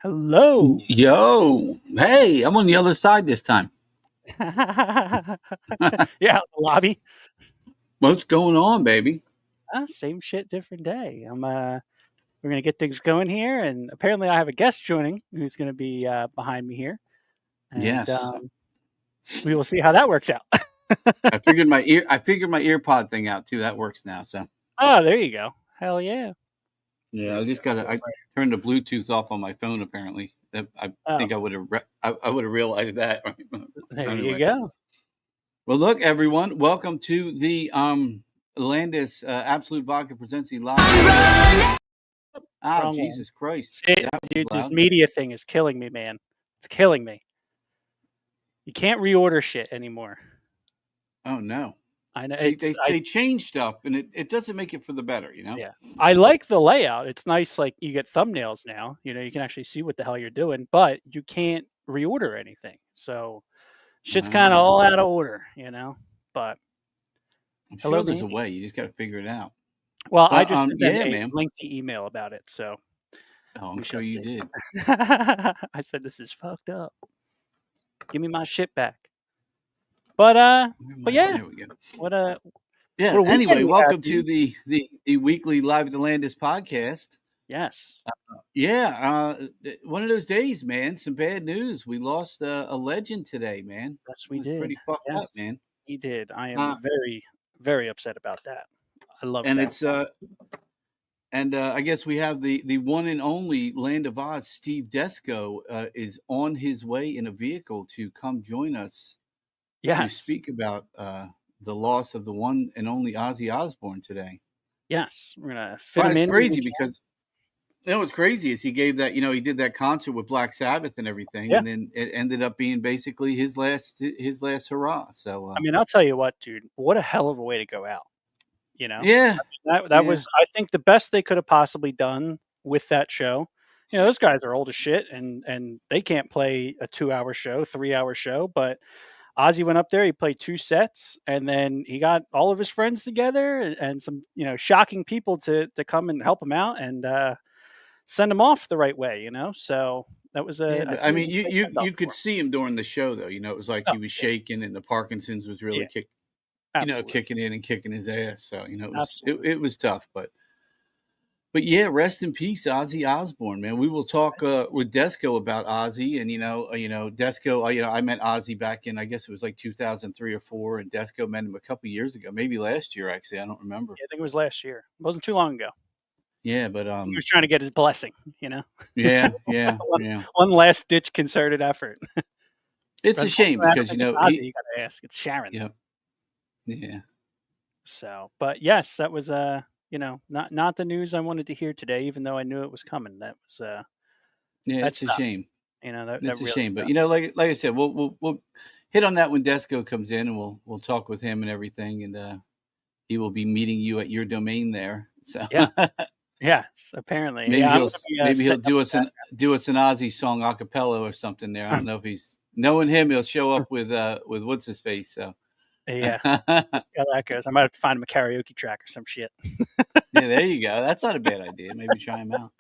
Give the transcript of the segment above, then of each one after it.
Hello. Yo, hey, I'm on the other side this time. Yeah, the lobby. What's going on, baby? Same shit, different day. We're gonna get things going here, and apparently I have a guest joining who's gonna be behind me here, and Yes, we will see how that works out. I figured my ear pod thing out too. That works now. So Oh, there you go. Hell yeah. yeah, There I you go. just So gotta. I turned the Bluetooth off on my phone. Apparently, I oh, think I would have. I would have realized that. there you Anyway, go. well, look, everyone, welcome to the Landis Absolute Vodka presents the live. Oh, Wrong one. Jesus Christ, See, that was dude, this loud. media thing is killing me, man. It's killing me. You can't reorder shit anymore. Oh no. I know See, it's they I they change stuff, and it doesn't make it for the better, you know. Yeah. I like the layout. It's nice, like, you get thumbnails now, you can actually see what the hell you're doing, but you can't reorder anything. So, shit's kinda Oh. all out of order. But I'm sure hello, there's a Mandy. way. You just got to figure it out. Well, I But just sent them yeah, a man. lengthy email about it, so Oh, I'm we sure shall you see. did. I said, "This is fucked up. Give me my shit back." But, yeah, There we go. what a Yeah. what a weekend Anyway, we had, welcome to dude. the weekly Live at the Landis podcast. Yes. Yeah, one of those days, man. Some bad news. We lost a legend today, man. Yes, It we was did. pretty fucked up, Yes, man. he did. I am Uh, very, very upset about that. I love and that. it's I guess we have the one and only Land of Oz, Steve Desco, is on his way in a vehicle to come join us to Yes. speak about the loss of the one and only Ozzy Osbourne today. Yes, we're gonna fit Well, him it's in when we crazy can. because what's crazy is he gave that he did that concert with Black Sabbath and everything, Yeah, and then it ended up being basically his last hurrah. So I mean, I'll tell you what, dude, what a hell of a way to go out, you know? yeah, That yeah, was, I think, the best they could have possibly done with that show. Those guys are old as shit, and they can't play a 2-hour show, 3-hour show, but Ozzy went up there, he played 2 sets, and then he got all of his friends together and some, shocking people to come and help him out and, send him off the right way. So that was yeah. I But think I it was mean, a you great you send off you for could him. see him during the show though. It was like Oh, he was yeah, shaking, and the Parkinson's was really yeah, absolutely, kicking in and kicking his ass. So absolutely. it was tough, but yeah, rest in peace, Ozzy Osbourne, man. We will talk with Desco about Ozzy, and Desco. I met Ozzy back in, I guess it was like 2003 or four, and Desco met him a couple years ago, maybe last year actually. I don't remember. Yeah, I think it was last year. It wasn't too long ago. Yeah, but He was trying to get his blessing. yeah, yeah, one, yeah. one last ditch concerted effort. It's But a shame unfortunately, I don't because think it's Ozzy you got to ask. It's Sharon. yeah, yeah, So, but yes, that was not the news I wanted to hear today, even though I knew it was coming. yeah. That It's a sucked. shame. That It's a really shame, but sucked. like I said, we'll hit on that when Desco comes in, and we'll talk with him and everything, and he will be meeting you at your domain there. So Yes, yes. Apparently, maybe yeah. I'm going to be he'll setting up do with us that. an Ozzy song a cappella or something there. I don't know if he's knowing him, he'll show up with what's his face. So Yeah, yeah, we'll see how that goes. I might have to find him a karaoke track or some shit. there you go. That's not a bad idea. Maybe try him out.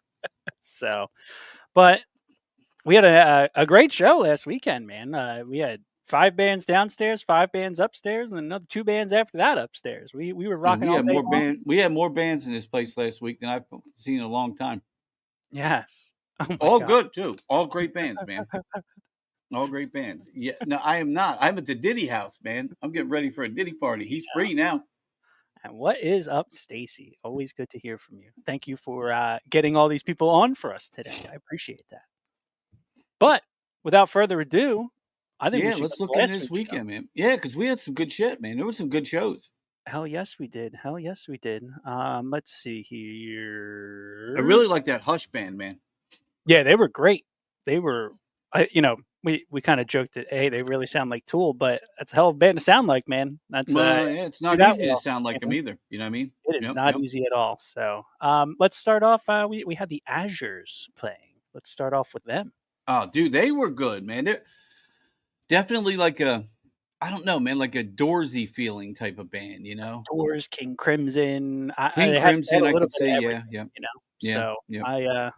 So, but we had a great show last weekend, man. We had 5 bands downstairs, 5 bands upstairs, and another 2 bands after that upstairs. We were Yeah, rocking all day long. we had more bands in this place last week than I've seen in a long time. Yes. Oh my All god. good too. All great bands, man. All great bands. Yeah, no, I am not. I'm at the Diddy house, man. I'm getting ready for a Diddy party. He's free now. And what is up, Stacy? Always good to hear from you. Thank you for getting all these people on for us today. I appreciate that. But without further ado, I think we Yeah, should go let's to look into last this week's show. weekend, man. Yeah, because we had some good shit, man. There were some good shows. Hell yes, we did. Hell yes, we did. Let's see I here. really like that Hush band, man. Yeah, they were great. They were, we kind of joked that, hey, they really sound like Tool, but that's a hell of a band to sound like, man. That's Well, yeah, it's do not that easy to well. sound like You them know, either. You know what I mean? it is Yep, not yep. easy at all. So, let's start off. We had the Azures playing. Let's start off with them. Oh, dude, they were good, man. They're definitely like I don't know, man, like a Doorsy feeling type of band, you know? Doors, King Crimson. King They had Crimson, a I little could bit say, of yeah, everything. yeah, yeah, So yeah.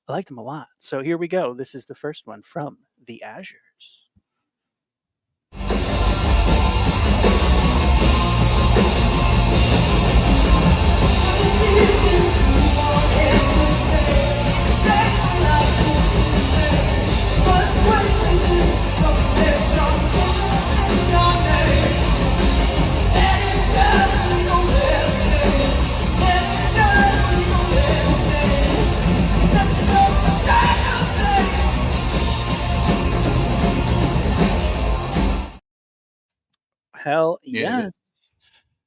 I I liked them a lot. So here we go. This is the first one from the Azures. Hell Yeah, yes.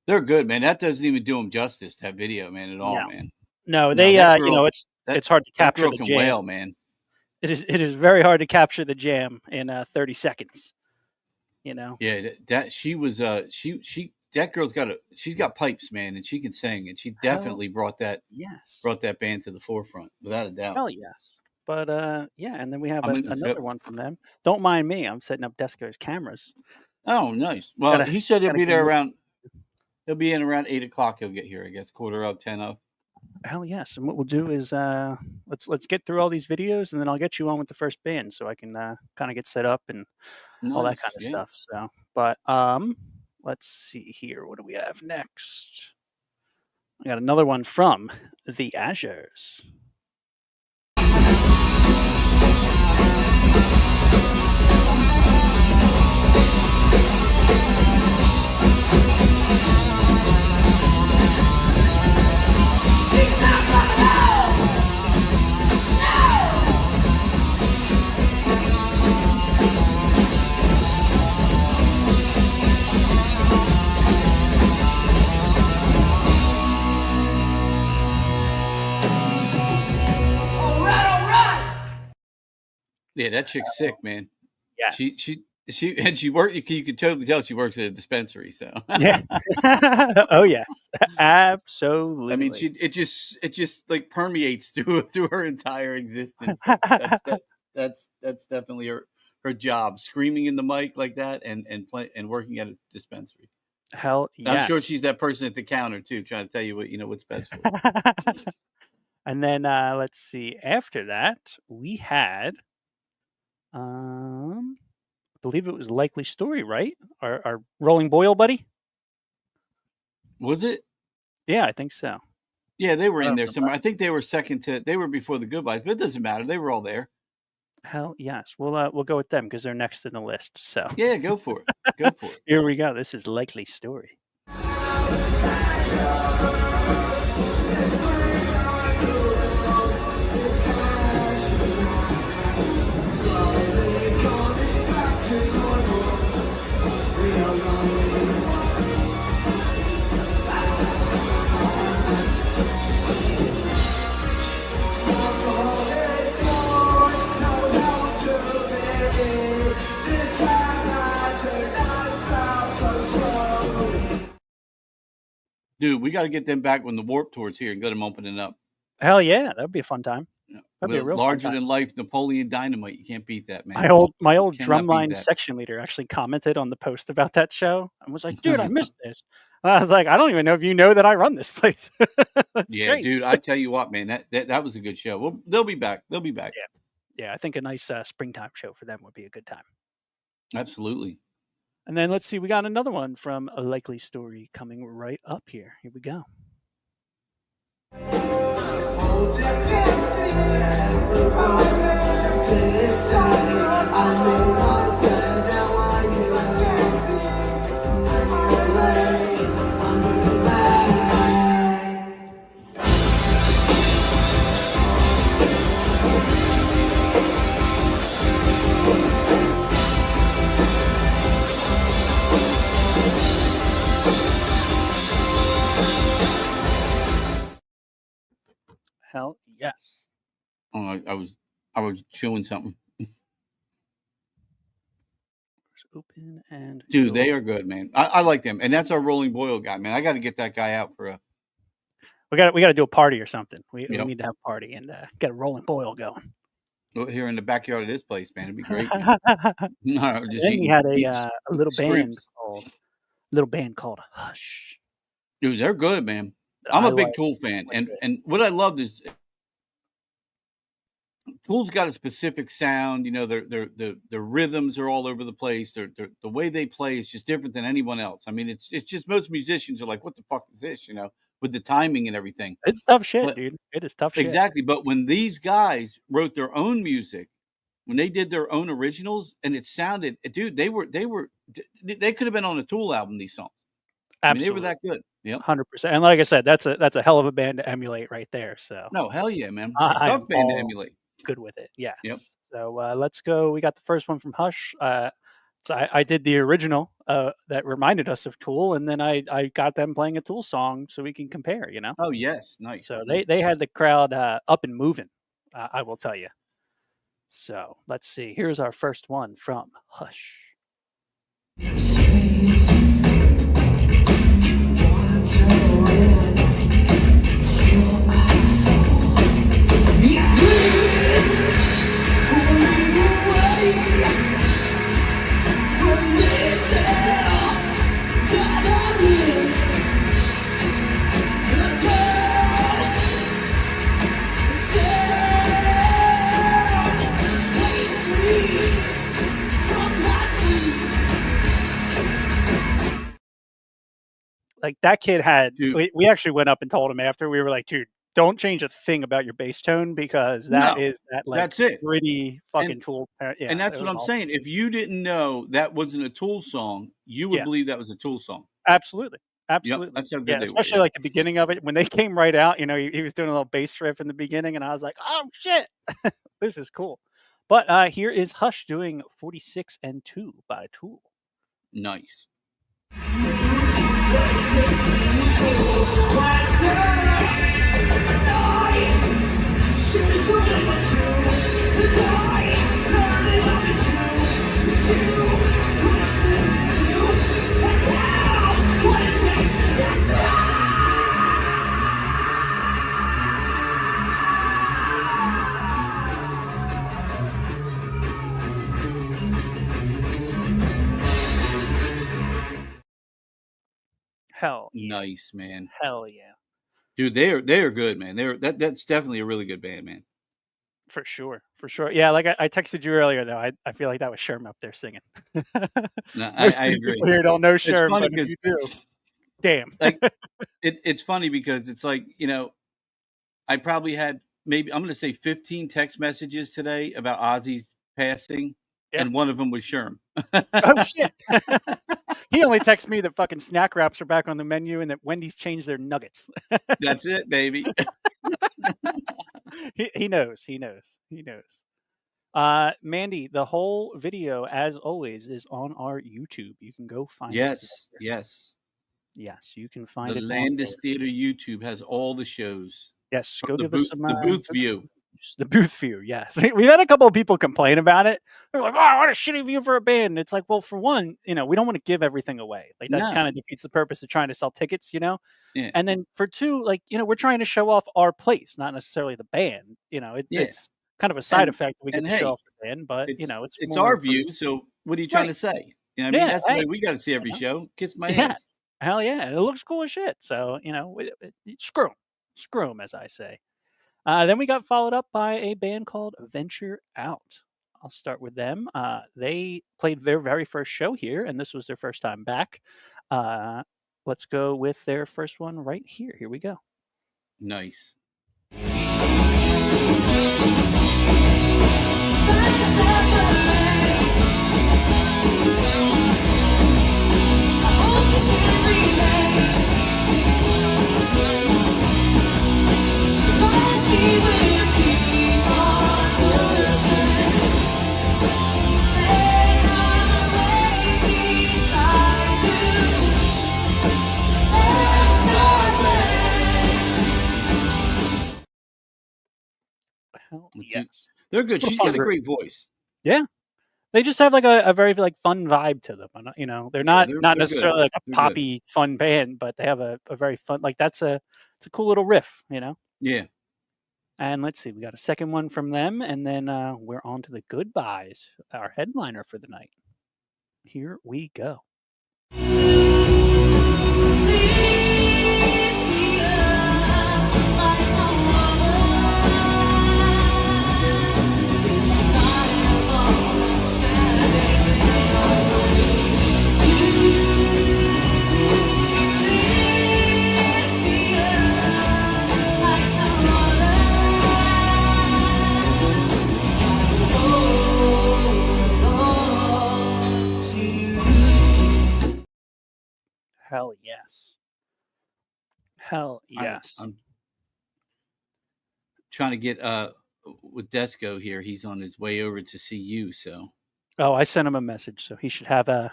they're good, man. That doesn't even do them justice, that video, man, at all, No. man. No, No, they that you girl, know, that it's hard to that capture girl the can jam. wail, man. It is very hard to capture the jam in 30 seconds, you know. Yeah, that she was she that girl's she's got pipes, man, and she can sing, and she Hell definitely yes. brought that band to the forefront, without a doubt. Hell yes. But yeah, and then we have I mean, another one from them. Don't mind me. I'm setting up Desco's cameras. oh, nice. Well, Gotta he said he'll gotta be get there him. around. He'll be in around 8 o'clock. He'll get here, I guess, quarter of 10 of. Hell yes. And what we'll do is let's get through all these videos, and then I'll get you on with the first band so I can kind of get set up and all that kind Nice, of yeah. stuff. So, but let's see here. What do we have next? I got another one from the Azures. Yeah, that chick's sick, man. Yes. She worked. You could totally tell she works at a dispensary. So Yeah. Oh yes, absolutely. I mean, it just like permeates through her entire existence. That's definitely her job, screaming in the mic like that, and working at a dispensary. Hell yes. I'm sure she's that person at the counter too, trying to tell you what's best for you. And then let's see. After that, we had, I believe it was Likely Story, right? Our Rolling Boil buddy. Was it? Yeah, I think so. Yeah, they were in there somewhere. I think they were they were before the Goodbyes, but it doesn't matter. They were all there. Hell yes. We'll go with them because they're next in the list. So yeah, go for it. Go for it. Here we go. This is Likely Story. Dude, we got to get them back when the Warp Tour's here and get them opening up. Hell yeah, that'd be a fun time. That'd be a real larger than life Napoleon Dynamite. You can't beat that, man. My old drumline section leader actually commented on the post about that show and was like, "Dude, I missed this." And I was like, "I don't even know if you know that I run this place." Yeah, crazy. Dude, I tell you what, man, that was a good show. Well, they'll be back. They'll be back. Yeah. I think a nice springtime show for them would be a good time. Absolutely. And then let's see, we got another one from A Likely Story coming right up here. Here we go. Hell yes. Oh, I was chewing something. Open and dude, they are good, man. I like them, and that's our Rolling Boil guy, man. I got to get that guy out for a. We got to do a party or something. We need to have a party and get a Rolling Boil going. Here in the backyard of this place, man, it'd be great. No, just then we had a little band called Hush. Dude, they're good, man. I'm a big Tool fan, and what I loved is Tool's got a specific sound. You know, their rhythms are all over the place. The way they play is just different than anyone else. I mean, it's just most musicians are like, what the fuck is this? You know, with the timing and everything. It's tough shit, But dude. It is tough shit. exactly. But when these guys wrote their own music, when they did their own originals, and it sounded, dude, they could have been on a Tool album. These songs, Absolutely. I mean, they were that good. Yep. 100%. And like I said, that's a hell of a band to emulate right there. So no, hell yeah, man. I'm Tough band to emulate. Good with it. Yes. Yep. So let's go. We got the first one from Hush. So I did the original that reminded us of Tool, and then I got them playing a Tool song so we can compare. You know. Oh yes, nice. So nice. they had the crowd up and moving. I will tell you. So let's see. Here's our first one from Hush. Like that kid had, we actually went up and told him after. We were like, dude, don't change a thing about your bass tone because is that like that's it. Pretty fucking Tool. Yeah, and that's what I'm saying. If you didn't know that wasn't a Tool song, you would believe that was a Tool song. Absolutely. Absolutely. Yep, that's how good they especially were, like the beginning of it when they came right out. You know, he was doing a little bass riff in the beginning, and I was like, oh shit, this is cool. But here is Hush doing 46 and 2 by Tool. Nice. Hell yeah. Nice, man. Hell yeah. Dude, they are good, man. That's definitely a really good band, man. For sure. Yeah, like I texted you earlier though. I feel like that was Sherm up there singing. No, I agree. People here don't know Sherm, but if you do, damn. Like it's funny because it's like, you know, I probably had maybe I'm gonna say 15 text messages today about Ozzy's passing, and one of them was Sherm. Oh shit. He only texts me that fucking snack wraps are back on the menu and that Wendy's changed their nuggets. That's it, baby. He knows. Mandy, the whole video, as always, is on our YouTube. You can go find it. Yes, you can find it. The Landis Theater YouTube has all the shows. Yes, go give us some the booth view. The booth view, yes. We've had a couple of people complain about it. They're like, "Oh, what a shitty view for a band." And it's like, well, for one, you know, we don't want to give everything away. Like that kind of defeats the purpose of trying to sell tickets, you know. Yeah. And then for two, like, you know, we're trying to show off our place, not necessarily the band. You know, it's kind of a side effect that we get to show off the band, but you know, it's our view. So what are you trying to say? You know, what I mean, that's the way we got to see every show. Kiss my ass. Hell yeah, and it looks cool as shit. So you know, screw them, as I say. Then we got followed up by a band called Venture Out. I'll start with them. They played their very first show here, and this was their first time back. Let's go with their first one right here. Here we go. Nice. Yes, they're good. She's got a great voice. Yeah, they just have like a very like fun vibe to them. You know, they're not necessarily like a poppy fun band, but they have a very fun, like it's a cool little riff. You know. Yeah. And let's see, we got a second one from them, and then we're on to the Goodbyes, our headliner for the night. Here we go. yes. Hell yes. I'm trying to get with Desco here. He's on his way over to see you. So. Oh, I sent him a message, so he should have Oh,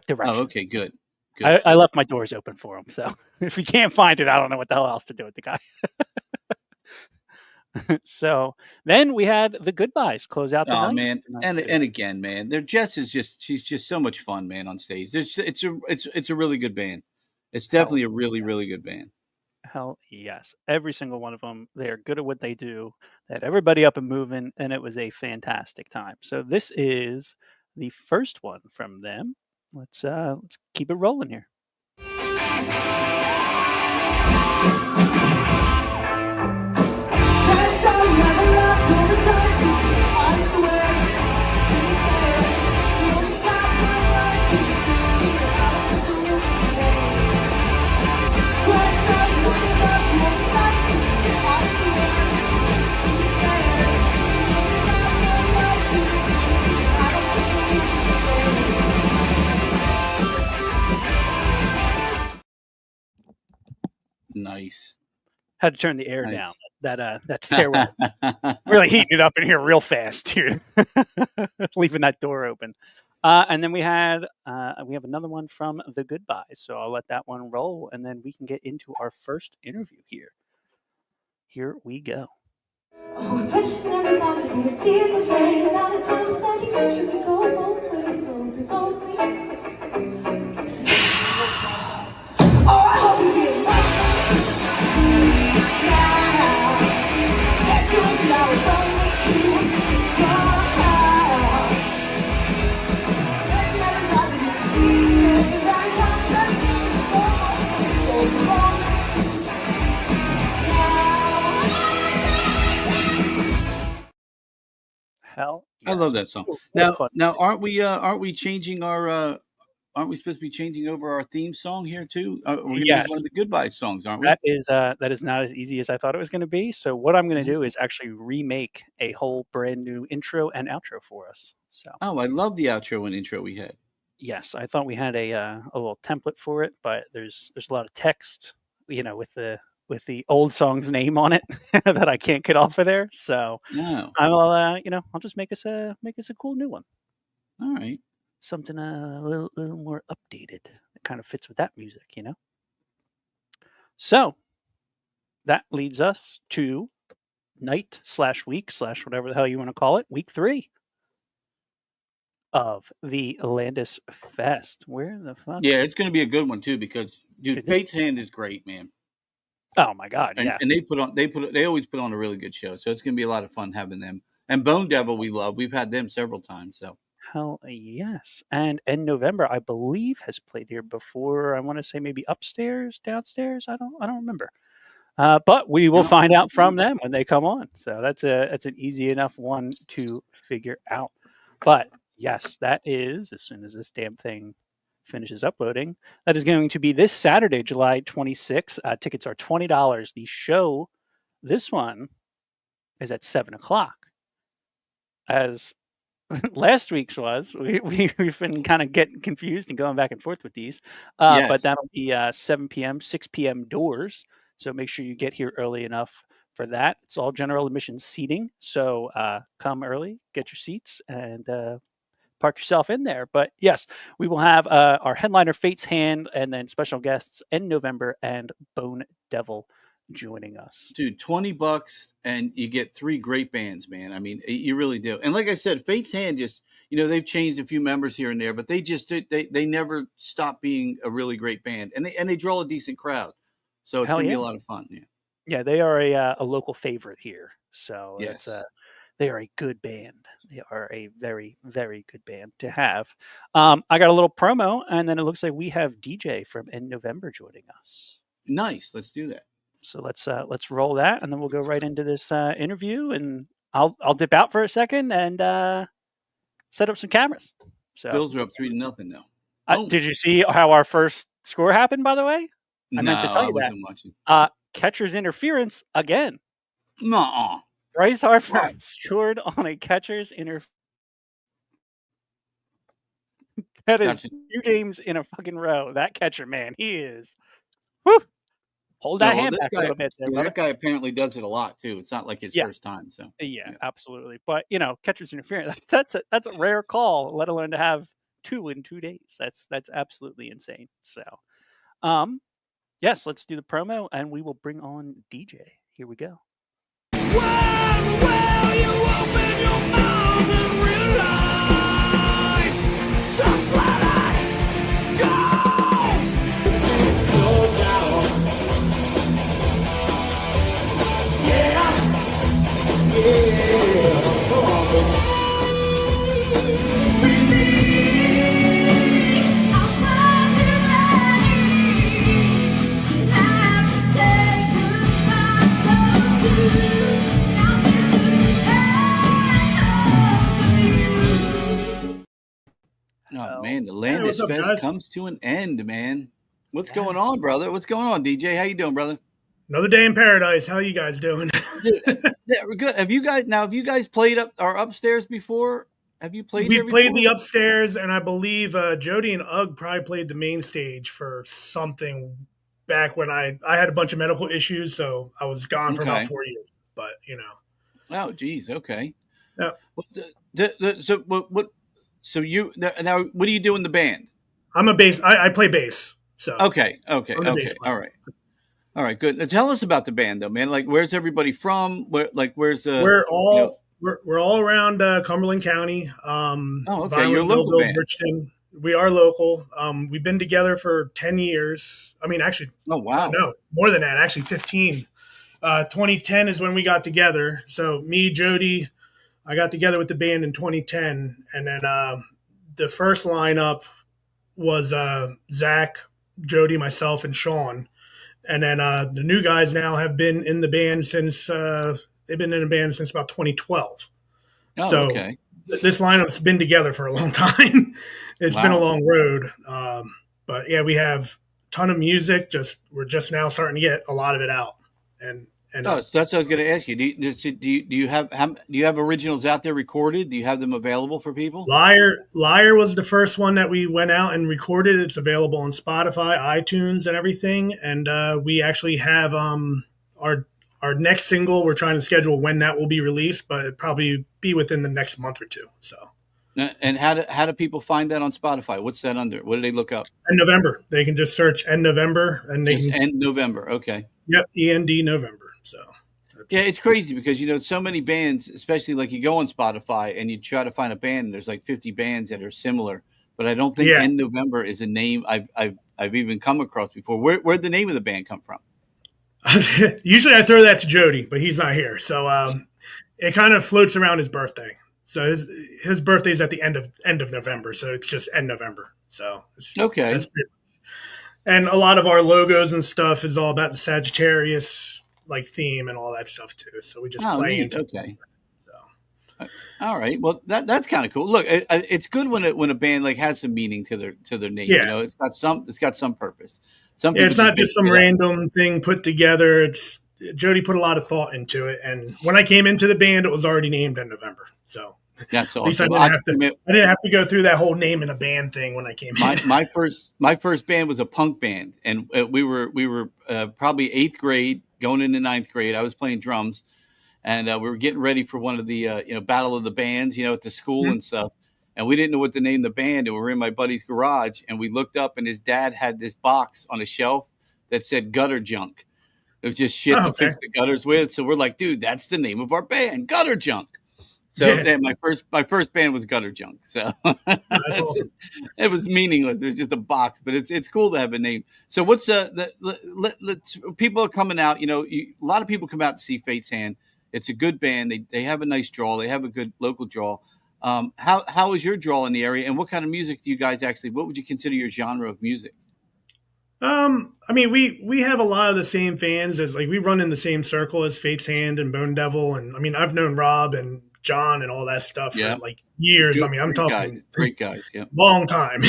directions. okay, good, good, I good. left my doors open for him, so if he can't find it, I don't know what the hell else to do with the guy. So then we had the goodbyes close out the Oh night. man, Night and two. again, man, their Jess is she's just so much fun, man, on stage. It's a really good band. It's Hell definitely a really yes. really good band. Hell yes. Every single one of them, they are good at what they do. They had everybody up and moving, and it was a fantastic time. So this is the first one from them. Let's keep it rolling here. Nice, Had to turn the air down. nice. That stairwell's really heating it up in here real fast here. Leaving that door open. And then we have another one from the goodbyes. So I'll let that one roll, and then we can get into our first interview here. Here we go. Hell I yes. love that song. What a Now, fun aren't we changing our aren't we supposed to be changing over our theme song here too? We're going to use one of Yes. the goodbye songs, aren't we? That is not as easy as I thought it was going to be. So what I'm going to do Oh. is actually remake a whole brand new intro and outro for us. So Oh, I love the outro and intro we had. yes, I thought we had a little template for it, but there's a lot of text, with the old song's name on it that I can't get off of there. So No, I'll just make us a cool new one, all right. something a little more updated that kind of fits with that music. So that leads us to night/week/whatever the hell you want to call it, week 3 of the Landis Fest. Where the fuck? Yeah, it's going to be a good one too because dude, Dude, this Fate's Hand is great, man. Oh my god, And yes. they always put on a really good show. So it's going to be a lot of fun having them. And Bone Devil we love. We've had them several times. So Hell yes. And in November, I believe, has played here before. I want to say maybe upstairs, downstairs. I don't remember. But we will no, find out from them when they come on. So that's an easy enough one to figure out. But yes, that is, as soon as this damn thing finishes uploading, that is going to be this Saturday, July 26th. Tickets are $20. The show, this one, is at 7 o'clock. As last week's was, we've been kind of getting confused and going back and forth with these. But yes. that'll be 7 p.m., 6 p.m. doors. So make sure you get here early enough for that. It's all general admission seating. So come early, get your seats, and park yourself in there. But yes, we will have our headliner Fate's Hand, and then special guests in November, and Bone Devil joining us. Dude, $20 and you get 3 great bands, man. I mean, you really do. And like I said, Fate's Hand just, they've changed a few members here and there, but they never stop being a really great band. And they draw a decent crowd. So it's Hell going to be yeah. a lot of fun. Yeah. Yeah, they are a local favorite here. So Yes. they are a good band. They are a very, very good band to have. I got a little promo, and then it looks like we have DJ from In November joining us. Nice. Let's do that. So let's roll that, and then we'll go right into this interview. And I'll dip out for a second and set up some cameras. So Bills are up 3-0 now. did you see how our first score happened? By the way, I No, meant to tell I you that. wasn't watching. Catcher's interference again. Nuh-uh. Bryce Harper scored on a catcher's interference. That is 2 games in a fucking row. That catcher, man, he is Whew, hold No, that well, hand this back a guy, little bit there, yeah, brother. that guy apparently does it a lot too. It's not like his Yes. first time. So, Yeah, yeah. absolutely. But, catcher's interference, that's a rare call, let alone to have 2 in 2 days. That's absolutely insane. So, um, yes, let's do the promo, and we will bring on DJ. Here we go. Well, you open your mouth and realize, just let it go. Slow down. Yeah, come on, baby. Oh man, the Hey, what's Landis up, Fest guys? comes to an end, man. What's Yeah. going on, brother? What's going on, DJ? How you doing, brother? Another day in paradise. How you guys doing? Yeah, we're good. Have you guys played up or upstairs before? Have you played there We've played before? the upstairs, and I believe Jody and Ugg probably played the main stage for something back when I had a bunch of medical issues, so I was gone for about Okay. 4 years. But Oh, geez. Okay. yeah, What so what? So you now? What do you do in the band? I'm a bass. I play bass, so Okay. Okay. I'm the bass Okay. player. All right. Good. Now tell us about the band, though, man. Like, where's everybody from? Where's the We're you know? all we're all around Cumberland County, Oh, okay. You're a Vineland, local Millville, band. Bridgeton. We are local. We've been together for 10 years. I mean, actually, Oh, wow. no, more than that. Actually, 15. 2010 is when we got together. So me, Jody, I got together with the band in 2010, and then the first lineup was Zach, Jody, myself, and Sean. And then the new guys now have been in the band since they've been in the band since about 2012. Oh, So okay. this lineup's been together for a long time. It's been a Wow. long road, but yeah, we have a ton of music. We're just now starting to get a lot of it out, and Oh, so that's what I was going to ask you. Do you have originals out there recorded? Do you have them available for people? Liar was the first one that we went out and recorded. It's available on Spotify, iTunes, and everything. And we actually have our next single. We're trying to schedule when that will be released, but it'll probably be within the next month or two. So And how do people find that on Spotify? What's that under? What do they look up? in November, they can just search "End November" and they Just can end November. Okay. END November. So Yeah, it's crazy because so many bands, especially like you go on Spotify and you try to find a band, and there's like 50 bands that are similar. But I don't think yeah. End November is a name I've even come across before. Where'd the name of the band come from? Usually I throw that to Jody, but he's not here. So it kind of floats around his birthday. So his birthday is at the end of November. So it's just end November. So Okay. that's pretty, and a lot of our logos and stuff is all about the Sagittarius like theme and all that stuff too. So we just Oh, play neat. into Okay. so. All right. Well, that's kind of cool. Look, it's good when a band like has some meaning to their name. Yeah. It's got some purpose. Some Yeah, people it's not make just some it up. random thing put together. It's Jody put a lot of thought into it, and when I came into the band, it was already named in November. So That's at least I awesome. didn't have to go through that whole name in a band thing when I came in. My first band was a punk band, and we were probably eighth grade going into ninth grade. I was playing drums, and we were getting ready for one of the battle of the bands, at the school and stuff. And we didn't know what to name the band, and we were in my buddy's garage, and we looked up, and his dad had this box on a shelf that said gutter junk. It was just shit to Okay. fix the gutters with. So we're like, dude, that's the name of our band, Gutter Junk. So Yeah. my first band was Gutter Junk. So That's awesome. it was meaningless. It was just a box, but it's cool to have a name. So what's people are coming out. A lot of people come out to see Fate's Hand. It's a good band. They have a nice draw. They have a good local draw. How is your draw in the area, and what kind of music do you guys actually? What would you consider your genre of music? I mean, we have a lot of the same fans as like we run in the same circle as Fate's Hand and Bone Devil, and I mean I've known Rob and John and all that stuff for like years. I mean I'm talking Great guys, yeah. long time,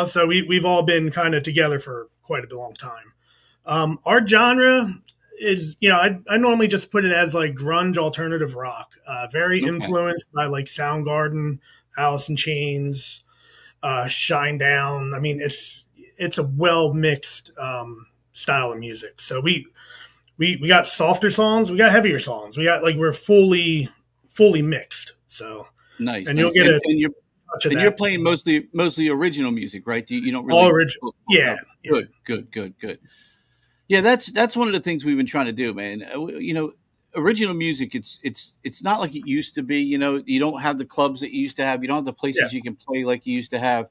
So we've all been kind of together for quite a long time. Our genre is, I normally just put it as like grunge alternative rock, very Okay. influenced by like Soundgarden, Alice in Chains, Shine Down. I mean, it's a well mixed style of music. So we got softer songs, we got heavier songs, we're fully mixed. So Nice, and you'll nice. get a And touch of you're that. playing mostly original music, right? You don't All really. original. Yeah, yeah. Good. Yeah, that's one of the things we've been trying to do, man. Original music. It's not like it used to be. You don't have the clubs that you used to have. You don't have the Yeah. places you can play like you used to have.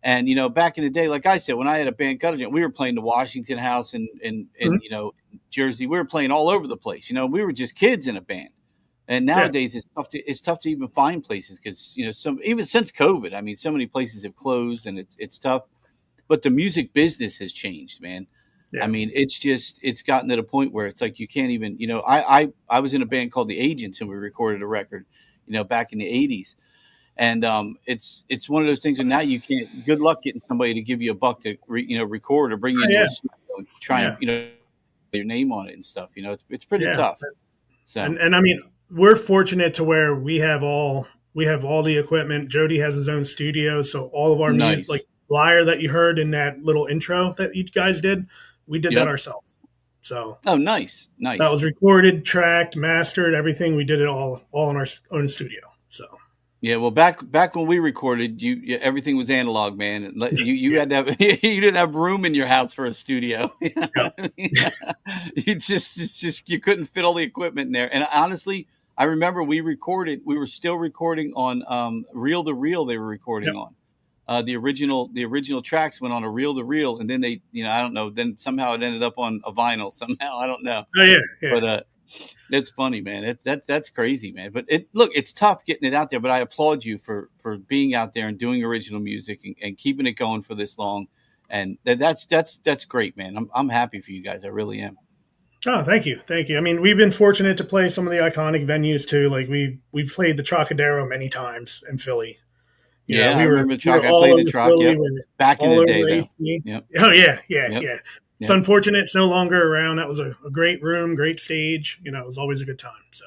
And back in the day, like I said, when I had a band, Gutter, we were playing the Washington House and Mhm. Jersey. We were playing all over the place. We were just kids in a band. And Yeah. nowadays, it's tough to even find places because even since COVID, I mean, so many places have closed and it's tough. But the music business has changed, man. I Yeah. mean, it's gotten to the point where it's like you can't even. I was in a band called the Agents and we recorded a record, back in the '80s. And it's one of those things, and now you can't. Good luck getting somebody to give you a buck to record or bring you Oh, into yeah. a studio and try and Yeah. your name on it and stuff. It's pretty Yeah. tough. So And I mean, we're fortunate to where we have all the equipment. Jody has his own studio, so all of our music, like nice. Liar that you heard in that little intro that you guys did, we did that Yep. ourselves. So Oh, nice, that nice. was recorded, tracked, mastered, everything. We did it all in our own studio. So Yeah, well, back when we recorded, everything was analog, man. You yeah, had to have you didn't have room in your house for a studio. yeah, You it's just you couldn't fit all the equipment in there. And honestly, I remember we were still recording on reel to reel. They were yeah. recording on the original tracks went on a reel to reel, and then they I don't know. Then somehow it ended up on a vinyl. Somehow I don't know, Oh yeah, yeah. but it's funny, man. That's crazy, man. But it's tough getting it out there. But I applaud you for being out there and doing original music and keeping it going for this long. And that's great, man. I'm happy for you guys. I really am. Oh, thank you, thank you. I mean, we've been fortunate to play some of the iconic venues too. Like we've played the Trocadero many times in Philly. Yeah, I We were remember the we were Troc. I all played the over Troc. Philly. Yep, We were back in all the over day though. AC. Yep, Oh yeah, yeah, yep, yeah. It's yep. unfortunate it's no longer around. That was a great room, great stage. It was always a good time. So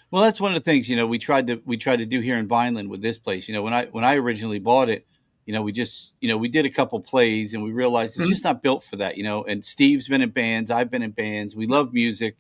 Well, that's one of the things we tried to do here in Vineland with this place. When I originally bought it, we did a couple plays and we realized it's Mhm. just not built for that. And Steve's been in bands, I've been in bands. We love music.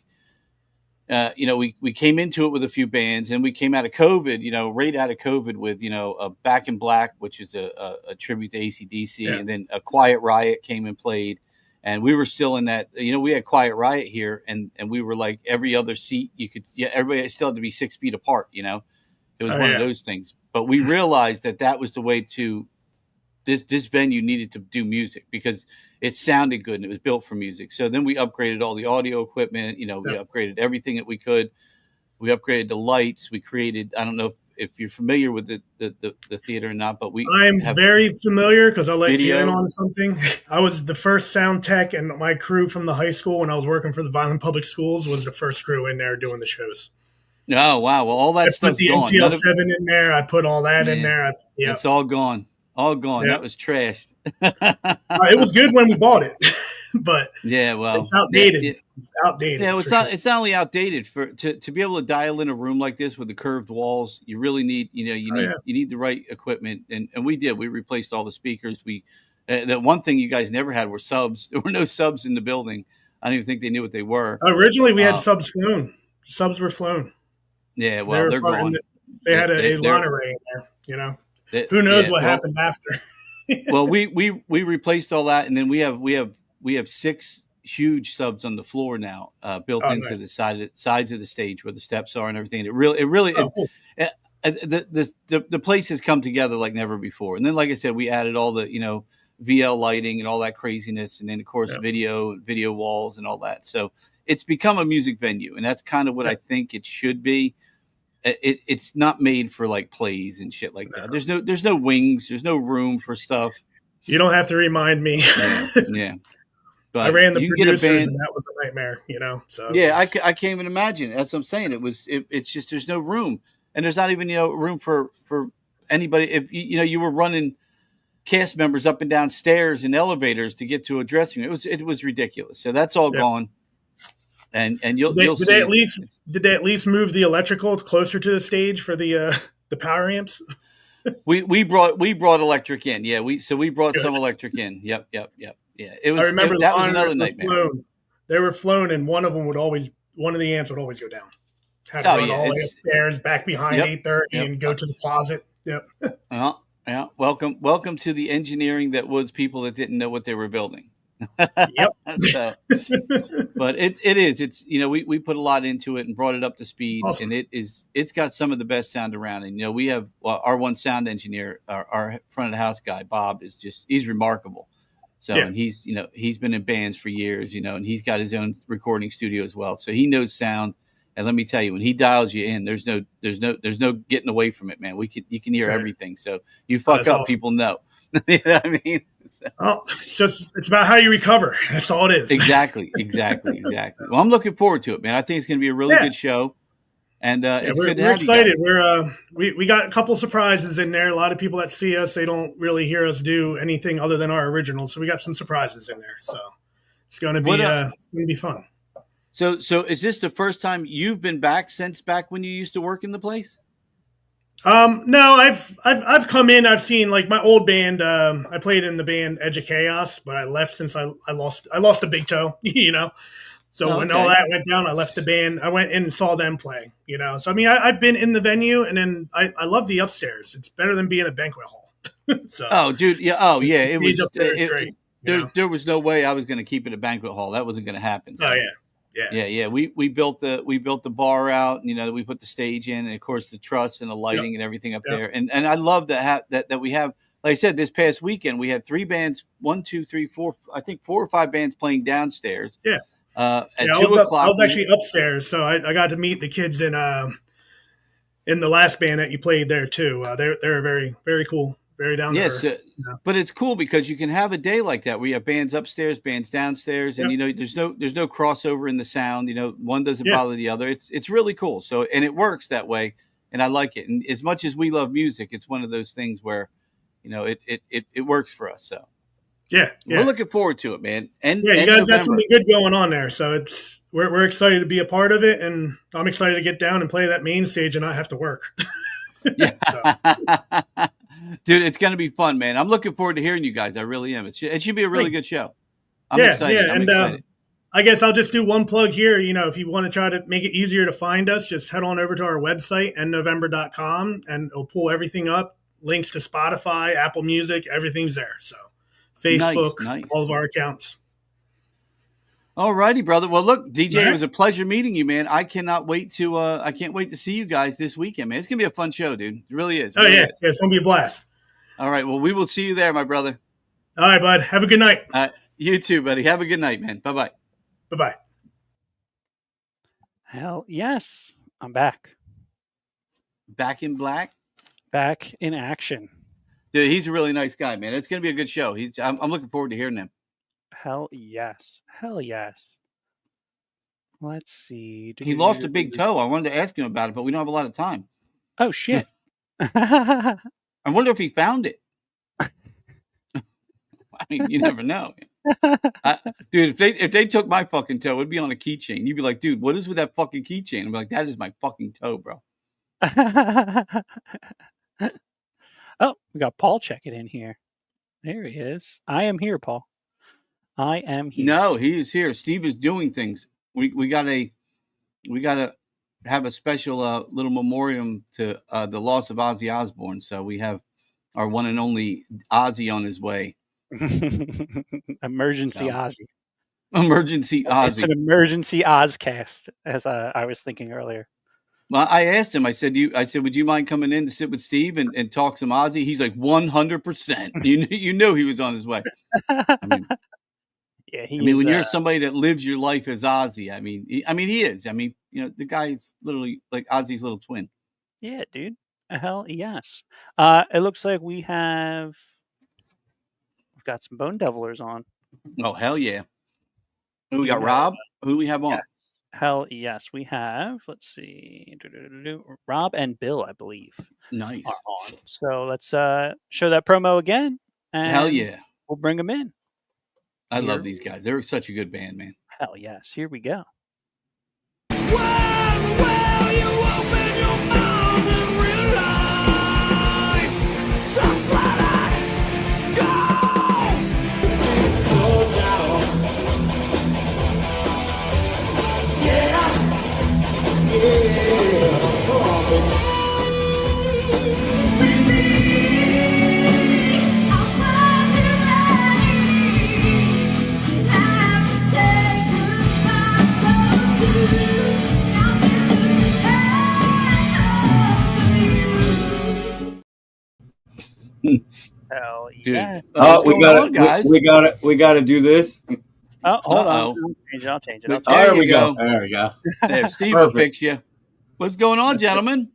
We came into it with a few bands, and we came out of COVID. Right out of COVID with a Back in Black, which is a tribute to AC/DC, yeah, and then a Quiet Riot came and played. And we were still in that. We had Quiet Riot here, and we were like every other seat you could. Yeah, everybody still had to be 6 feet apart. It was oh one of yeah, those things. But we realized that was the way to this venue needed to do music because it sounded good and it was built for music. So then we upgraded all the audio equipment. We yeah. upgraded everything that we could. We upgraded the lights. We created. I don't know if you're familiar with the theater or not, but we I'm have very familiar because I'll let you in video. on something. I was the first sound tech, and my crew from the high school when I was working for the Violent Public Schools was the first crew in there doing the shows. Oh wow! Well, all I that put stuff's the gone. None of NCL7 in there. I put all that in yeah, there. Yeah, it's all gone. All gone. yeah. That was trashed. It was good when we bought it, but Yeah. it's Well. outdated. Yeah, Outdated it's for not sure. it's not only outdated to be able to dial in a room like this with the curved walls. You really need you Oh need yeah. you need the right equipment, and we did. We replaced all the speakers. The one thing you guys never had were subs. There were no subs in the building. I don't even think they knew what they were. Originally, we had Uh, subs flown. Subs were flown. yeah, They well, were they're fun, and gone. they had a They're Monterey in there. Who knows yeah. what Well, happened after? well, we replaced all that, and then we have 6 huge subs on the floor now, built Oh, into the nice. sides of the stage where the steps are and everything. It really Oh, cool. the place has come together like never before. And then, like I said, we added all the VL lighting and all that craziness, and then of course Yeah. video walls and all that. So it's become a music venue, and that's kind of what Yeah. I think it should be. It's not made for like plays and shit like that. There's no wings. There's no room for stuff. You don't have to remind me. Yeah, yeah. I But ran the you can get a producers, band. and that was a nightmare. So it Yeah, was, I can't even imagine. That's what I'm saying. It's just there's no room, and there's not even room for anybody. If you were running cast members up and down stairs and elevators to get to a dressing room, it was ridiculous. So that's all yeah. gone, and you'll Did see they at least it's did they at least move the electrical closer to the stage for the power amps? we brought electric in. Yeah, we brought Good. some electric in. Yep. Yeah, it I was. remember the That was another monitors were nightmare. flown. They were flown, and one of the amps would always go down. Had to Oh run yeah, all the way it's upstairs, back behind yep, 830, yep. and go to the closet. Yep. Yeah, yeah. Welcome to the engineering that was people that didn't know what they were building. Yep. So, but it's we put a lot into it and brought it up to speed, Awesome. and it's got some of the best sound around. And we have our one sound engineer, our front of the house guy, Bob, he's remarkable. So Yeah. and he's been in bands for years, and he's got his own recording studio as well. So he knows sound. And let me tell you, when he dials you in, there's no getting away from it, man. You can hear everything. So you fuck That's up, awesome. people know. You know what I mean? So. Oh, it's about how you recover. That's all it is. Exactly. Well, I'm looking forward to it, man. I think it's going to be a really good show, and it's good to we're have excited. you guys. We got a couple surprises in there. A lot of people that see us, they don't really hear us do anything other than our originals. So we got some surprises in there. So it's going to be fun. So is this the first time you've been back since back when you used to work in the place? No, I've come in. I've seen like my old band. I played in the band Edge of Chaos, but I left since I lost a big toe. So when all that went down, I left the band. I went in and saw them play. So I mean, I've been in the venue, and then I love the upstairs. It's better than being a banquet hall. So oh, dude, yeah, it was. Great, there was no way I was going to keep it a banquet hall. That wasn't going to happen. So. Oh yeah. Yeah. We built the bar out. We put the stage in, and of course the truss and the lighting and everything up there. And I love that we have. Like I said, this past weekend we had 3 bands, 1, 2, 3, 4. I think 4 or 5 bands playing downstairs. Yeah. At 2 o'clock. I was actually we, upstairs, so I got to meet the kids in the last band that you played there too. They're very, very cool. Very down to earth. But it's cool because you can have a day like that where you have bands upstairs, bands downstairs, and there's no crossover in the sound. One doesn't bother the other. It's really cool. So and it works that way, and I like it. And as much as we love music, it's one of those things where, it works for us. So we're looking forward to it, man. And you guys got something good going on there. So we're excited to be a part of it, and I'm excited to get down and play that main stage and not have to work. Dude, it's going to be fun, man. I'm looking forward to hearing you guys. I really am. It should be a really good show. I'm excited. I'm excited. I guess I'll just do one plug here. If you want to try to make it easier to find us, just head on over to our website, endnovember.com, and it'll pull everything up. Links to Spotify, Apple Music, everything's there. So Facebook, nice. All of our accounts. All righty, brother. Well, look, DJ, It was a pleasure meeting you, man. I can't wait to see you guys this weekend, man. It's gonna be a fun show, dude. It really is. It's gonna be a blast. All right, well, we will see you there, my brother. All right, bud. Have a good night. You too, buddy. Have a good night, man. Bye-bye. Bye-bye. Hell yes, I'm back. Back in black. Back in action. Dude, he's a really nice guy, man. It's gonna be a good show. I'm looking forward to hearing him. Hell yes. Let's see. He lost a big toe. I wanted to ask him about it, but we don't have a lot of time. Oh, shit. I wonder if he found it. I mean, you never know. Dude, if they took my fucking toe, it'd be on a keychain. You'd be like, dude, what is with that fucking keychain? I'm like, that is my fucking toe, bro. Oh, we got Paul checking in here. There he is. I am here, Paul. I am here. No, he is here. Steve is doing things. We gotta have a special little memoriam to the loss of Ozzy Osbourne. So we have our one and only Ozzy on his way. Emergency Ozzy. Emergency Ozzy. It's an emergency Ozcast, as I was thinking earlier. Well, I asked him. I said, would you mind coming in to sit with Steve and talk some Ozzy? He's like 100%. You knew he was on his way. I mean, when you're somebody that lives your life as Ozzy, he is. The guy's literally like Ozzy's little twin. Yeah, dude. Hell yes. It looks like we've got some Bone Devilers on. Oh, hell yeah. Who we got, Rob? Who do we have on? Yes. Hell yes, we have. Let's see, Rob and Bill, I believe. Nice. Are on. So let's show that promo again. And hell yeah. We'll bring them in. I love these guys. They're such a good band, man. Hell yes. Here we go. When will you open your mouth and realize? Just let it go. Hell Dude. yes. What's going on, guys? We gotta do this. Oh, hold Uh-oh. on. I'll change it. But I'll change there There you we go. go. There we go. There, Steve Perfect. will fix you. What's going on, gentlemen?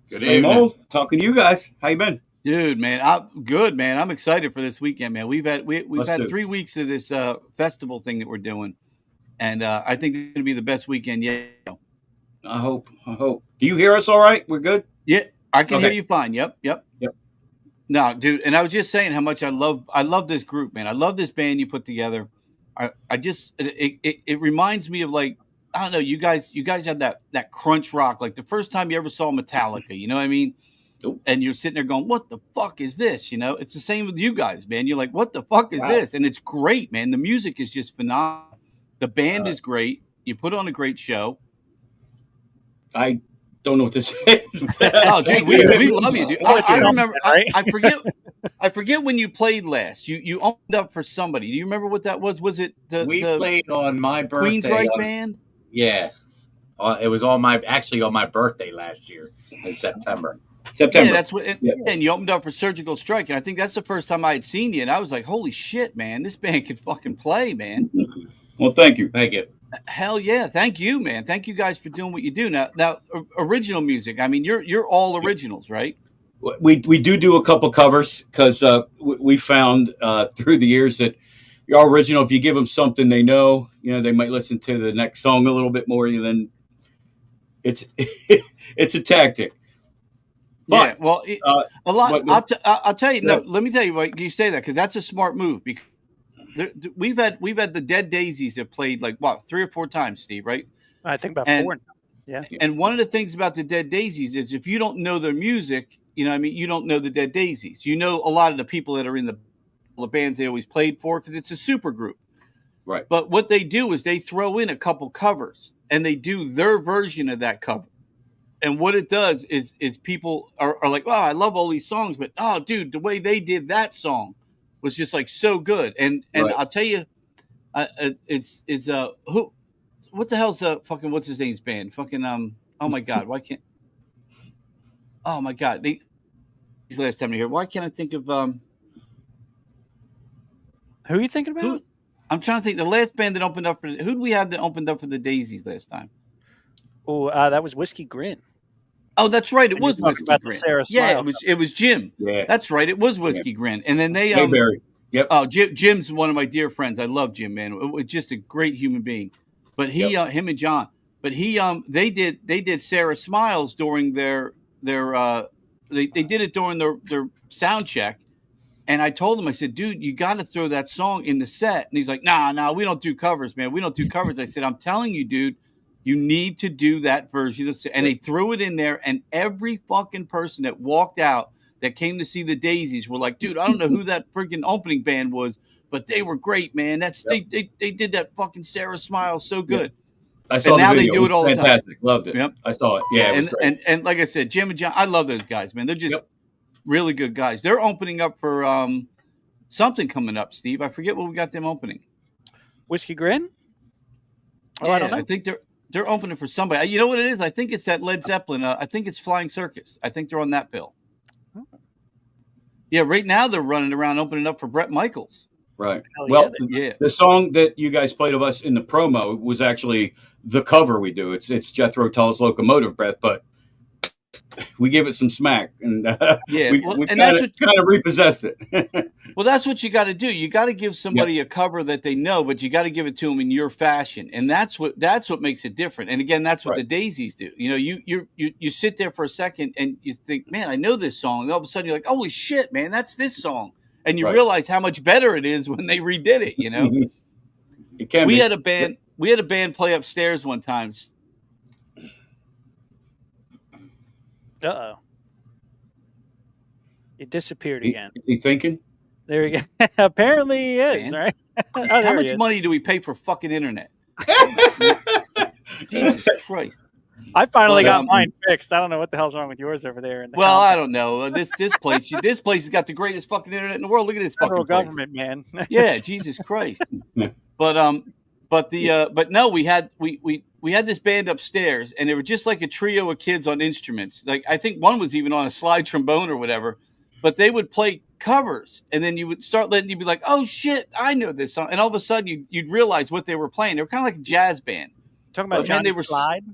Same old. Talking to you guys. How you been? Dude, man, I'm good, man. I'm excited for this weekend, man. We've had Let's do it. 3 weeks of this festival thing that we're doing, and I think it's gonna be the best weekend yet. I hope. Do you hear us all right? We're good? Yeah, I can Okay. hear you fine. Yep. Yep. No, dude, and I was just saying how much I love this group, man. I love this band you put together. I just it reminds me of, like, I don't know, you guys have that crunch rock, like the first time you ever saw Metallica, you know what I mean? Nope. And you're sitting there going, what the fuck is this? You know, it's the same with you guys, man. You're like, what the fuck is Wow. this? And it's great, man. The music is just phenomenal. The band is great. You put on a great show. I don't know what to say. Oh, dude, we love you, dude. I remember. Right? I forget when you played last. You opened up for somebody. Do you remember what that was? Was it the played on my birthday? Queensryche band? Yeah, it was on my birthday last year in September. September. Yeah, that's what. And you opened up for Surgical Strike, and I think that's the first time I had seen you, and I was like, "Holy shit, man! This band can fucking play, man!" Well, thank you. Thank you. Hell yeah! Thank you, man. Thank you guys for doing what you do. Now, original music. I mean, you're all originals, right? We do a couple covers because we found through the years that your original, if you give them something they know, they might listen to the next song a little bit more. Then it's it's a tactic. But, yeah, well, a lot. I'll tell you. Yeah. No, let me tell you why you say that, because that's a smart move. Because we've had the Dead Daisies have played like 3 or 4 times, Steve, right? I think about 4 now. Yeah. And one of the things about the Dead Daisies is if you don't know their music, you know what I mean, you don't know the Dead Daisies. You know a lot of the people that are in the bands they always played for, because it's a super group. Right. But what they do is they throw in a couple covers and they do their version of that cover. And what it does is people are like, "Oh, I love all these songs, but oh, dude, the way they did that song was just like so good." And Right. I'll tell you, it's who, what the hell's fucking what's his name's band? Fucking oh my god, why can't? Oh my god, last time here, why can't I think of Who are you thinking about? who? I'm trying to think. The last band that opened up for who did we have that opened up for the Daisies last time? Oh, that was Whiskey Grin. Oh, that's right. It And was you're talking Whiskey about the Grin. Sarah Yeah, Smile it was Jim. Yeah. That's right. It was Whiskey Grin. And then they Hey, Barry. Yep. oh, Jim's one of my dear friends. I love Jim, man. It was just a great human being. But he him and John. But he they did Sarah Smiles during their they did it during their sound check. And I told him, I said, "Dude, you got to throw that song in the set." And he's like, "Nah, we don't do covers, man. We don't do covers." I said, "I'm telling you, dude, you need to do that version of." And they threw it in there, and every fucking person that walked out that came to see the Daisies were like, "Dude, I don't know who that freaking opening band was, but they were great, man. They did that fucking Sarah Smile so good." I saw And now the they video. do it all the time. Fantastic. Loved it. Yep. I saw it. Yeah, it was great. And like I said, Jim and John, I love those guys, man. They're just really good guys. They're opening up for something coming up, Steve. I forget what we got them opening. Whiskey Grin? Oh, Yeah, I don't know. I think they're opening for somebody. You know what it is? I think it's that Led Zeppelin. I think it's Flying Circus. I think they're on that bill. Yeah, right now they're running around opening up for Bret Michaels. Right. Hell Well, Yeah. the song that you guys played of us in the promo was actually the cover we do. It's Jethro Tull's Locomotive Breath, but we give it some smack, and Yeah, we well, and kind that's of repossessed it. Well, that's what you got to do. You got to give somebody a cover that they know, but you got to give it to them in your fashion, and that's what makes it different. And again, that's what the Daisies do. You know, you sit there for a second and you think, "Man, I know this song." And all of a sudden, you're like, "Holy shit, man, that's this song!" And you realize how much better it is when they redid it. You know, It can we be. had a band. We had a band play upstairs one time. Uh-oh. It disappeared Is again. he thinking? There you go. Apparently he is, Man. right? Oh, How there he much is. money do we pay for fucking internet? Jesus Christ! I finally But, got mine fixed. I don't know what the hell's wrong with yours over there. In the Well, I compound. don't know. This place has got the greatest fucking internet in the world. Look at this Federal fucking place. government, man. Yeah, Jesus Christ. But no, we had this band upstairs, and they were just like a trio of kids on instruments. Like I think one was even on a slide trombone or whatever. But they would play covers, and then you would start letting you be like, oh shit, I know this song, and all of a sudden you'd realize what they were playing. They were kind of like a jazz band. Talking about But man, Johnny they were Slide.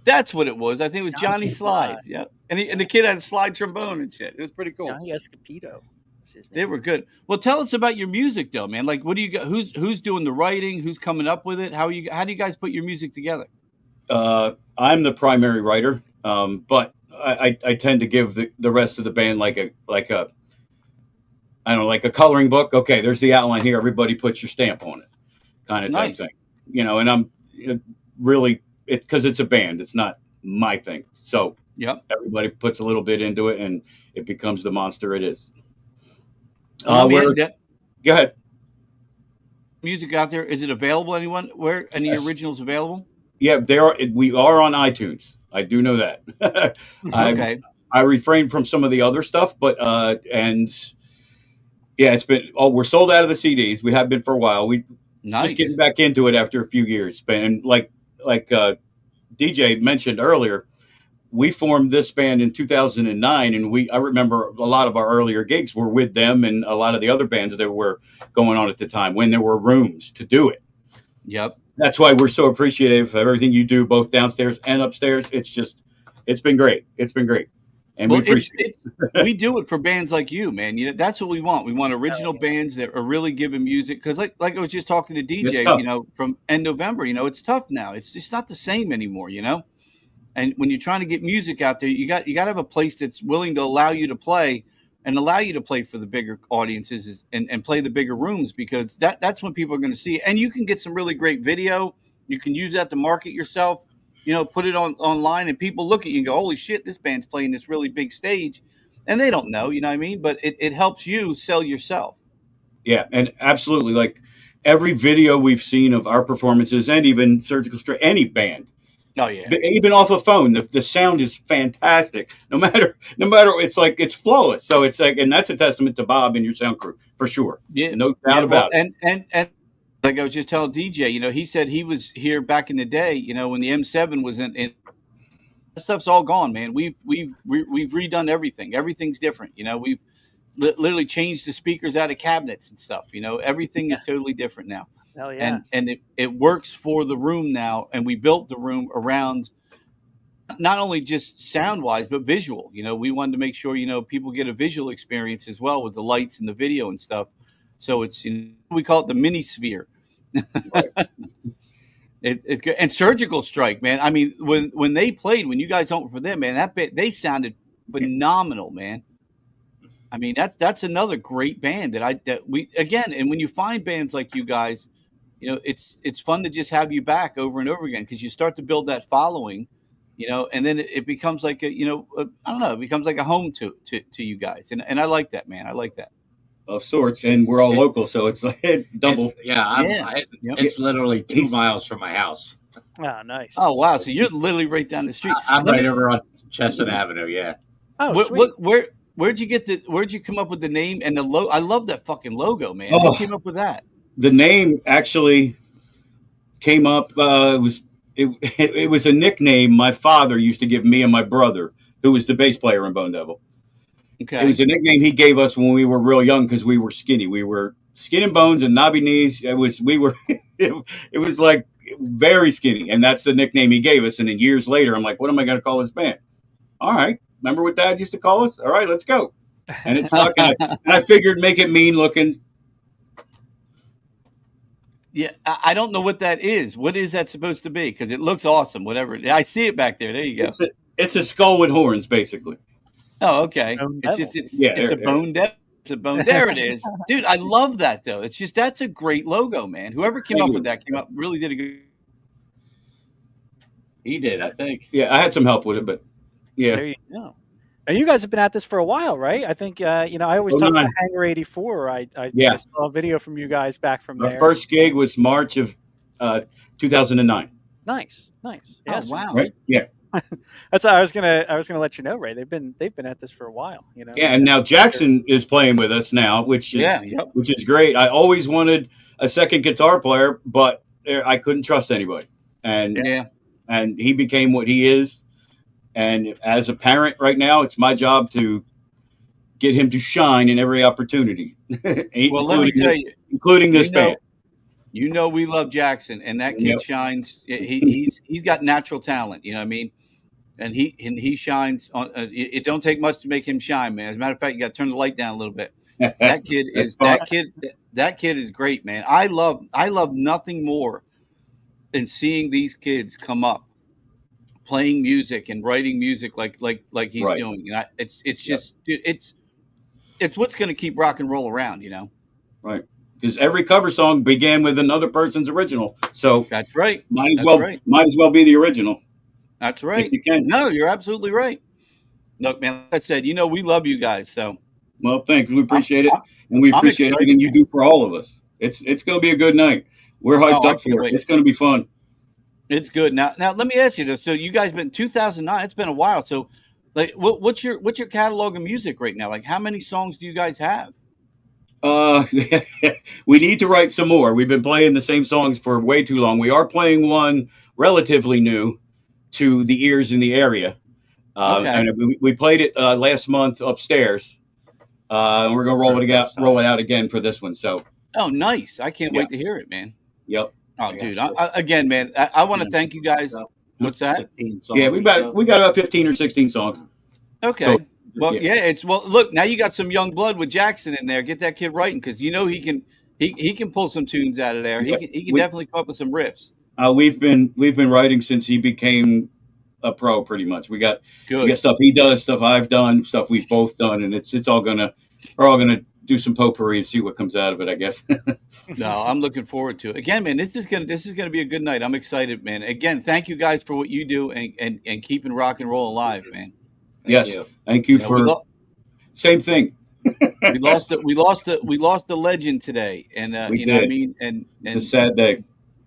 That's what it was. I think it was Johnny Johnny Slide. Slides. Yeah, and the kid had a slide trombone and shit. It was pretty cool. Johnny Escopedo. Is his They name. were good. Well, tell us about your music, though, man. Like, what do you got? Who's doing the writing? Who's coming up with it? How do you guys put your music together? I'm the primary writer, but I tend to give the rest of the band like a I don't know, like a coloring book. Okay, there's the outline here. Everybody put your stamp on it, kind of type Nice. thing. And I'm really because it's a band. It's not my thing. So Yep. everybody puts a little bit into it, and it becomes the monster it is. Let me Where, add that go ahead. music out there. Is it available? Anyone? Where any Yes. originals available? Yeah, we are on iTunes. I do know that. Okay. I refrain from some of the other stuff, but and yeah, it's been. Oh, we're sold out of the CDs. We have been for a while. We Nice. just getting back into it after a few years. And like DJ mentioned earlier, we formed this band in 2009, and I remember a lot of our earlier gigs were with them and a lot of the other bands that were going on at the time when there were rooms to do it. Yep. That's why we're so appreciative of everything you do, both downstairs and upstairs. It's been great. It's been great. And Well, we appreciate it. we do it for bands like you, man. That's what we want. We want original bands that are really giving music. Because like I was just talking to It's DJ, tough. from end November, it's tough now. It's just not the same anymore, And when you're trying to get music out there, you got to have a place that's willing to allow you to play for the bigger audiences and play the bigger rooms, because that's when people are going to see it. And you can get some really great video. You can use that to market yourself. Put it online, and people look at you and go, holy shit, this band's playing this really big stage. And they don't know, you know what I mean? But it helps you sell yourself. Yeah, and absolutely. Like every video we've seen of our performances, and even Surgical Strike, any band, Oh, yeah. even off a phone, the sound is fantastic. No matter, it's flawless. So it's like, and that's a testament to Bob and your sound crew for sure. Yeah. No doubt about it. And like I was just telling DJ, he said he was here back in the day, when the M7 was in that stuff's all gone, man. We've redone everything. Everything's different. We've literally changed the speakers out of cabinets and stuff. Everything is totally different now. Hell yes. And it works for the room now. And we built the room around not only just sound wise, but visual. We wanted to make sure, people get a visual experience as well with the lights and the video and stuff. So it's, we call it the mini sphere. It's good. And Surgical Strike, man. I mean, when they played, when you guys opened for them, man, they sounded phenomenal, man. I mean, that's another great band that we again. And when you find bands like you guys, it's fun to just have you back over and over again, because you start to build that following, and then it becomes like I don't know, it becomes like a home to you guys, and I like that, man. I like that. Of sorts, and we're all local, so it's like double. It's literally 2 miles from my house. Oh, nice. Oh wow, so you're literally right down the street. I'm right over on Chestnut Avenue. Yeah. Oh, sweet. Where'd you come up with the name and the logo? I love that fucking logo, man. Oh. Who came up with that? The name actually came up. It was a nickname my father used to give me and my brother, who was the bass player in Bone Devil. Okay. It was a nickname he gave us when we were real young, because we were skinny. We were skin and bones and knobby knees. It was like very skinny, and that's the nickname he gave us. And then years later, I'm like, what am I going to call this band? All right, remember what Dad used to call us? All right, let's go. And it stuck. And I figured make it mean looking. Yeah, I don't know what that is. What is that supposed to be? Because it looks awesome. Whatever. I see it back there. There you go. It's a skull with horns, basically. Oh, okay. Bone It's Devil. just it's Yeah, a bone devil. It's a bone. There it is, dude. I love that though. It's just that's a great logo, man. Whoever came Thank up you. with that really did a good. He did, I think. Yeah, I had some help with it, but yeah. There you go. And you guys have been at this for a while, right? I think I always talk about Hangar 84. I saw a video from you guys back from Our there. first gig was March of 2009. Nice. Oh Yes. wow! Right? Yeah. That's I was gonna let you know, Ray. They've been at this for a while. Yeah, and now Jackson is playing with us now, which is great. I always wanted a second guitar player, but I couldn't trust anybody, and he became what he is. And as a parent right now, it's my job to get him to shine in every opportunity, Well, let me tell you, including this band. You know, we love Jackson, and that kid shines. He's got natural talent. You know what I mean? And he shines on. It don't take much to make him shine, man. As a matter of fact, you got to turn the light down a little bit. That kid is that kid is great, man. I love nothing more than seeing these kids come up, playing music and writing music like he's doing. You know, it's just it's what's going to keep rock and roll around. You know. Right. Because every cover song began with another person's original, so that's right. Might as well be the original. That's right. If you can. No, you're absolutely right. Look, man, like I said, you know, we love you guys. So, well, thanks. We appreciate it, and we appreciate everything you do for all of us. It's going to be a good night. We're hyped up for it. It's going to be fun. It's good. Now, let me ask you this. So, you guys been 2009. It's been a while. So, like, what's your catalog of music right now? Like, how many songs do you guys have? We need to write some more. We've been playing the same songs for way too long. We are playing one relatively new to the ears in the area. And we played it last month upstairs. And we're going to roll it out again for this one. So. Oh, nice. I can't wait to hear it, man. Yep. Oh, dude. Again, man, I want to thank you guys. What's that? Yeah, we got about 15 or 16 songs. Okay. So, well, look, now you got some young blood with Jackson in there. Get that kid writing, because you know he can pull some tunes out of there. He can definitely come up with some riffs. We've been writing since he became a pro, pretty much. We got stuff he does, stuff I've done, stuff we've both done, and we're all gonna do some potpourri and see what comes out of it, I guess. No, I'm looking forward to it. Again, man, this is gonna be a good night. I'm excited, man. Again, thank you guys for what you do and keeping rock and roll alive, man. Thank you for same thing. we lost the legend today, and you know what I mean. And it's a sad day.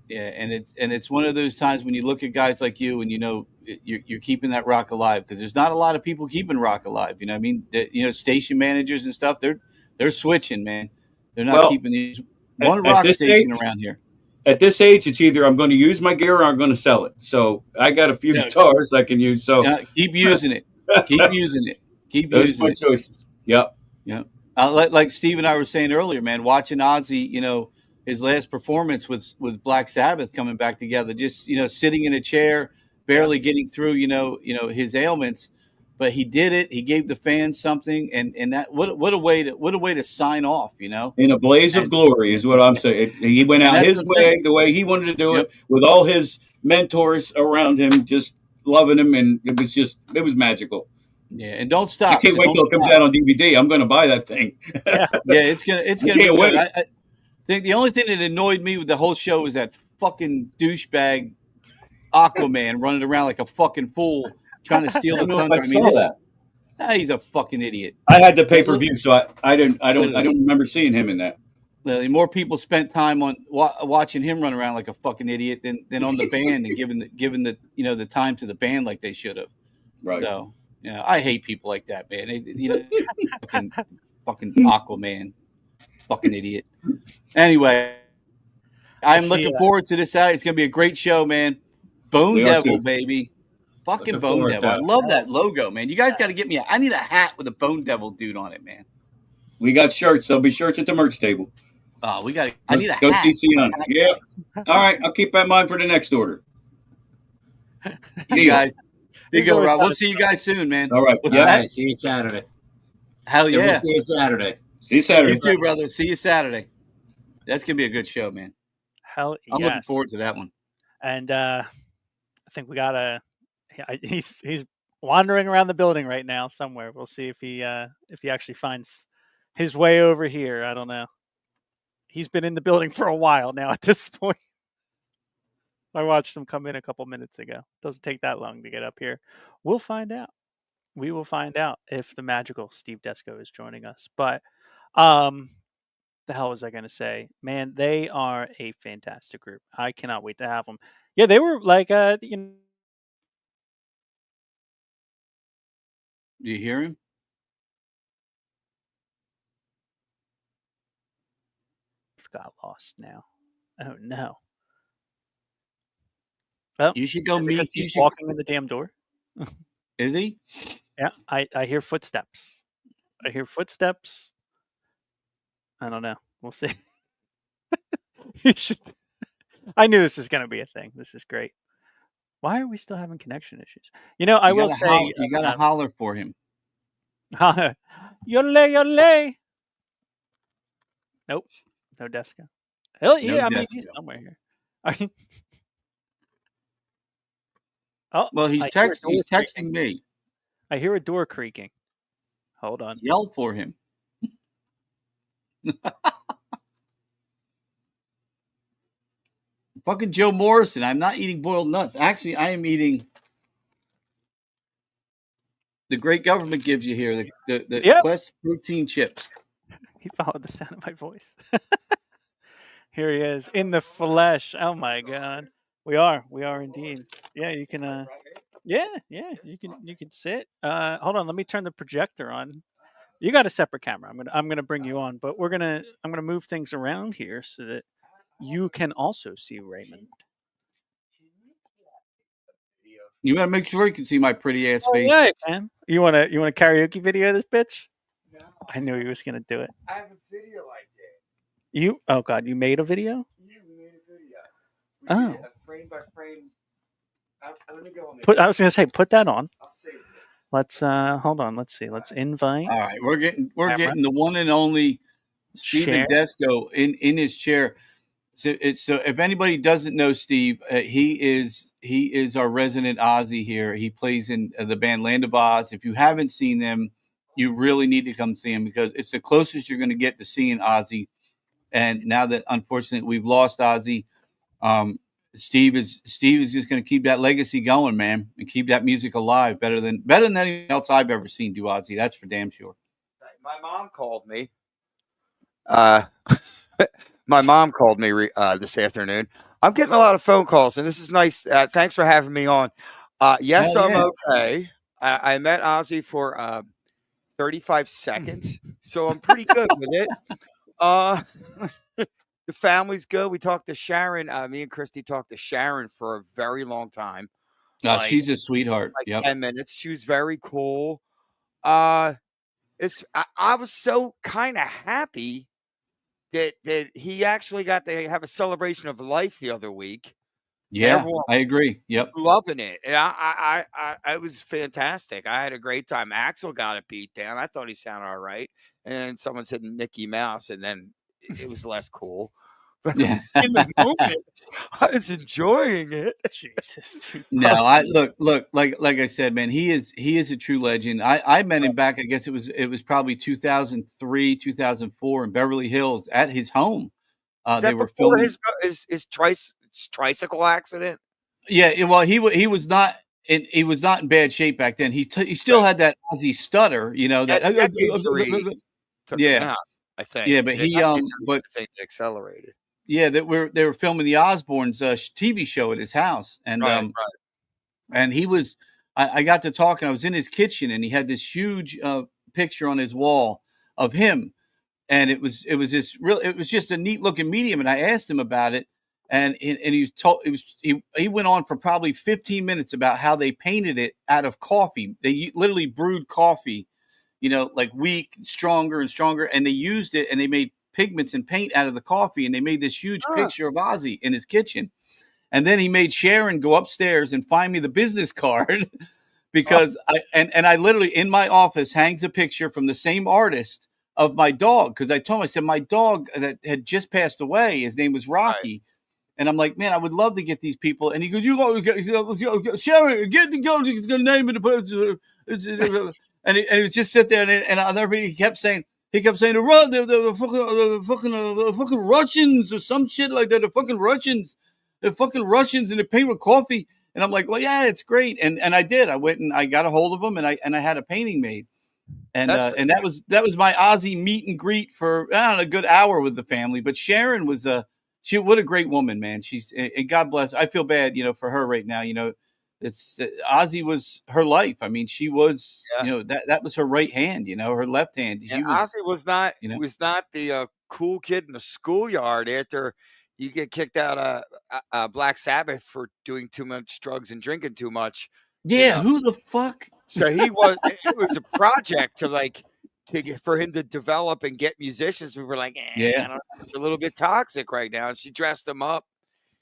Yeah, and it's one of those times when you look at guys like you, and you know you're keeping that rock alive, because there's not a lot of people keeping rock alive. You know what I mean? You know, station managers and stuff, they're switching, man. They're not keeping these one rock station around here. At this age, it's either I'm going to use my gear or I'm going to sell it. So I got a few guitars I can use. So keep using it. Keep using it. Keep those using it. Those are my choices. Yep. Yeah. Like Steve and I were saying earlier, man, watching Ozzy, you know, his last performance with Black Sabbath coming back together, just, you know, sitting in a chair, barely getting through, you know, his ailments, but he did it. He gave the fans something, and that what a way to sign off, you know. In a blaze of glory is what I'm saying. He went out his way, the way he wanted to do it, with all his mentors around him, just loving him, and it was magical. Yeah, and don't stop. I can't wait till it comes out on DVD. I'm going to buy that thing. Yeah, it's gonna be good. I think the only thing that annoyed me with the whole show was that fucking douchebag Aquaman running around like a fucking fool trying to steal the thunder. I saw that. He's a fucking idiot. I had the pay-per-view, so I don't remember seeing him in that. More people spent time on watching him run around like a fucking idiot than on the band and giving the you know the time to the band like they should have. Right. So I hate people like that, man. Fucking Aquaman, fucking idiot. Anyway, I'm looking forward to this Saturday. It's gonna be a great show, man. Bone Devil, baby. Fucking Bone Devil. I love that logo, man. You guys got to get me. I need a hat with a Bone Devil dude on it, man. We got shirts. There'll be shirts at the merch table. Oh, we got. I need a go hat. CC on. Yeah. All right. I'll keep that in mind for the next order. You guys. You go, Rob. We'll see you guys soon, man. All right. See you Saturday. Hell yeah. We'll see you Saturday. See you Saturday. You too, brother. See you Saturday. That's gonna be a good show, man. Hell yes. I'm looking forward to that one. And I think we gotta. He's wandering around the building right now somewhere. We'll see if he actually finds his way over here. I don't know. He's been in the building for a while now at this point. I watched him come in a couple minutes ago. Doesn't take that long to get up here. We'll find out. We will find out if the magical Steve Desco is joining us. But the hell was I going to say? Man, they are a fantastic group. I cannot wait to have them. Yeah, they were like Do you hear him? Got lost now. Oh no. Well, you should go meet. He's walking in the damn door. Is he? Yeah, I hear footsteps. I hear footsteps. I don't know. We'll see. You should. I knew this was going to be a thing. This is great. Why are we still having connection issues? I will say, you gotta holler for him. yole, yole. Nope, no Desco. Yeah, I mean, he's Desco. somewhere here. I mean, oh, Well, he's texting me. I hear a door creaking. Hold on. Yell for him. Fucking Joe Morrison. I'm not eating boiled nuts. Actually, I am eating the great government gives you here, the Yep. Quest protein chips. He followed the sound of my voice. Here he is in the flesh. Oh my god. We are indeed. Yeah, you can yeah, you can sit. Hold on, let me turn the projector on. You got a separate camera. I'm gonna bring you on, but I'm gonna move things around here so that you can also see Raymond. You gotta make sure you can see my pretty ass Oh, face. yeah, man. You want a karaoke video of this bitch? No. I knew he was gonna do it. I have a video I did. Oh god, you made a video? Yeah, we made a video. Oh. Did a frame by frame. Let me go on I was gonna say, put that on. I'll save this. Let's hold on. Let's see. Let's invite. All right, we're getting Camera. the one and only Steven Share. Desco in his chair. So if anybody doesn't know Steve, he is our resident Aussie here. He plays in the band Land of Oz. If you haven't seen them, you really need to come see him because it's the closest you're going to get to seeing Ozzy. And now that unfortunately we've lost Ozzy, Steve is just going to keep that legacy going, man, and keep that music alive better than anything else I've ever seen do Ozzy. That's for damn sure. My mom called me. My mom called me this afternoon. I'm getting a lot of phone calls, and this is nice. Thanks for having me on. Yes, Hell I'm yeah. okay. I met Ozzy for 35 seconds, so I'm pretty good with it. The family's good. We talked to Sharon. Me and Christy talked to Sharon for a very long time. She's a sweetheart. Like 10 minutes. She was very cool. I was so kind of happy that he actually got to have a celebration of life the other week. Yeah, I agree. Yep, loving it. And I it was fantastic. I had a great time. Axl got a beat down. I thought he sounded all right. And someone said Mickey Mouse, and then it was less cool. But yeah. in the moment, I was enjoying it. Jesus. No, I look like I said, man. He is a true legend. I met him back. I guess it was probably 2003, 2004 in Beverly Hills at his home. They were filming his tricycle accident. Yeah, well, he was not in bad shape back then. He still had that Ozzy stutter, that injury took him out, I think. Yeah, but the thing that accelerated. Yeah, they were filming the Osbournes TV show at his house, and right. And he was. I got to talk, and I was in his kitchen, and he had this huge picture on his wall of him, and it was just a neat looking medium, and I asked him about it, and he went on for probably 15 minutes about how they painted it out of coffee. They literally brewed coffee, like weak, stronger and stronger, and they used it, and they made pigments and paint out of the coffee, and they made this huge picture of Ozzy in his kitchen. And then he made Sharon go upstairs and find me the business card because I literally in my office hangs a picture from the same artist of my dog. Cause I told him, I said, my dog that had just passed away, his name was Rocky. Right. And I'm like, man, I would love to get these people. And he goes, Sharon, get the name of the person. And he would just sit there and I'll never, he kept saying, the fucking Russians or some shit like that. The fucking Russians and they paint with coffee. And I'm like, well, yeah, it's great. And I did. I went and I got a hold of them and I had a painting made. And that was my Ozzy meet and greet for a good hour with the family. But Sharon was what a great woman, man. And God bless. I feel bad, for her right now. It's Ozzy was her life. I mean, she was, that was her right hand, her left hand. Ozzy was not the cool kid in the schoolyard after you get kicked out of Black Sabbath for doing too much drugs and drinking too much. Yeah, who the fuck? So he was. It was a project to for him to develop and get musicians. We were like, Yeah. I don't know, it's a little bit toxic right now. And she dressed him up.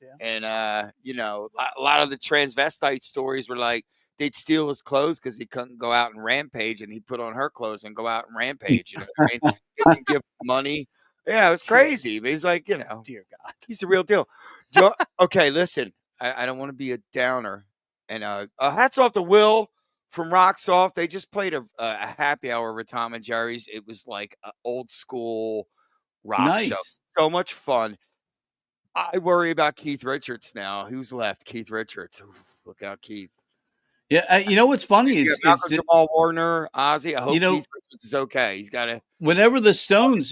Yeah. And, you know, a lot of the transvestite stories were like, they'd steal his clothes because he couldn't go out and rampage, and he'd put on her clothes and go out and rampage. You know what I mean? He didn't give him money. Yeah, it's crazy. But he's like, you know, Dear God. he's the real deal. Okay, listen, I don't want to be a downer. And hats off to Will from Rock Soft. They just played a happy hour with Tom and Jerry's. It was like an old school rock show. Nice. So much fun. I worry about Keith Richards now. Who's left? Keith Richards. Oof, look out, Keith. Yeah, you know what's funny is Malcolm Jamal Warner, Ozzy. I hope You know- Keith Richards is okay. He's got to. whenever the Stones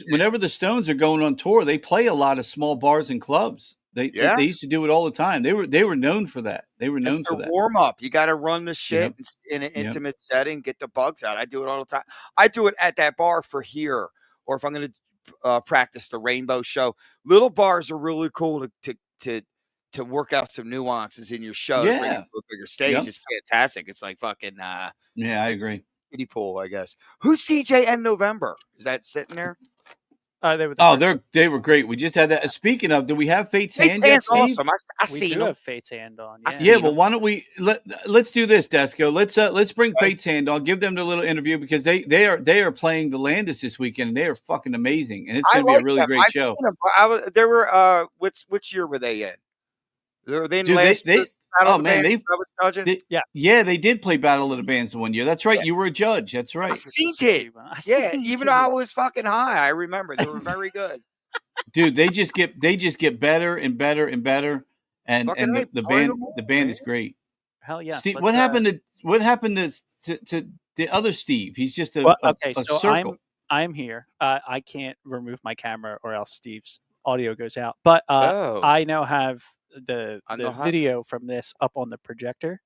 are going on tour, they play a lot of small bars and clubs. They used to do it all the time. They were known for that. They were known for that. Warm up. You got to run the shit in an intimate setting, get the bugs out. I do it all the time. I do it at that bar for here, or if I'm going to practice the Rainbow Show. Little bars are really cool to work out some nuances in your show. To bring it to a bigger stage is fantastic. It's like fucking Yeah, I agree. kiddie pool, I guess. Who's DJ N November? Is that sitting there? They were They were great. We just had that. Speaking of, do we have Fate's Fate's Hand yet, Hand's Steve? awesome. I we seen do him. have Fate's Hand on. I Yeah. see Yeah, him. well, why don't we let's do this, Desco. Let's bring Fate's Hand on. Give them the little interview because they are playing the Landis this weekend and they are fucking amazing and it's going to be a really great show. There were which year were they in? Were they in Dude, last they year's Battle of the man, Bands I was judging? they did play Battle of the Bands one year. That's right. Yeah. You were a judge. That's I right, seen it. Yeah, even though I was fucking high, I remember they were very good. dude. They just get better and better and better, and Fucking the band is great. Hell yeah. Steve, what happened to the other Steve? He's just a so circle. I'm here. I can't remove my camera or else Steve's audio goes out. But Oh. I now have the know how- video from this up on the projector.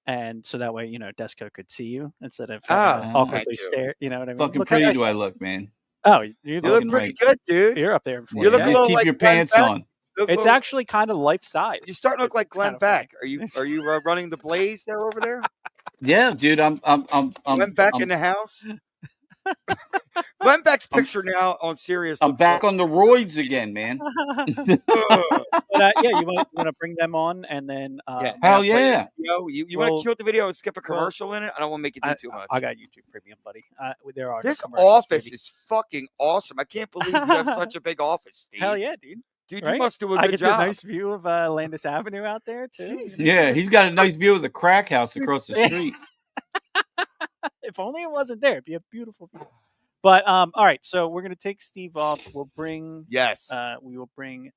And so that way, Desco could see you instead of having to Ah, awkwardly thank you. stare. You know what I mean? Fucking Look how pretty nice do I I- look, man? Oh, you You look look pretty right. good, dude. You're up there in front. You look Yeah, a just little keep like your Glenn pants Beck. on. It's actually kind of life size. You're starting to look like It's Glenn kinda funny. Beck. Are you running the Blaze there over there? Yeah, dude. I'm Glenn Beck in the house. Glenn Beck's picture now on Sirius. I'm looks back like- on the roids again, man. Ugh. But, you want to bring them on and then Yeah. Hell Play yeah. the video. You want Well- to kill the video and skip a well, commercial in it? I don't want to make you do too much. I got YouTube Premium, buddy. There are no This commercials, office baby. is fucking awesome. I can't believe you have such a big office, Steve. Hell yeah, dude. Dude, Right? you must do a I good get job. the nice view of Landis Avenue out there too. Jesus. Yeah, he's got a nice view of the crack house across the street. If only it wasn't there, it'd be a beautiful view. But all right, so we're gonna take Steve off. We'll bring Yes. we will bring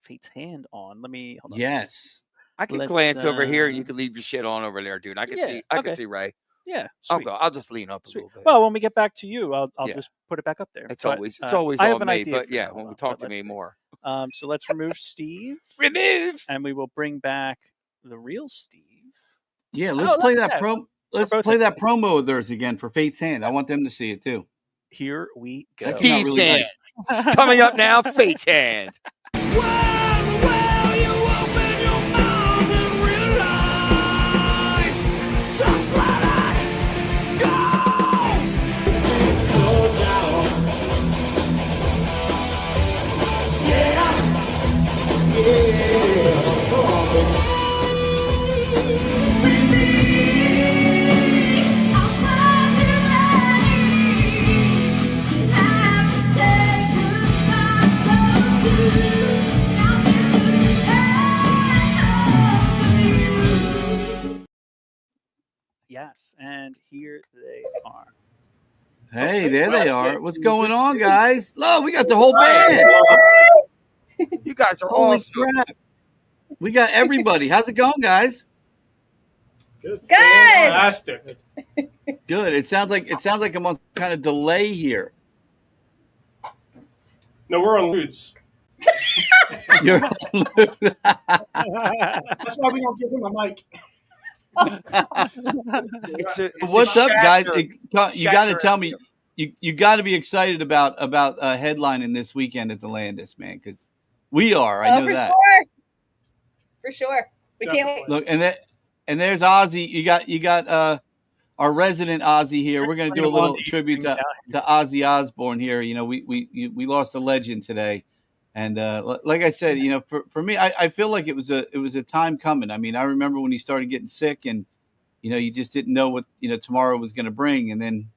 Fate's Hand on. Let me hold on. Yes. I can let's, glance over here and you uh, can leave your shit on over there, dude. I can yeah, see I okay. can see Ray. Yeah, I'll sweet. go. I'll just lean up a Sweet. little bit. Well, when we get back to you, I'll Yeah. just put it back up there. It's But, always I have all an me, idea but for yeah, now, when we but talk to let's me do- more. So let's remove Steve, Remove. and we will bring back the real Steve. Yeah, Oh, let's play look at that that. Let's both play in that promo of theirs again for Fate's Hand. I want them to see it too. Here we go. That came out Fate's really Hand. nice. Coming up now, Fate's Hand. Well, you open your mouth and realize, just let it go. Slow down. Yeah, come on, baby. Yes, and here they are. Hey, there they are. What's going on, guys? Look, we got the whole band. You guys are Holy awesome. crap. We got everybody. How's it going, guys? Good. Good. Fantastic. Good. It sounds like I'm on kind of delay here. No, we're on Ludes. You're That's why we don't give him a mic. It's What's a up, guys? Shatner- You got to Shatner tell me. You got to be excited about headlining this weekend at the Landis, man, because we are. I know for that. sure. For sure. We can't wait. Look, and there's Ozzy. You got our resident Ozzy here. We're going to do a little tribute things to Ozzy Osbourne here. You know, we lost a legend today, and like I said, you know, for me, I feel like it was a time coming. I mean, I remember when he started getting sick, and you know, you just didn't know what tomorrow was going to bring, and then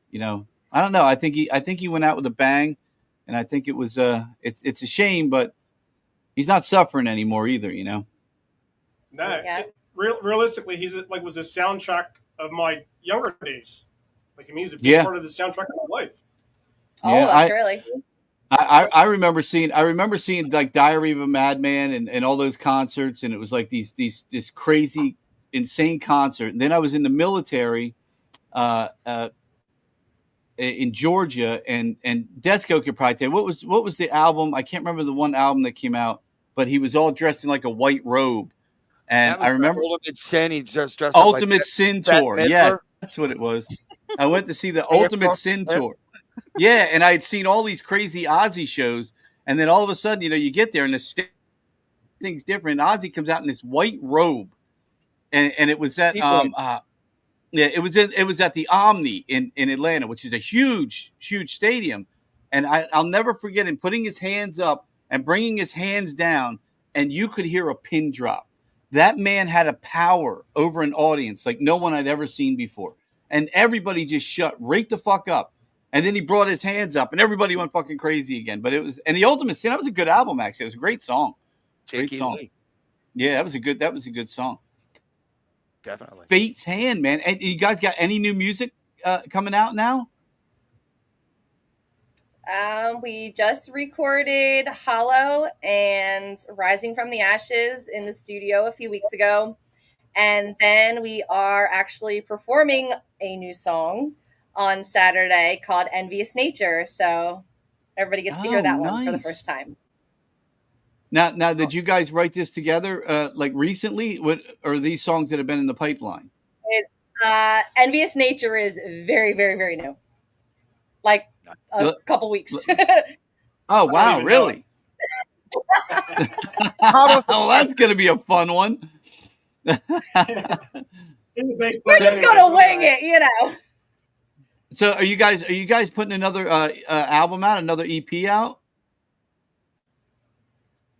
I don't know. I think he went out with a bang, and I think it was it's a shame, but he's not suffering anymore either. You know. No, realistically, he's like was a soundtrack of my younger days. Like, I mean, he's a big part of the soundtrack of my life. All of us, really. I remember seeing like Diary of a Madman and all those concerts, and it was like this crazy, insane concert. And then I was in the military in Georgia, and Desco could probably tell you what was the album? I can't remember the one album that came out, but he was all dressed in like a white robe. And I remember Ultimate Sin. He just dressed Ultimate up like Sin tour. Yeah, that's what it was. I went to see the Ultimate Sin tour. Yeah, and I had seen all these crazy Ozzy shows, and then all of a sudden, you get there and the thing's different. And Ozzy comes out in this white robe, and it was at it was at the Omni in Atlanta, which is a huge stadium, and I'll never forget him putting his hands up and bringing his hands down, and you could hear a pin drop. That man had a power over an audience like no one I'd ever seen before. And everybody just shut right the fuck up. And then he brought his hands up and everybody went fucking crazy again. But the Ultimate Sin, that was a good album, actually. It was a great song. Great song. Yeah, that was a good song. Definitely. Fate's Hand, man. And you guys got any new music coming out now? We just recorded Hollow and Rising from the Ashes in the studio a few weeks ago. And then we are actually performing a new song on Saturday called Envious Nature. So everybody gets to hear that one for the first time. Now, did you guys write this together like recently? Or are these songs that have been in the pipeline? Envious Nature is very, very, very new. Like a couple weeks. Oh, wow. Really? Oh, that's going to be a fun one. We're just going to wing it, So are you guys putting another album out, another EP out?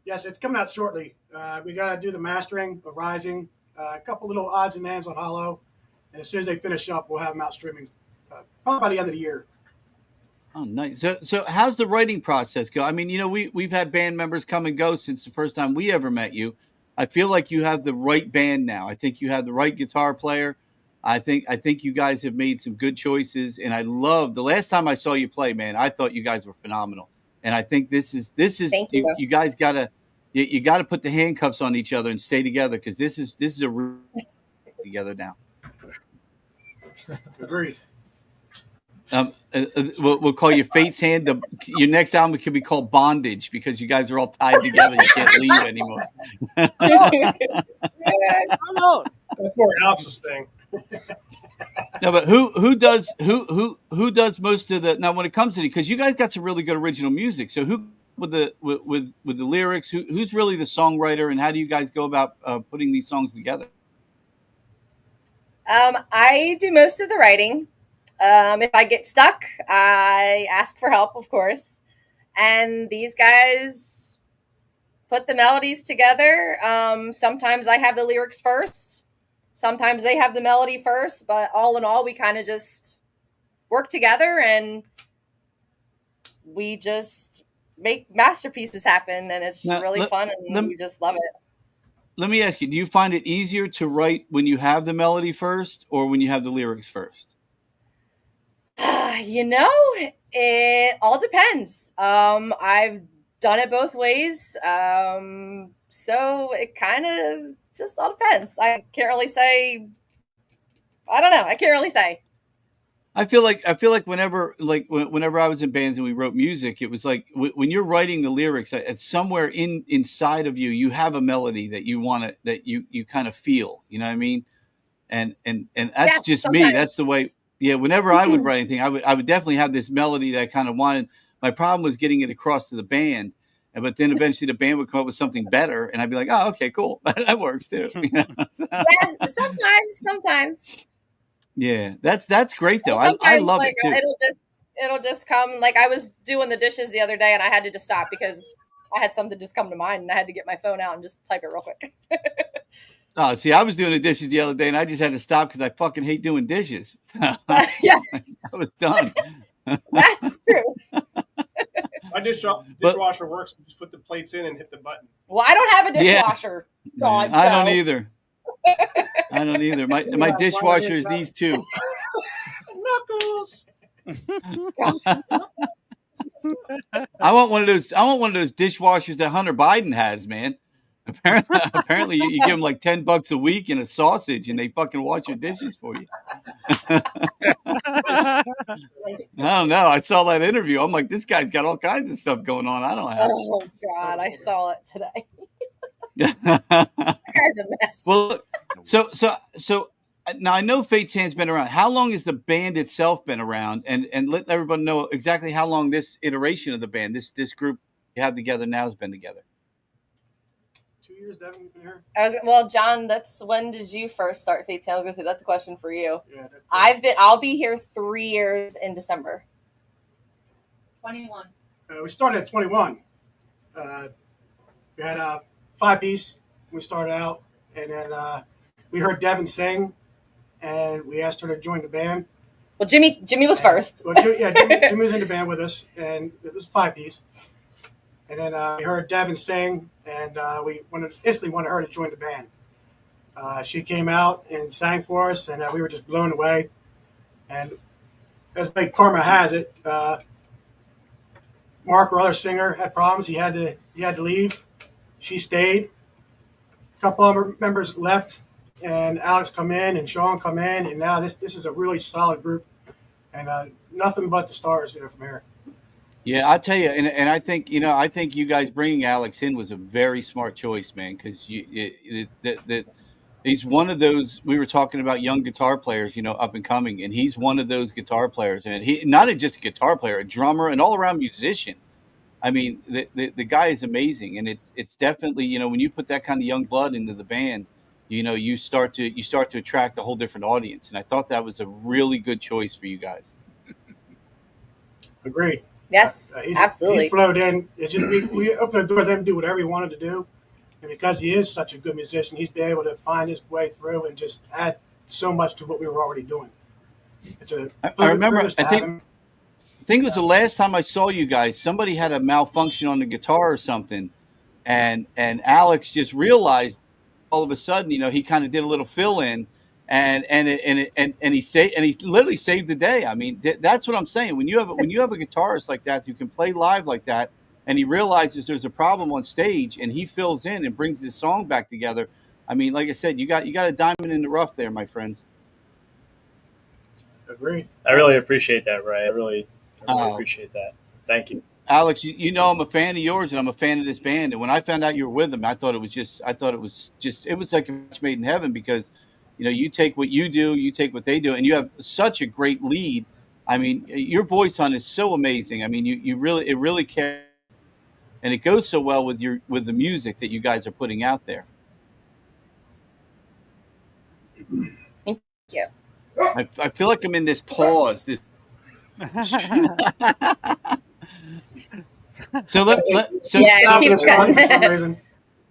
Yes, it's coming out shortly. We got to do the mastering of Rising, a couple little odds and ends on Hollow. And as soon as they finish up, we'll have them out streaming probably by the end of the year. Oh, nice. So how's the writing process go? I mean, we've had band members come and go since the first time we ever met you. I feel like you have the right band now. I think you have the right guitar player. I think you guys have made some good choices, and I love the last time I saw you play, man. I thought you guys were phenomenal, and I think this is you guys gotta put the handcuffs on each other and stay together because this is a real together now. Agreed. We'll call you Fate's Hand. Your next album could be called Bondage because you guys are all tied together. You can't leave anymore. That's more an Alpha's thing. No, but who does most of the now when it comes to it? Because you guys got some really good original music. So who with the lyrics? Who's really the songwriter, and how do you guys go about putting these songs together? I do most of the writing. If I get stuck, I ask for help, of course. And these guys put the melodies together. Sometimes I have the lyrics first. Sometimes they have the melody first. But all in all, we kind of just work together and we just make masterpieces happen. And it's really fun and we just love it. Let me ask you, do you find it easier to write when you have the melody first or when you have the lyrics first? It all depends. I've done it both ways. So it kind of just all depends. I can't really say. I don't know. I can't really say. I feel like whenever I was in bands and we wrote music, it was like when you're writing the lyrics, it's somewhere inside of you, you have a melody that you want to, that you kind of feel, you know what I mean? And that's just sometimes. Me. That's the way. Yeah. Whenever I would write anything, I would definitely have this melody that I kind of wanted. My problem was getting it across to the band. But then eventually the band would come up with something better, and I'd be like, "Oh, okay, cool, that works too." You know? Yeah, sometimes. Yeah, that's great though. Well, I sometimes love like it too. it'll just come. Like I was doing the dishes the other day and I had to just stop because I had something just come to mind and I had to get my phone out and just type it real quick. Oh, see, I was doing the dishes the other day, and I just had to stop because I fucking hate doing dishes. Yeah, I was done. that's true. My dishwasher works. You just put the plates in and hit the button. Well, I don't have a Yeah. dishwasher, Dawn, I so- don't either. I don't either. My dishwasher is these two. Knuckles. I want one of those. I want one of those dishwashers that Hunter Biden has, man. Apparently, you give them like $10 a week and a sausage, and they fucking wash your dishes for you. I don't know. I saw that interview. I'm like, this guy's got all kinds of stuff going on. I don't have. Oh God, I saw it today. That guy's a mess. Well, so now I know Fate's Hand's been around. How long has the band itself been around? And let everyone know exactly how long this iteration of the band, this group you have together now, has been together. 2 years, Devin, you've been here? Well, John, that's when did you first start Fate's Hand? I was gonna say that's a question for you. Yeah, I'll be here 3 years in December. 21. We started at 21. We had a 5-piece when we started out, and then we heard Devin sing, and we asked her to join the band. Well, Jimmy was first. Well, Jimmy was in the band with us, and it was a 5-piece. And then we heard Devin sing, and we instantly wanted her to join the band. She came out and sang for us, and we were just blown away. And as like karma has it, Mark, our other singer, had problems. He had to leave. She stayed. A couple other members left, and Alex come in, and Sean come in, and now this is a really solid group, and nothing but the stars from here. Yeah, I'll tell you, and I think you guys bringing Alex in was a very smart choice, man, because he's one of those. We were talking about young guitar players, up and coming, and he's one of those guitar players, and he not just a guitar player, a drummer, an all around musician. I mean, the guy is amazing, and it's definitely when you put that kind of young blood into the band, you start to attract a whole different audience, and I thought that was a really good choice for you guys. Agreed. Yes, absolutely. He flowed in. It's just we opened the door to him to do whatever he wanted to do, and because he is such a good musician, he's been able to find his way through and just add so much to what we were already doing. I remember. I think it was the last time I saw you guys. Somebody had a malfunction on the guitar or something, and Alex just realized all of a sudden, he kind of did a little fill in, and he literally saved the day. I mean, that's what I'm saying. When you have a guitarist like that who can play live like that, and he realizes there's a problem on stage, and he fills in and brings this song back together. I mean, like I said, you got a diamond in the rough there, my friends. Agreed. I really appreciate that, Ray. I really appreciate that. Thank you. Alex, I'm a fan of yours, and I'm a fan of this band. And when I found out you were with them, it was like a match made in heaven, because, you take what you do, you take what they do, and you have such a great lead. I mean, your voice on is so amazing. I mean, it really cares, and it goes so well with the music that you guys are putting out there. Thank you. I feel like I'm in this pause.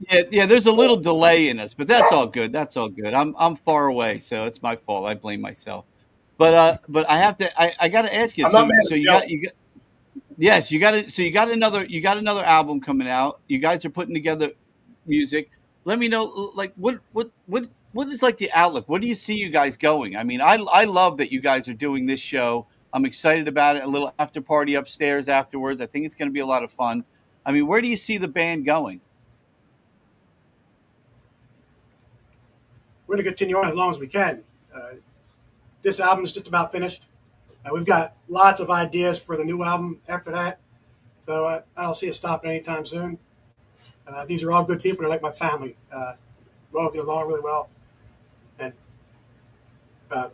Yeah, there's a little delay in us, but that's all good. I'm far away, so it's my fault. I blame myself. But I have to. I got to ask you. You got another album coming out. You guys are putting together music. Let me know, like, what is like the outlook? What do you see you guys going? I mean, I love that you guys are doing this show. I'm excited about it. A little after party upstairs afterwards. I think it's going to be a lot of fun. I mean, where do you see the band going? We're going to continue on as long as we can. This album is just about finished. We've got lots of ideas for the new album after that. So I don't see us stopping anytime soon. These are all good people. They're like my family. We all get along really well. And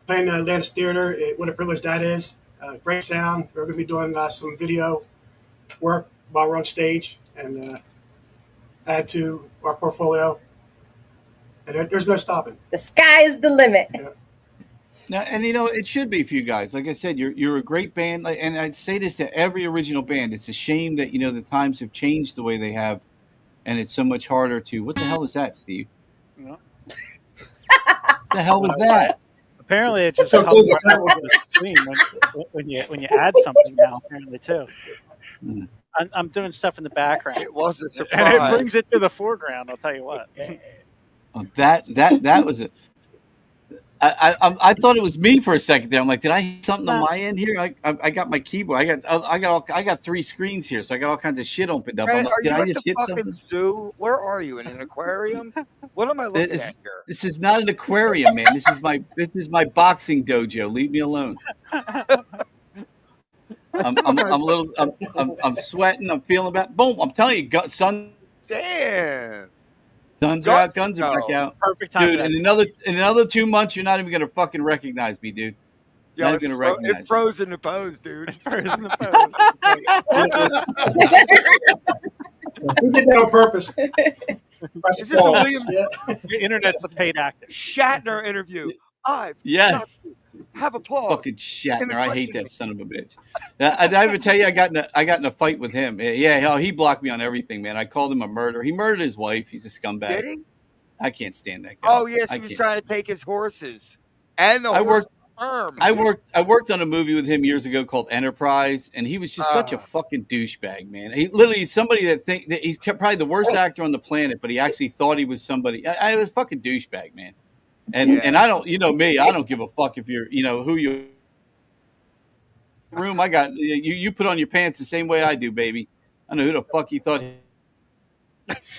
playing the Landis Theater, what a privilege that is. Great sound. We're going to be doing some video work while we're on stage and add to our portfolio. And there's no stopping. The sky is the limit. Yeah. Now, and it should be for you guys. Like I said, you're a great band, and I'd say this to every original band. It's a shame that the times have changed the way they have, and it's so much harder to. What the hell is that, Steve? Yeah. The hell was that? Apparently, it just comes right with the screen when you add something now. Apparently, too. I'm doing stuff in the background. It was a And surprise. it brings it to the foreground. I'll tell you what. That was it. I thought it was me for a second there. I'm like, did I hit something on my end here? I got my keyboard. I got 3 screens here, so I got all kinds of shit opened up. I'm like, Are did you I at just the hit fucking something? zoo? Where are you? In an aquarium? What am I looking at here? This is not an aquarium, man. This is my boxing dojo. Leave me alone. I'm sweating. I'm feeling bad. Boom! I'm telling you, sun. Damn. Guns are out. Guns are back out. Perfect time, dude. In another 2 months, you're not even gonna fucking recognize me, dude. Yo, not gonna recognize. It froze in the pose, dude. It froze in the pose. We did that on purpose. Is this a William? The internet's a paid actor. Shatner interview. Yes. Have applause. Fucking Shatner. I hate that son of a bitch. Did I ever tell you I got in a fight with him? Yeah, hell, he blocked me on everything, man. I called him a murderer. He murdered his wife. He's a scumbag. Did he? I can't stand that guy. Oh yes, he was trying to take his horses and the horse arm. I worked on a movie with him years ago called Enterprise, and he was just such a fucking douchebag, man. He literally somebody that he's probably the worst actor on the planet, but he actually thought he was somebody. I was a fucking douchebag, man. And I don't, me, I don't give a fuck if you're, who you. Room I got you put on your pants the same way I do, baby. I know who the fuck you thought.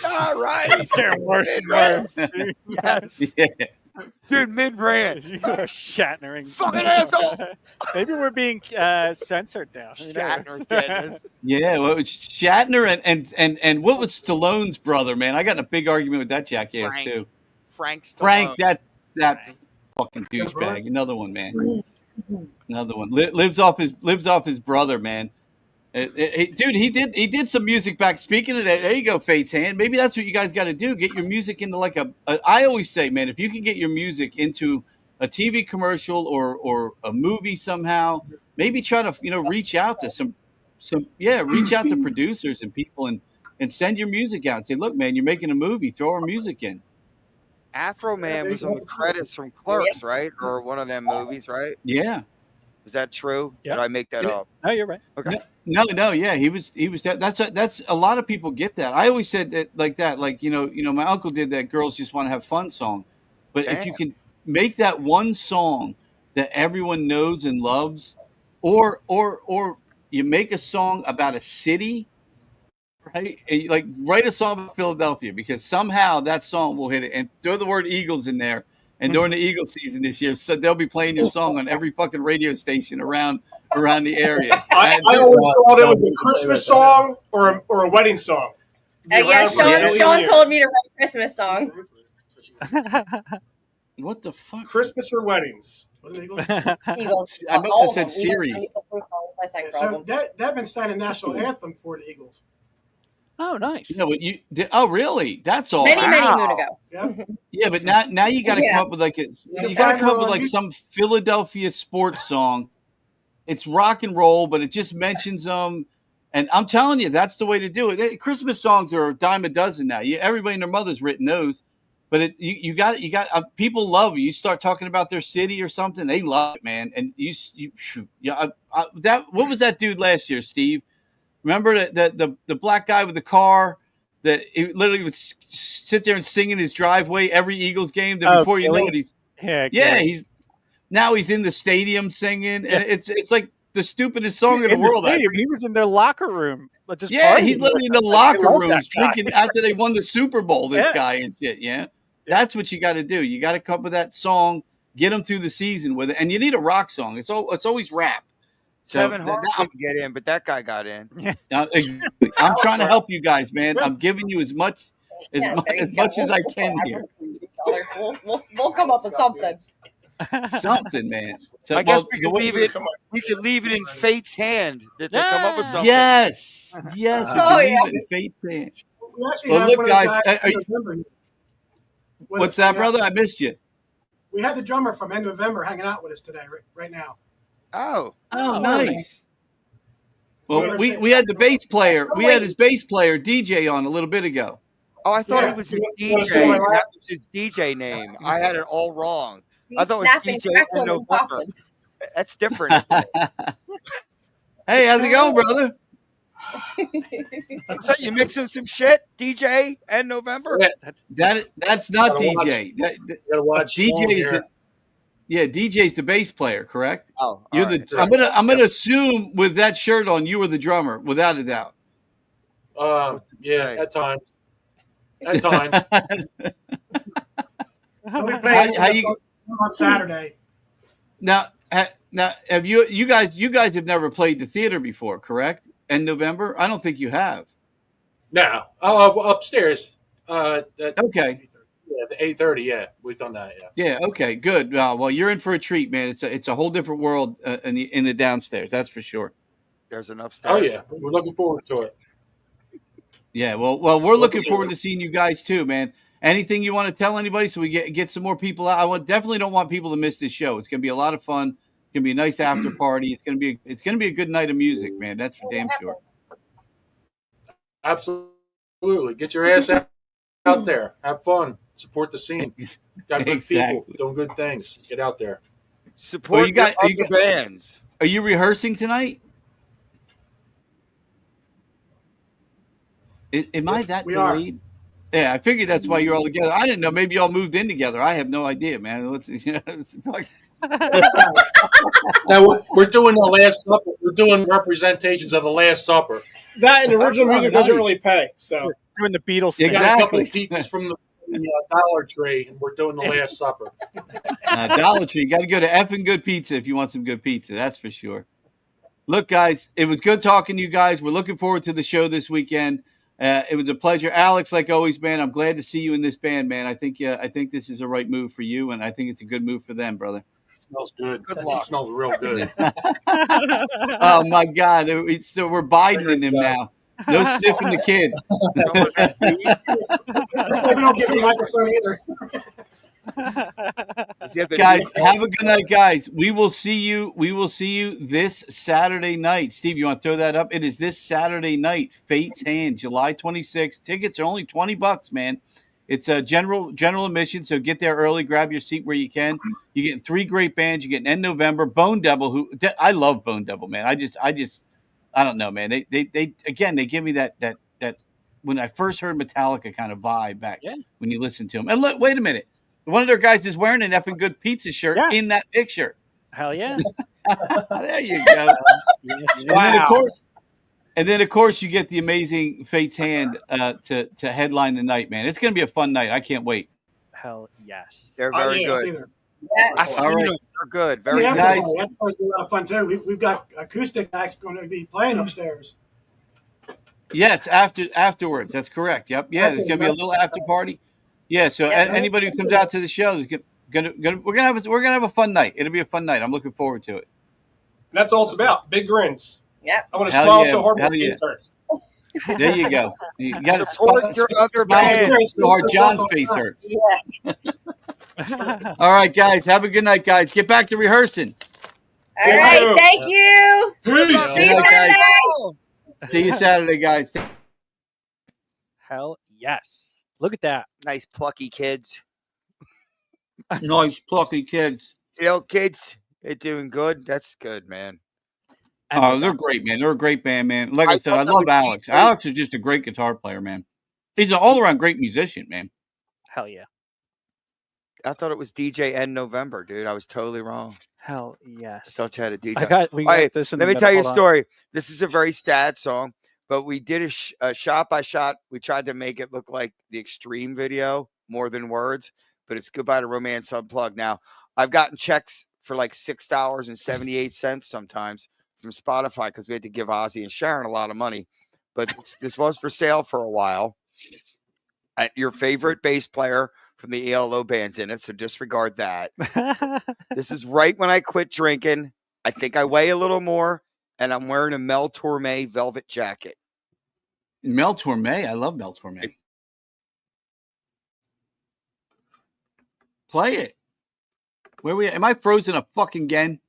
All right, it's getting worse and worse. Dude. Yes, yeah. Dude, mid-rant. You are Shatnering. Fucking asshole. Maybe we're being censored now. Yeah, well, it was Shatner and what was Stallone's brother, man? I got in a big argument with that jackass too. Frank, that fucking douchebag. Another one, man. Another one lives off his brother, man. Dude, he did some music back. Speaking of that, there you go, Fate's Hand. Maybe that's what you guys got to do. Get your music into like I always say, man, if you can get your music into a TV commercial or a movie somehow, maybe try to reach out to reach out to producers and people and send your music out and say, look, man, you're making a movie, throw our music in. Afro Man was on the credits from Clerks, right? Or one of them movies, right? Yeah. Is that true? Yeah. Did I make that up? No, you're right. Okay. No, yeah, he was that's a lot of people get that. I always said that like my uncle did that Girls Just Want to Have Fun song. But if you can make that one song that everyone knows and loves, or you make a song about a city, right? And like write a song about Philadelphia because somehow that song will hit it, and throw the word Eagles in there. And during the Eagles season this year, so they'll be playing your song on every fucking radio station around the area. I always thought it was a Christmas song or a wedding song. Yeah, Sean told me to write a Christmas song. What the fuck? Christmas or weddings? Eagles. I must have said Siri. So they've been signing national anthem for the Eagles. Oh, nice. You know what you did? Oh, really? That's all. Many moon ago. Yeah, but now you got to come up with like some Philadelphia sports song. It's rock and roll, but it just mentions them. And I'm telling you, that's the way to do it. Christmas songs are a dime a dozen now. Everybody and their mother's written those. But you got people love you. You start talking about their city or something, they love it, man. And what was that dude last year, Steve? Remember the black guy with the car that he literally would sit there and sing in his driveway every Eagles game. Then before you know it, he's in the stadium singing, and it's like the stupidest song in the world. He was in their locker room. He's literally in the locker rooms drinking after they won the Super Bowl. This guy and shit. Yeah, that's what you got to do. You got to come up with that song, get them through the season with it, and you need a rock song. It's always rap. So Kevin Hart didn't get in, but that guy got in. I'm trying to help you guys, man. I'm giving you as much as I can here. We'll come up with something. Something, man. So, I guess we could leave it in fate's hand that they come up with something. Yes, we can leave it in fate's hand. Well, look, guys. What's that, brother? I missed you. We had the drummer from End November hanging out with us today, right now. Oh, nice. Well, we had the bass player. We had his bass player DJ on a little bit ago. Oh, I thought he was a DJ. That was his DJ name. I had it all wrong. I thought it was DJ in November. That's different, isn't it? Hey, how's it going, brother? So you mixing some shit, DJ, and November? Yeah, that's not DJ. Gotta watch DJ is DJ's the bass player, correct? Oh, you're the. Right. I'm gonna assume with that shirt on, you were the drummer, without a doubt. Yeah, at times. At times. How you on Saturday? Now, have you guys have never played the theater before, correct? In November, I don't think you have. No, upstairs. Okay. Yeah, the 8:30. Yeah, we've done that. Yeah. Okay. Good. Well, you're in for a treat, man. It's a whole different world in the downstairs. That's for sure. There's an upstairs. Oh yeah, we're looking forward to it. Yeah. Well, we're looking forward to seeing you guys too, man. Anything you want to tell anybody so we get some more people out? Definitely don't want people to miss this show. It's gonna be a lot of fun. It's gonna be a nice after party. It's gonna be a good night of music, man. That's for damn sure. Absolutely. Get your ass out there. Have fun. Support the scene. Got good people doing good things. Get out there. Support your bands. Are you rehearsing tonight? Am I that delayed? Yeah, I figured that's why you're all together. I didn't know. Maybe y'all moved in together. I have no idea, man. Now we're doing the Last Supper. We're doing representations of the Last Supper. That and original music doesn't really pay. So we're doing the Beatles. You got a couple of pizzas from the Dollar Tree, and we're doing the Last Supper. Dollar Tree. You got to go to effing good pizza if you want some good pizza. That's for sure. Look, guys, it was good talking to you guys. We're looking forward to the show this weekend. It was a pleasure, Alex. Like always, man. I'm glad to see you in this band, man. I think this is a right move for you, and I think it's a good move for them, brother. It smells good. It smells real good. Oh my God, we're biting him now. No sniffing the kid. We don't give him a microphone either. Guys, have a good night, guys. We will see you this Saturday night. Steve, you want to throw that up? It is this Saturday night, Fate's Hand, July 26th. Tickets are only $20, man. It's a general admission, so get there early. Grab your seat where you can. You're getting 3 great bands. You're getting End November, Bone Devil. I love Bone Devil, man. I don't know, man. They give me that when I first heard Metallica kind of vibe back when you listen to them. And look, wait a minute. One of their guys is wearing an effing good pizza shirt in that picture. Hell yeah. There you go. Wow. And then, of course, you get the amazing Fate's Hand to headline the night, man. It's going to be a fun night. I can't wait. Hell yes. They're very good. I see them. They're good. Very good. That's going to be a lot of fun, too. We've got acoustic acts going to be playing upstairs. Yes, afterwards. That's correct. Yep. Yeah, there's going to be a little after party. Yeah, so anybody who comes out to the show is we're gonna have a fun night. It'll be a fun night. I'm looking forward to it. And that's all it's about. Big grins. Yep. I'm gonna smile so hard my face hurts. There you go. You got to support your other band. So hard John's face hurts. Yeah. All right, guys. Have a good night, guys. Get back to rehearsing. All right. Thank you. Peace. See you Saturday. See you Saturday, guys. Hell yes. Look at that. Nice plucky kids. Nice plucky kids. Kids, they're doing good. That's good, man. Oh, they're great, man. They're a great band, man. Like I said, I love Alex. Alex is just a great guitar player, man. He's an all-around great musician, man. Hell yeah. I thought it was DJ End November, dude. I was totally wrong. Hell yes. I thought you had a DJ. Let me tell you a story. This is a very sad song. But we did a shot by shot. We tried to make it look like the Extreme video more than words, but it's Goodbye to Romance Unplugged. Now, I've gotten checks for like $6.78 sometimes from Spotify because we had to give Ozzy and Sharon a lot of money. But this was for sale for a while. Your favorite bass player from the ELO band's in it, so disregard that. This is right when I quit drinking. I think I weigh a little more, and I'm wearing a Mel Torme velvet jacket. Mel Torme? I love Mel Torme. Play it. Where we? Am I frozen up fucking again?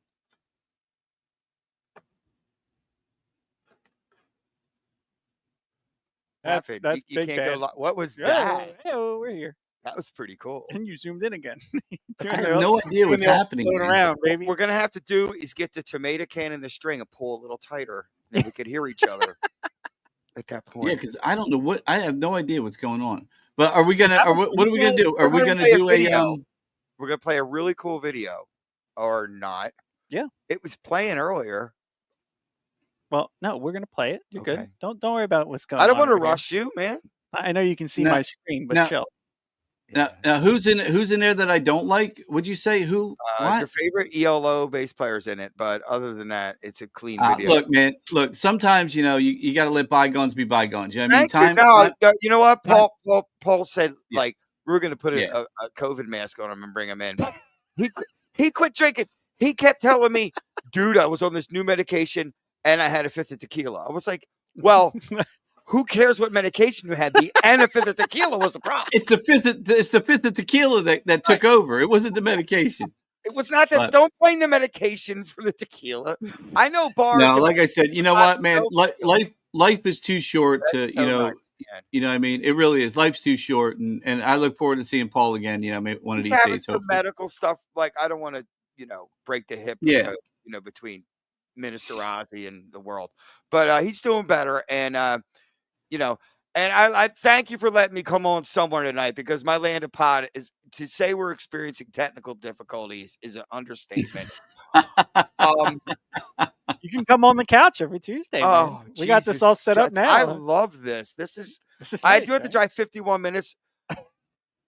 That's you Big can't Bad. go. What was Oh, that? oh, we're here. That was pretty cool. And you zoomed in again. I have no idea what's happening. Floating around, baby. What we're gonna have to do is get the tomato can and the string and pull a little tighter, then we could hear each other at that point. Yeah, because I don't know what. I have no idea what's going on. But are we gonna? What are we gonna do? We're Are we gonna gonna play a do video. We're gonna play a really cool video, or not? Yeah, it was playing earlier. Well, no, we're gonna play it. You're Okay. good. Don't worry about what's going on. I don't want to over here. rush you, man. I know you can see No, my screen, but no. chill. Now, who's in there that I don't like? Would you say who? What? Your favorite ELO bass player's in it, but other than that, it's a clean video. Look, man. Look, sometimes you got to let bygones be bygones. You know what I mean? Thank you. No, you know what? Paul said like we were going to put a COVID mask on him and bring him in. He quit drinking. He kept telling me, dude, I was on this new medication and I had a fifth of tequila. I was like, well, who cares what medication you had? The and a fifth of tequila was the problem. It's the fifth of tequila that took over. It wasn't the medication. It was not that. Don't blame the medication for the tequila. I know bars. No, like I said, you know what, man? Life is too short to, you know, you know what I mean? It really is. Life's too short. And I look forward to seeing Paul again, you know, maybe one of these days. Some medical stuff. Like, I don't want to, you know, break the hip, you know, between Minister Ozzy and the world. But he's doing better. And, you know, and I thank you for letting me come on somewhere tonight, because my land of pod is to say we're experiencing technical difficulties is an understatement. You can come on the couch every Tuesday. Oh, man. We got this all set up now. I love this. This is I do have to drive 51 minutes,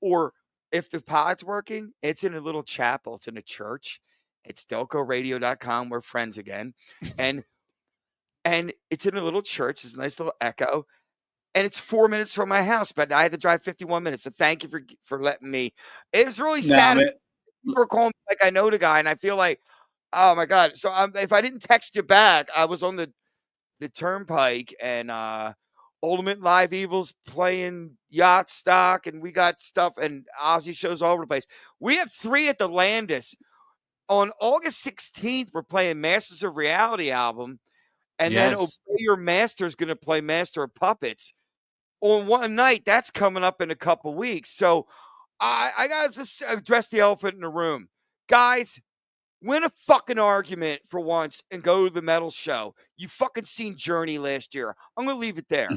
or if the pod's working, it's in a little chapel. It's in a church. It's delcoradio.com. We're friends again. And it's in a little church. It's a nice little echo. And it's 4 minutes from my house, but I had to drive 51 minutes. So thank you for letting me. It was really sad. People are calling me like I know the guy, and I feel like, oh my God. So if I didn't text you back, I was on the turnpike, and Ultimate Live Evil's playing Yacht Stock, and we got stuff and Ozzy shows all over the place. We have 3 at the Landis. On August 16th, we're playing Masters of Reality album. And then Obey Your Master is going to play Master of Puppets on one night. That's coming up in a couple weeks. So I got to just address the elephant in the room. Guys, win a fucking argument for once and go to the metal show. You fucking seen Journey last year. I'm going to leave it there.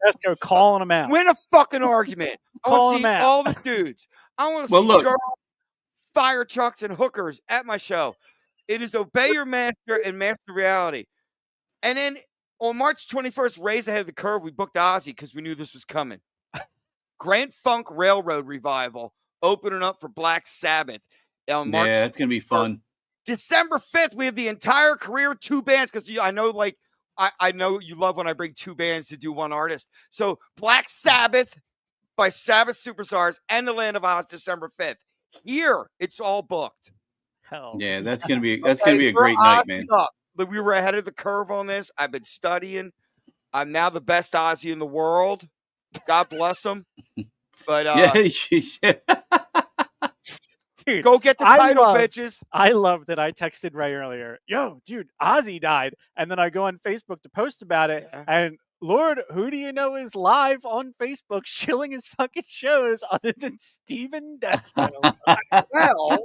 Let's go calling them out. Win a fucking argument. I want to see them out. all the dudes. I want to see girls, fire trucks, and hookers at my show. It is Obey Your Master and Master Reality. And then on March 21st, Raise Ahead of the Curve, we booked Ozzy because we knew this was coming. Grand Funk Railroad Revival opening up for Black Sabbath. On March it's going to be fun. December 5th, we have the entire career 2 bands, because I know, like, I know you love when I bring 2 bands to do one artist. So Black Sabbath by Sabbath Superstars and the Land of Oz, December 5th. Here, it's all booked. Hell. Yeah, that's gonna be a great night, man. We were ahead of the curve on this. I've been studying. I'm now the best Ozzy in the world. God bless him. But Dude, go get the title, bitches. I love that I texted Ray earlier. Yo, dude, Ozzy died, and then I go on Facebook to post about it, and Lord, who do you know is live on Facebook shilling his fucking shows other than Steven Desco? Well,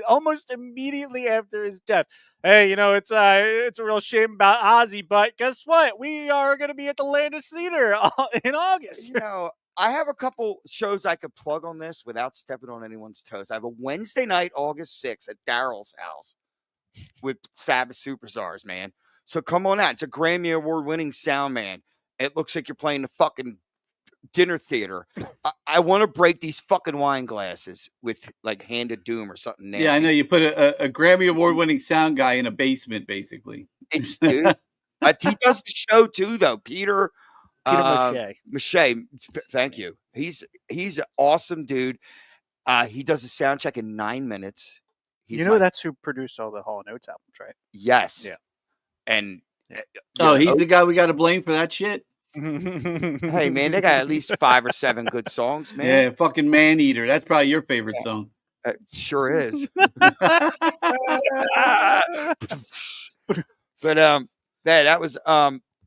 almost immediately after his death. Hey, you know, it's a real shame about Ozzy, but guess what? We are going to be at the Landis Theater in August. You know, I have a couple shows I could plug on this without stepping on anyone's toes. I have a Wednesday night, August 6th at Daryl's house with Sabbath Superstars, man. So come on out. It's a Grammy Award-winning sound man. It looks like you're playing the fucking dinner theater. I want to break these fucking wine glasses with like Hand of Doom or something nasty. Yeah, I know. You put a Grammy Award-winning sound guy in a basement, basically. It's, dude. He does the show too, though. Peter Mache. Thank you. He's an awesome dude. He does a sound check in 9 minutes. That's who produced all the Hall & Oates albums, right? Yes. Yeah. And he's the guy we got to blame for that shit. Hey, man, they got at least 5 or 7 good songs, man. Yeah, fucking Man Eater. That's probably your favorite song. Sure is. But that was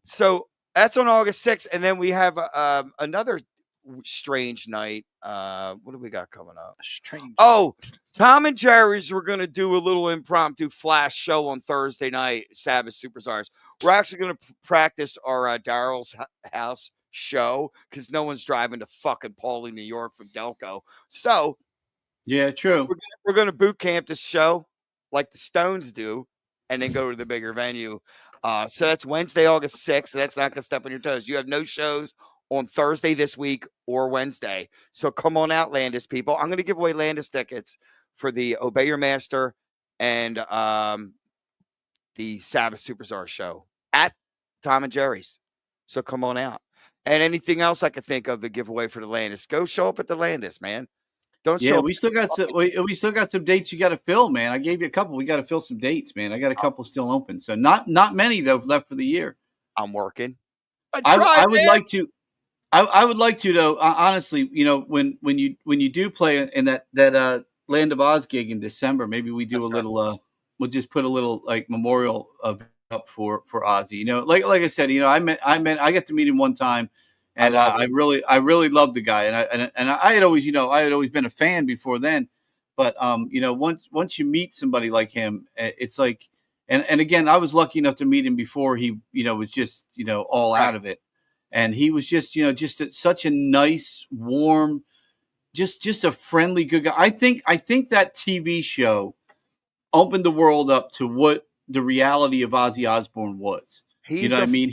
so that's on August 6th, and then we have another strange night. What do we got coming up? Strange. Oh, Tom and Jerry's. We're gonna do a little impromptu flash show on Thursday night. Sabbath Superstars. We're actually gonna practice our Daryl's house show because no one's driving to fucking Paulie, New York from Delco. So yeah, true. We're gonna boot camp this show like the Stones do, and then go to the bigger venue. So that's Wednesday, August 6th. So that's not gonna step on your toes. You have no shows on Thursday this week or Wednesday. So come on out, Landis people. I'm gonna give away Landis tickets for the Obey Your Master and the Sabbath Superstar show at Tom and Jerry's. So come on out. And anything else I could think of to give away for the Landis, go show up at the Landis, man. Don't show up. We still got some dates you got to fill, man. I gave you a couple. We got to fill some dates, man. I got a couple still open. So not many though left for the year. I'm working. I would like to. I would like to though. Honestly, you know, when you do play in that Land of Oz gig in December, maybe we do a little. We'll just put a little like memorial up for Ozzy. You know, like I said, you know, I got to meet him one time. And I really loved the guy, and I had always, you know, I had always been a fan before then, but you know, once you meet somebody like him, it's like, and again, I was lucky enough to meet him before he, you know, was just, you know, all out of it, and he was just, you know, such a nice, warm, just a friendly, good guy. I think that TV show opened the world up to what the reality of Ozzy Osbourne was. You know what I mean?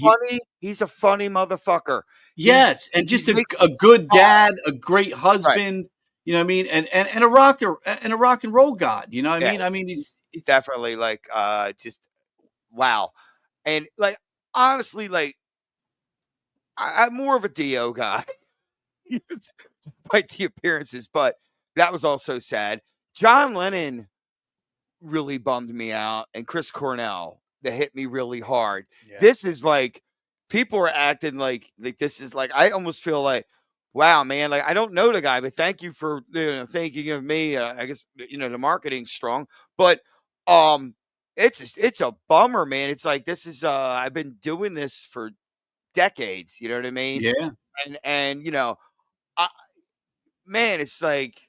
He's a funny motherfucker. Yes, and just a good dad, a great husband, you know what I mean, and a rocker and a rock and roll god, you know what I mean? I mean, he's definitely like just wow. And like honestly, like I'm more of a Dio guy, despite the appearances, but that was also sad. John Lennon really bummed me out, and Chris Cornell that hit me really hard. Yeah. This is like people are acting like this is like I almost feel like, wow, man, like I don't know the guy, but thank you for thinking of me. I guess you know the marketing's strong, but it's a bummer, man. It's like this is I've been doing this for decades. You know what I mean? Yeah. And you know, man, it's like.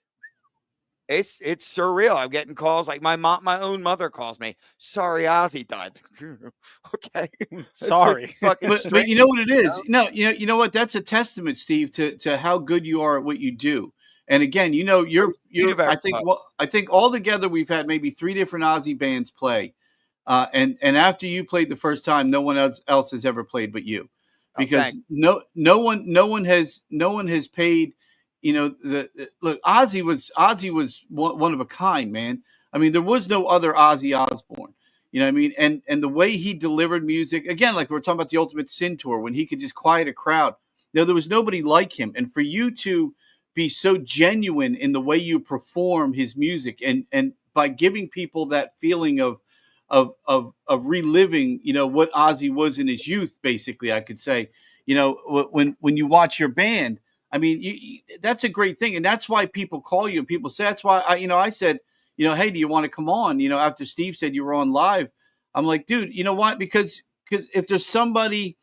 It's surreal. I'm getting calls like my own mother calls me. Sorry, Ozzy died. Okay, sorry, but you know what it is. No, you know what? That's a testament, Steve, to how good you are at what you do. And again, you know, you're. I think all together we've had maybe 3 different Ozzy bands play, and after you played the first time, no one else has ever played but you, because no one has paid. You know, look, Ozzy was one of a kind, man. I mean, there was no other Ozzy Osbourne. You know what I mean? And the way he delivered music, again, like we were talking about the Ultimate Sin Tour, when he could just quiet a crowd. You know, there was nobody like him. And for you to be so genuine in the way you perform his music, and by giving people that feeling of reliving, you know, what Ozzy was in his youth, basically, I could say, you know, when you watch your band. I mean, that's a great thing, and that's why people call you. And people say that's why I said, you know, hey, do you want to come on? You know, after Steve said you were on live, I'm like, dude, you know what? Because if there's somebody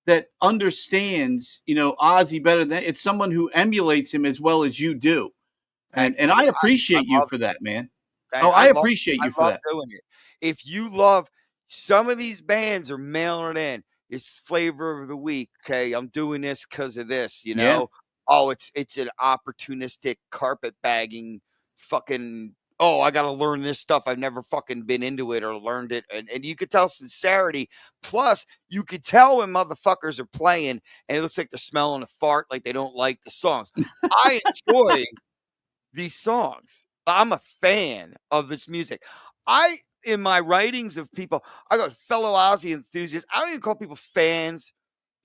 that understands, you know, Ozzy better than it's someone who emulates him as well as you do, and I appreciate you for that, man. I appreciate you for that. Doing it. If you love some of these bands are mailing it in. It's flavor of the week. Okay, I'm doing this because of this. You know. Yeah. Oh, it's an opportunistic carpet bagging fucking, oh, I got to learn this stuff. I've never fucking been into it or learned it. And you could tell sincerity. Plus, you could tell when motherfuckers are playing and it looks like they're smelling a fart, like they don't like the songs. I enjoy these songs. I'm a fan of this music. In my writings of people, I got fellow Ozzy enthusiasts. I don't even call people fans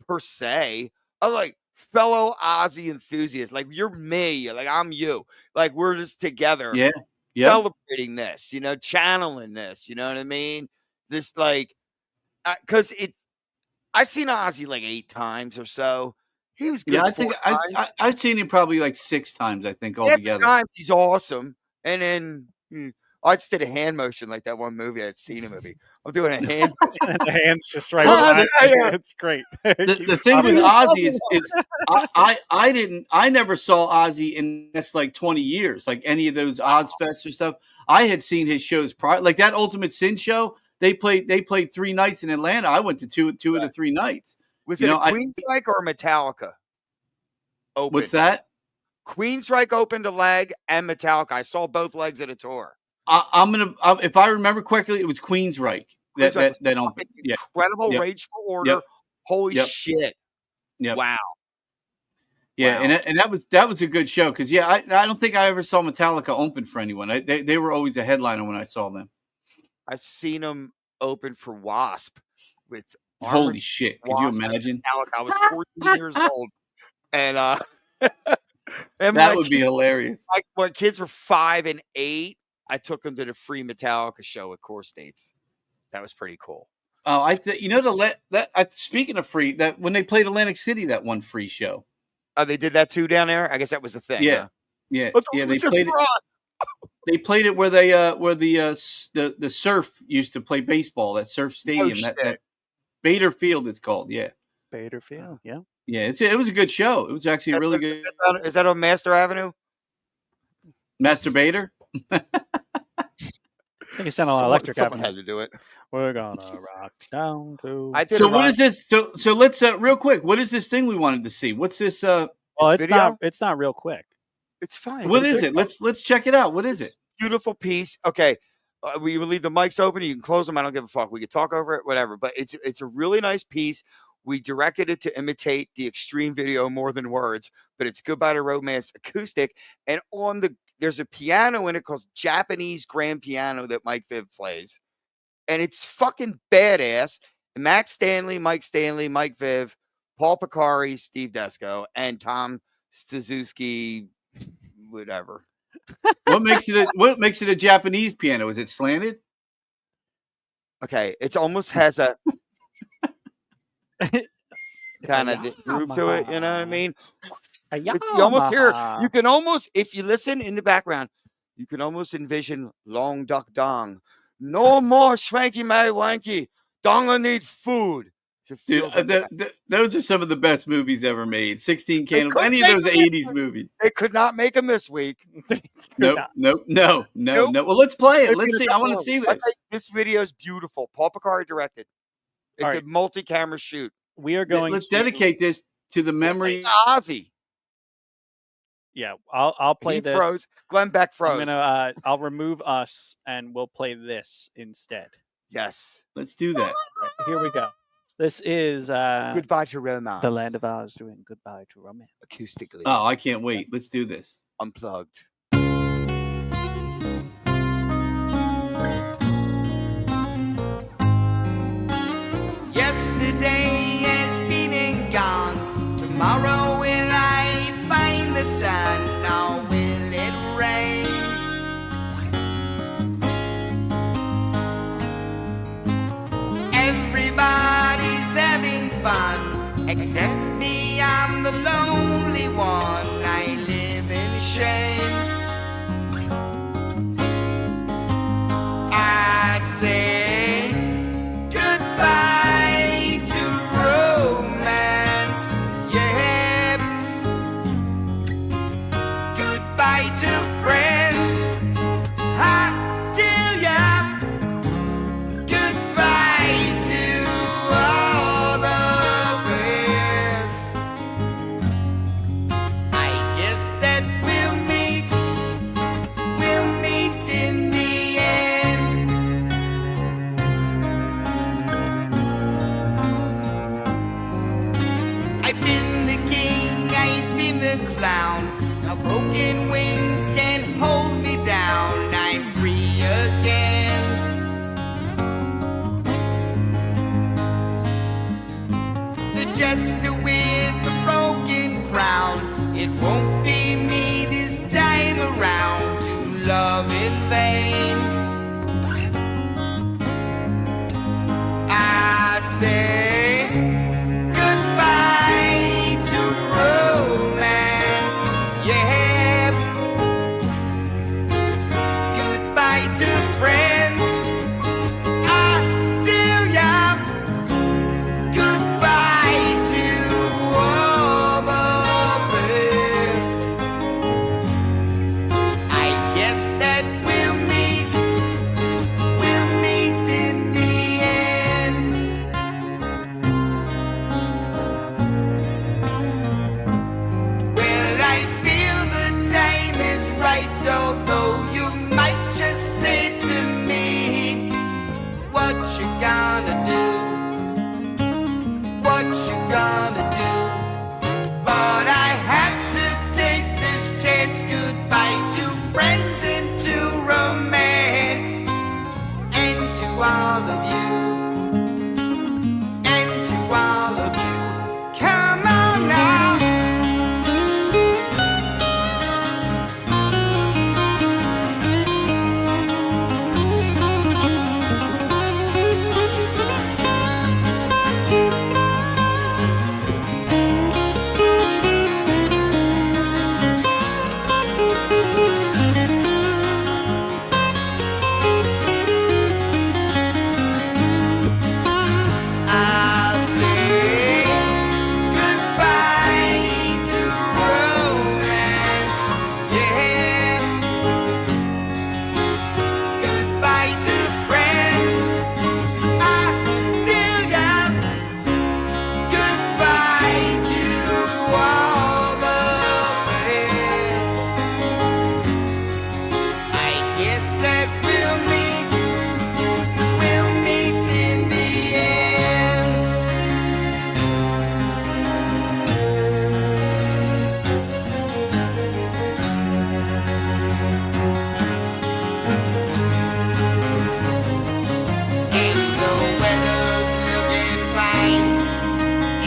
per se. I like fellow Ozzy enthusiasts. Like you're me, like I'm you. Like we're just together. Yeah. Celebrating this, you know, channeling this, you know what I mean? This like because I've seen Ozzy like 8 times or so. He was good. Yeah, I 4 think times. I've seen him probably like 6 times. I think Half the altogether. times he's awesome, and then I just did a hand motion like that one movie I'd seen a movie. I'm doing a hand. The hands just right. Well, It's great. The thing with Ozzy is I never saw Ozzy in this like 20 years, like any of those Ozfests or stuff. I had seen his shows prior, like that Ultimate Sin show. They played 3 nights in Atlanta. I went to two of the 3 nights. Was it a Queensryche or a Metallica? Open. What's that? Queensryche opened a leg and Metallica. I saw both legs at a tour. I'm gonna, if I remember correctly, it was Queensryche. That opened. Yeah. Incredible. Yep. Rageful Order. Yep. Holy Yep. shit! Yep. Wow. Yeah, Wow. and that was a good show because I don't think I ever saw Metallica open for anyone. They were always a headliner when I saw them. I've seen them open for Wasp with Holy Armored shit! Could Wasp you and imagine? Metallica. I was 14 years old, and and That would be hilarious. Like when kids were 5 and 8, I took them to the free Metallica show at Core States. That was pretty cool. Oh, speaking of free, that when they played Atlantic City, that one free show. Oh, they did that too down there. I guess that was the thing. Yeah, huh? yeah, But yeah. it They was just played for it. us. They played it where the Surf used to play baseball. That Surf Stadium, that Bader Field, it's called. Yeah, Bader Field. Yeah, yeah. It was a good show. It was actually a really good. Is that on Master Avenue? Master Bader. I think it's on Electric Someone Avenue. had to do it. We're gonna rock down to. So what is this? So let's real quick. What is this thing we wanted to see? What's this? Well, it's not real quick. It's fine. What is it? Let's check it out. What is it? Beautiful piece. Okay, we will leave the mics open. You can close them. I don't give a fuck. We can talk over it, whatever. But it's a really nice piece. We directed it to imitate the Extreme video more than words, but it's Goodbye to Romance acoustic. And there's a piano in it called Japanese grand piano that Mike Viv plays. And it's fucking badass. Matt Stanley, Mike Viv, Paul Picari, Steve Desco, and Tom Stazuski, whatever. What makes it a Japanese piano? Is it slanted? Okay, it almost has a kind of groove to it. You know what I mean? You almost hear. You can almost, if you listen in the background, you can almost envision Long Duck Dong. No more swanky my wanky. Donga need food. Dude, those are some of the best movies ever made. 16 Candles, any of those 80s movies. They could not make them this week. Nope. Well, let's play it. Let's see. I want to see this. This video is beautiful. Paul Picari directed. It's a multi-camera shoot. We are going. Let's dedicate this to the memory of Ozzy. Yeah, I'll play this. Froze. Glenn Beck froze. I'll remove us and we'll play this instead. Yes. Let's do that. Right, here we go. This is Goodbye to Romance. The Land of Oz doing Goodbye to Romance. Acoustically. Oh, I can't wait. Let's do this. Unplugged. Yesterday has been and gone. Tomorrow will I find the sun, or will it rain? Everybody's having fun, except me, I'm the lonely one. I live in shame. I say goodbye to romance, yeah. Goodbye to friends, I tell ya. Goodbye to all the best. I guess that we'll meet in the end. I've been the king, I've been the clown. Now broken wings can't hold me down. I'm free again. The jester with the broken crown. It won't be me this time around to love in vain. I say to friends. I tell ya goodbye to all the best. I guess that we'll meet in the end. Well, I feel the time is right, although you might just say to me, what you gonna do? What you gonna do? But I have to take this chance. Goodbye to friends and to romance, and to all of you, and to all of you. Come on now. I'll say goodbye to romance, yeah. Goodbye to friends, I tell ya. Goodbye to all the best. I guess that we'll meet in the end. And the weather's looking fine,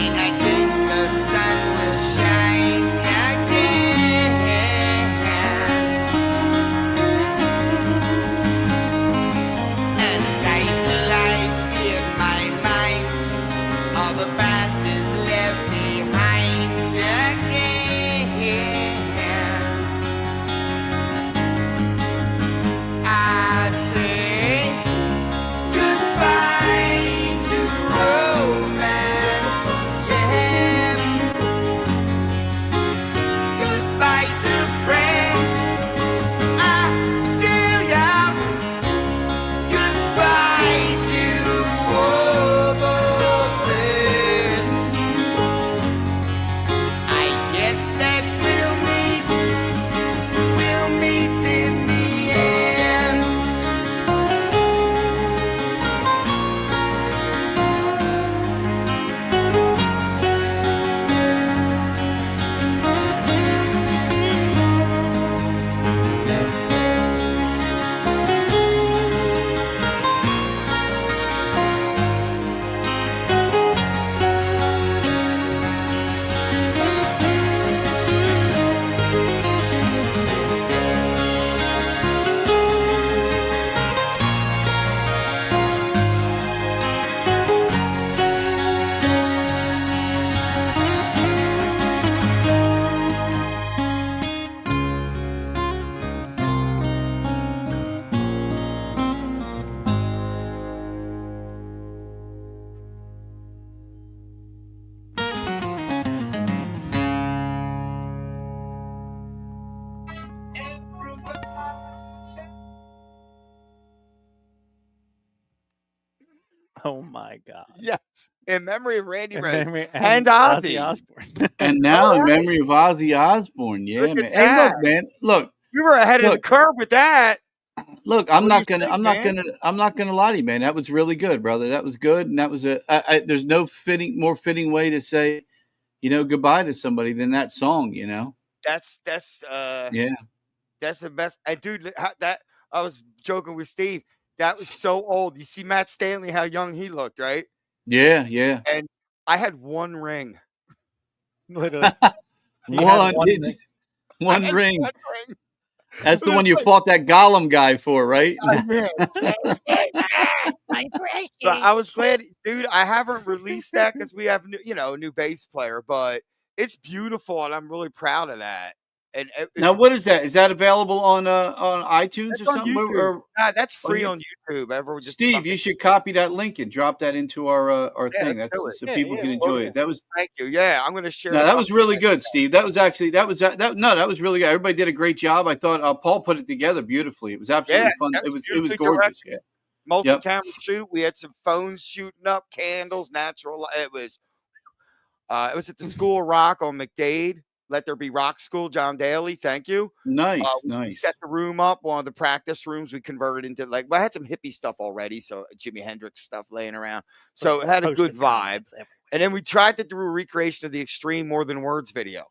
and I think the sun will shine again. And I feel my mind, all the past is left behind again. I say goodbye to romance, yeah. Goodbye to friends, I tell ya. Goodbye to all the best. I guess that we'll meet in the end. Oh my God. Yes. In memory of Randy In Rhoads memory- and Ozzy Ozzy. Osbourne. And now in Alright. memory of Ozzy Osbourne, yeah, Look at man. Hey, look, that. man, look, We were ahead of the look, curve with that. look. I'm What do you not gonna, think, I'm not man? gonna, I'm not gonna lie to you, man. That was really good, brother. That was good, and that was there's no more fitting way to say, goodbye to somebody than that song, That's Yeah. that's the best. And dude, that I was joking with Steve. That was so old. You see Matt Stanley, how young he looked, right? Yeah, yeah. And I had one ring. Literally. One ring. That's the one you fought that Gollum guy for, right? So I was glad, dude. I haven't released that because we have, a new bass player, but it's beautiful, and I'm really proud of that. And now, what is that? Is that available on iTunes that's or on something? YouTube. That's free you- on YouTube. Everyone just Steve, you should copy that link and drop that into our thing. let's do That's so it. people can enjoy it. That was Thank you. Yeah, I'm going to share. no, that was really good, Steve. That was actually that was really good. Everybody did a great job. I thought Paul put it together beautifully. It was absolutely fun. It was beautifully gorgeous. directed. Yeah. Multi-camera shoot. We had some phones shooting up, candles, natural. It was at the School of Rock on McDade. Let There Be Rock School, John Daly. Thank you. Nice, We nice. set the room up. One of the practice rooms we converted into I had some hippie stuff already, so Jimi Hendrix stuff laying around. So it had a good vibe. And then we tried to do a recreation of the Extreme More Than Words video.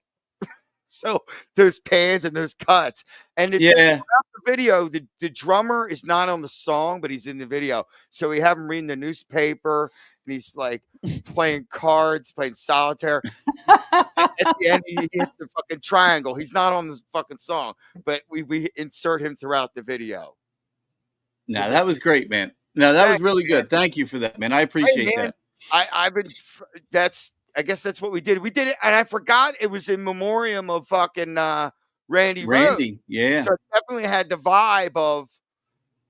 So those pans and those cuts. And the video, the drummer is not on the song, but he's in the video. So we have him reading the newspaper and he's like playing cards, playing solitaire. At the end, he hits the fucking triangle. He's not on the fucking song, but we insert him throughout the video. No, that was great, man. No, that was really good. Thank you for that, man. I appreciate that. I guess that's what we did. We did it, and I forgot it was in memoriam of fucking Randy Rhoads. Yeah. So it definitely had the vibe of,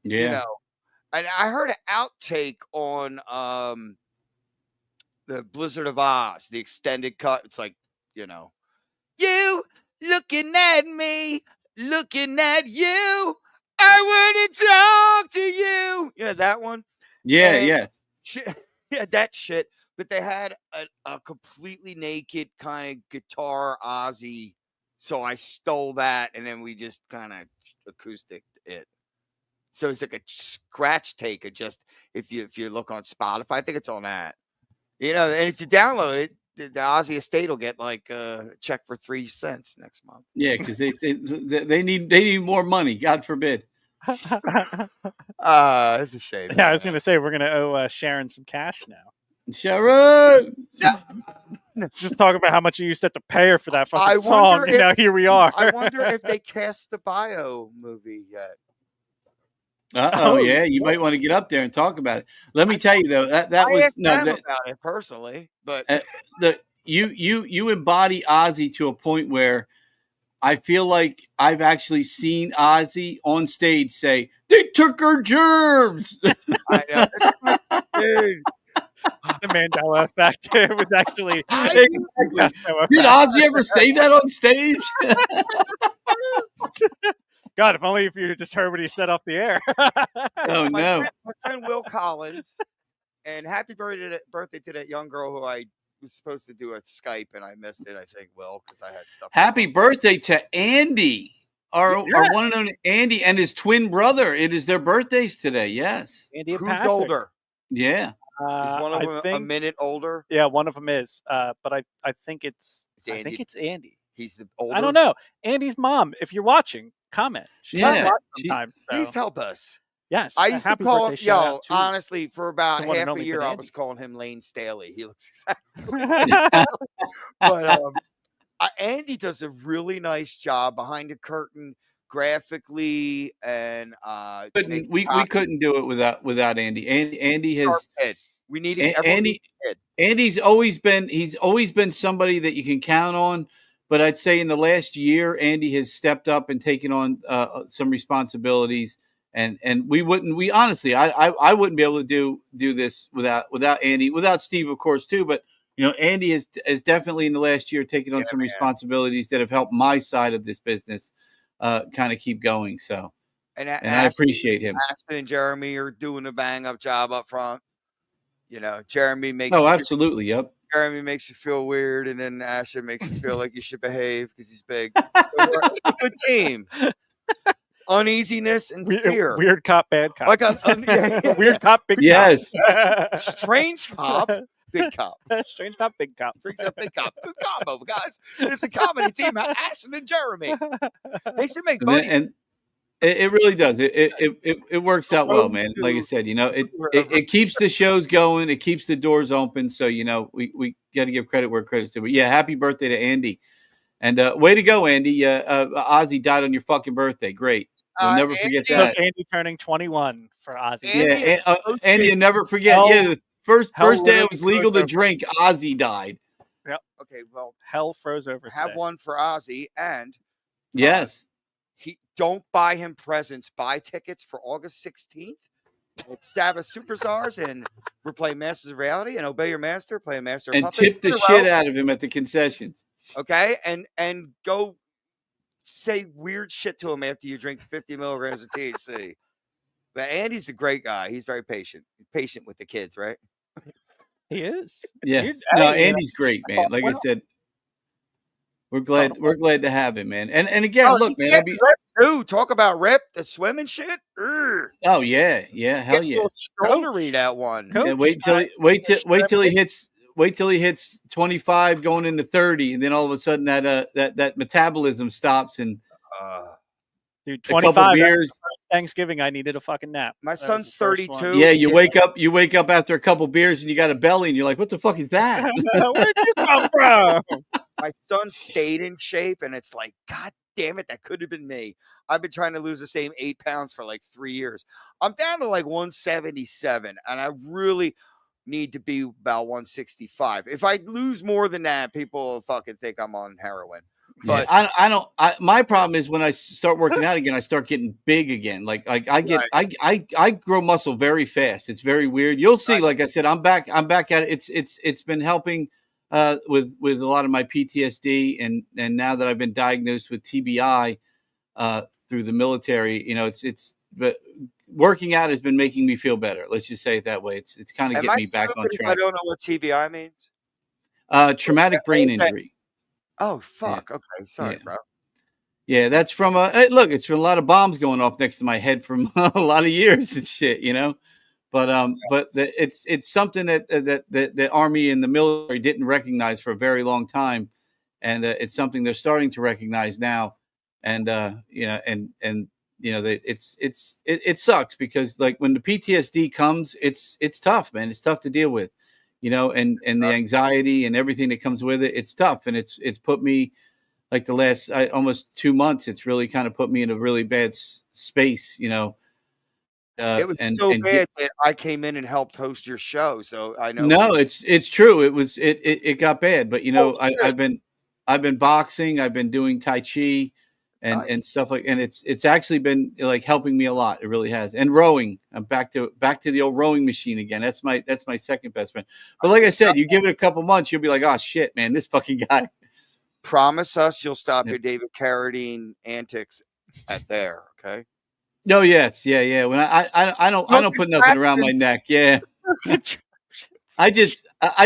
yeah. You know. And I heard an outtake on the Blizzard of Oz, the extended cut. It's like, you looking at me, looking at you. I want to talk to you. You know that one? Yeah, yes. Yeah, that shit. But they had a completely naked kind of guitar Ozzy. So I stole that, and then we just kind of acoustic it. So it's like a scratch take of just if you look on Spotify, I think it's on that. And if you download it, the Ozzy estate will get like a check for 3 cents next month. Yeah, because they need more money. God forbid. It's a shame. Yeah, I was going to say we're going to owe Sharon some cash now. Sharon, just talk about how much you used to have to pay her for that fucking song. And now here we are. I wonder if they cast the bio movie yet. Yeah, you might want to get up there and talk about it. Let me tell you though, that was about it personally, but you embody Ozzy to a point where I feel like I've actually seen Ozzy on stage say, "They took our germs." I know. Dude. The Mandela effect. It was actually Did Ozzy ever say that on stage? God, if only if you just heard what he said off the air. Oh no! My friend Will Collins, and happy birthday to that young girl who I was supposed to do a Skype and I missed it. I think Will because I had stuff. Happy birthday to Andy, our one and only Andy and his twin brother. It is their birthdays today. Yes. Andy and Who's Patrick. older? Yeah. Is one of them a minute older? Yeah, one of them is. But I think it's Andy. He's the older. I don't know. Andy's mom, if you're watching, comment. She's sometimes. Please help us. Yes. I used to call him, honestly, for about half a year, I was calling him Lane Staley. He looks exactly But Andy does a really nice job behind the curtain, graphically, and we couldn't do it without Andy. Andy has we needed Andy. Andy's always been somebody that you can count on. But I'd say in the last year, Andy has stepped up and taken on some responsibilities, and we honestly, I wouldn't be able to do this without Andy, without Steve, of course, too. But Andy has definitely in the last year taken on some responsibilities that have helped my side of this business kind of keep going. So, and I appreciate him. Ashton and Jeremy are doing a bang up job up front. Jeremy makes. Oh, absolutely. Yep. Jeremy makes you feel weird, and then Asher makes you feel like you should behave because he's big. We're a good team. Uneasiness and fear. Weird cop, bad cop. Like weird cop, big yes. cop. Strange cop, big cop. Strange cop, big cop. Brings up big cop. Good combo, guys. It's a comedy team. Ashton and Jeremy. They should make money. And it really does. It works out well, man. Like I said, it keeps the shows going. It keeps the doors open. So, we got to give credit where credit's due. But yeah, happy birthday to Andy. And way to go, Andy. Ozzy died on your fucking birthday. Great. We'll never forget that. So Andy turning 21 for Ozzy. Andy, you'll never forget. The first day it was legal to drink, Ozzy died. Yep. Okay, well. Hell froze over Have today. one for Ozzy and Yes. He don't buy him presents. Buy tickets for August 16th. It's Sabbath Superstars, and we're playing Masters of Reality and Obey Your Master, playing Master of And Puppets. tip the shit out of him at the concessions. Okay, and go say weird shit to him after you drink 50 milligrams of THC. But Andy's a great guy. He's very patient. He's patient with the kids, right? He is. Yes. No, Andy's great, man. Like I said, we're glad to have him, man. And again, look, man. Dude, talk about Rip, the swimming shit. Urgh. Oh yeah, hell yeah. Stronery that one. Yeah, wait till he hits 25, going into 30, and then all of a sudden that metabolism stops and. Dude, a couple 25 beers. Thanksgiving, I needed a fucking nap. My son's 32. Yeah, you wake up after a couple beers and you got a belly and you're like, what the fuck is that? Where'd you come from? My son stayed in shape, and it's like, God damn it, that could have been me. I've been trying to lose the same 8 pounds for like 3 years. I'm down to like 177, and I really need to be about 165. If I lose more than that, people will fucking think I'm on heroin. But yeah, my problem is when I start working out again, I start getting big again. Like I grow muscle very fast. It's very weird. You'll see. Like I said, I'm back at it. It's been helping with a lot of my PTSD, and now that I've been diagnosed with TBI through the military, but working out has been making me feel better. Let's just say it that way. It's kind of getting me back on track. I don't know what TBI means. Traumatic brain injury. Oh fuck! Yeah. Okay, sorry, bro. Yeah, that's from it's from a lot of bombs going off next to my head from a lot of years and shit, But it's something that the Army and the military didn't recognize for a very long time, and it's something they're starting to recognize now, and it sucks because like when the PTSD comes, it's tough, man. It's tough to deal with. And the anxiety and everything that comes with it, it's tough. And it's put me like the last almost 2 months, it's really kind of put me in a really bad space, It was bad that I came in and helped host your show. So I know. No, it's true. It got bad, but I've been boxing. I've been doing Tai Chi and stuff like, and it's actually been like helping me a lot. It really has. And rowing, I'm back to the old rowing machine again. That's my second best friend. But like I said, you give it a couple months, you'll be like, oh shit, man, this fucking guy. Promise us you'll stop your David Carradine antics at there. Okay. No, yes, yeah. When I don't put nothing around my neck. Yeah. I just do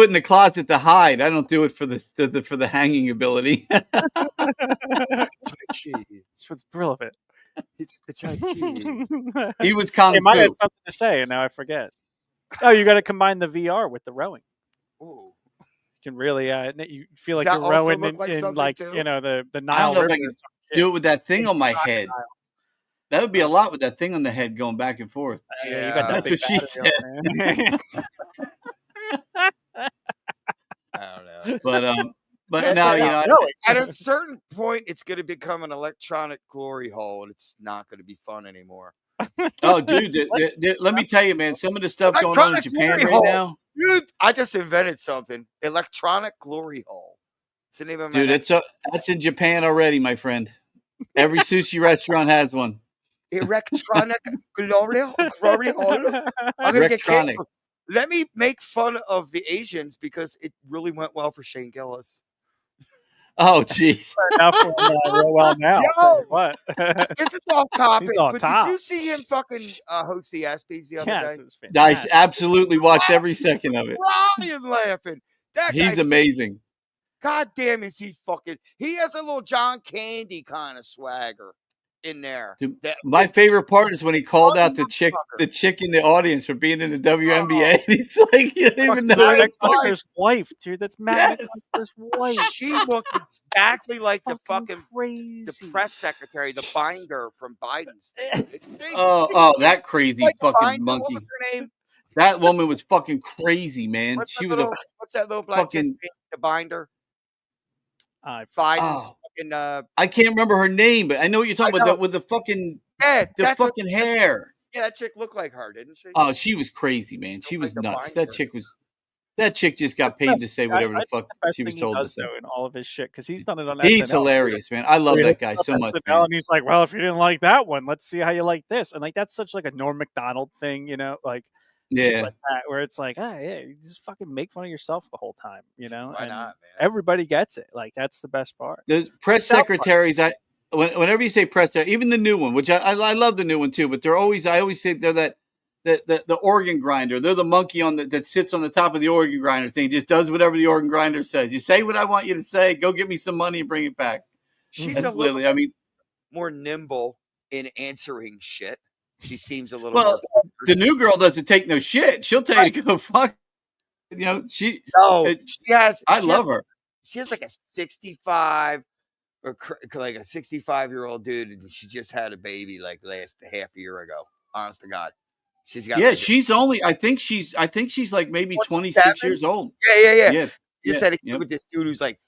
it in the closet to hide. I don't do it for the hanging ability. It's for the thrill of it. It's the Tai Chi. He was kung fu. He might have something to say, and now I forget. Oh, you got to combine the VR with the rowing. Ooh. You can really, you feel like you're rowing in like the Nile I don't know River. if I can do it with that thing on my head. That would be a lot with that thing on the head going back and forth. Yeah, you got that. That's what she said. I don't know. But now at a certain point, it's going to become an electronic glory hole, and it's not going to be fun anymore. Oh, dude, let me tell you, man, some of the stuff going on in Japan right now. Dude, I just invented something. Electronic glory hole. It's the name of my dude. That's in Japan already, my friend. Every sushi restaurant has one. Electronic glory hole. I'm gonna get canceled. Let me make fun of the Asians because it really went well for Shane Gillis. Oh, jeez. Real well now. Yo, what? This is off topic. But did you see him fucking host the ESPYs the other day? I absolutely watched every second of it. Ryan laughing. He's amazing. God damn, is he fucking? He has a little John Candy kind of swagger in there. Dude, my favorite part is when he called out the chick in the audience for being in the WNBA. He's like, you don't even know his wife, dude. That's Matt McCluster's wife. She looked exactly like the fucking crazy. The press secretary, the binder from Biden's. Oh, that crazy fucking binder, monkey. What was her name? That woman was fucking crazy, man. What's she was what's that little black chick's name? The binder. Biden's fucking. I can't remember her name, but I know what you're talking about. With the fucking hair. Yeah, that chick looked like her, didn't she? Oh, she was crazy, man. She was nuts. That chick was That chick just got paid to say whatever the I think fuck the best she was thing he told to does say. though in all of his shit, because he's done it on He's SNL. hilarious, man. I love that guy so much, man. And he's like, "Well, if you didn't like that one, let's see how you like this." And like that's such like a Norm Macdonald thing, you know, like shit Yeah. like that, where it's like, "Ah, yeah, you just fucking make fun of yourself the whole time," you know. Why and not, man? everybody gets it. Like that's the best part. The press South Park. secretaries, whenever you say press, even the new one, which I love the new one too, but I always say they're the organ grinder. They're the monkey that sits on the top of the organ grinder thing. Just does whatever the organ grinder says. You say what I want you to say. Go get me some money and bring it back. She's That's a little literally. I mean, more nimble in answering shit. She seems a little well, more. the new girl doesn't take no shit. She'll tell you to go fuck. You know, she has. I love her. She has like a 65 or like a 65-year-old dude, and she just had a baby like last half a year ago. Honest to God, she's got. Yeah, she's only. I think she's like maybe 26 years old. Yeah. Just had a kid with this dude who's like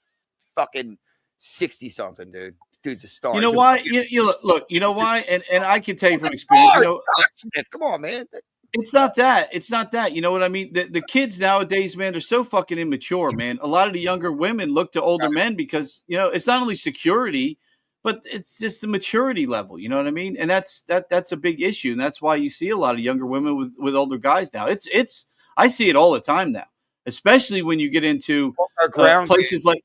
fucking 60 something, dude. This dude's a star. You know why? You look. You know why? And I can tell you from experience. You know, Smith, come on, man. It's not that. It's not that. You know what I mean? The kids nowadays, man, they're so fucking immature, man. A lot of the younger women look to older men because, you know, it's not only security, but it's just the maturity level. You know what I mean? And that's a big issue. And that's why you see a lot of younger women with older guys now. It's I see it all the time now, especially when you get into places like,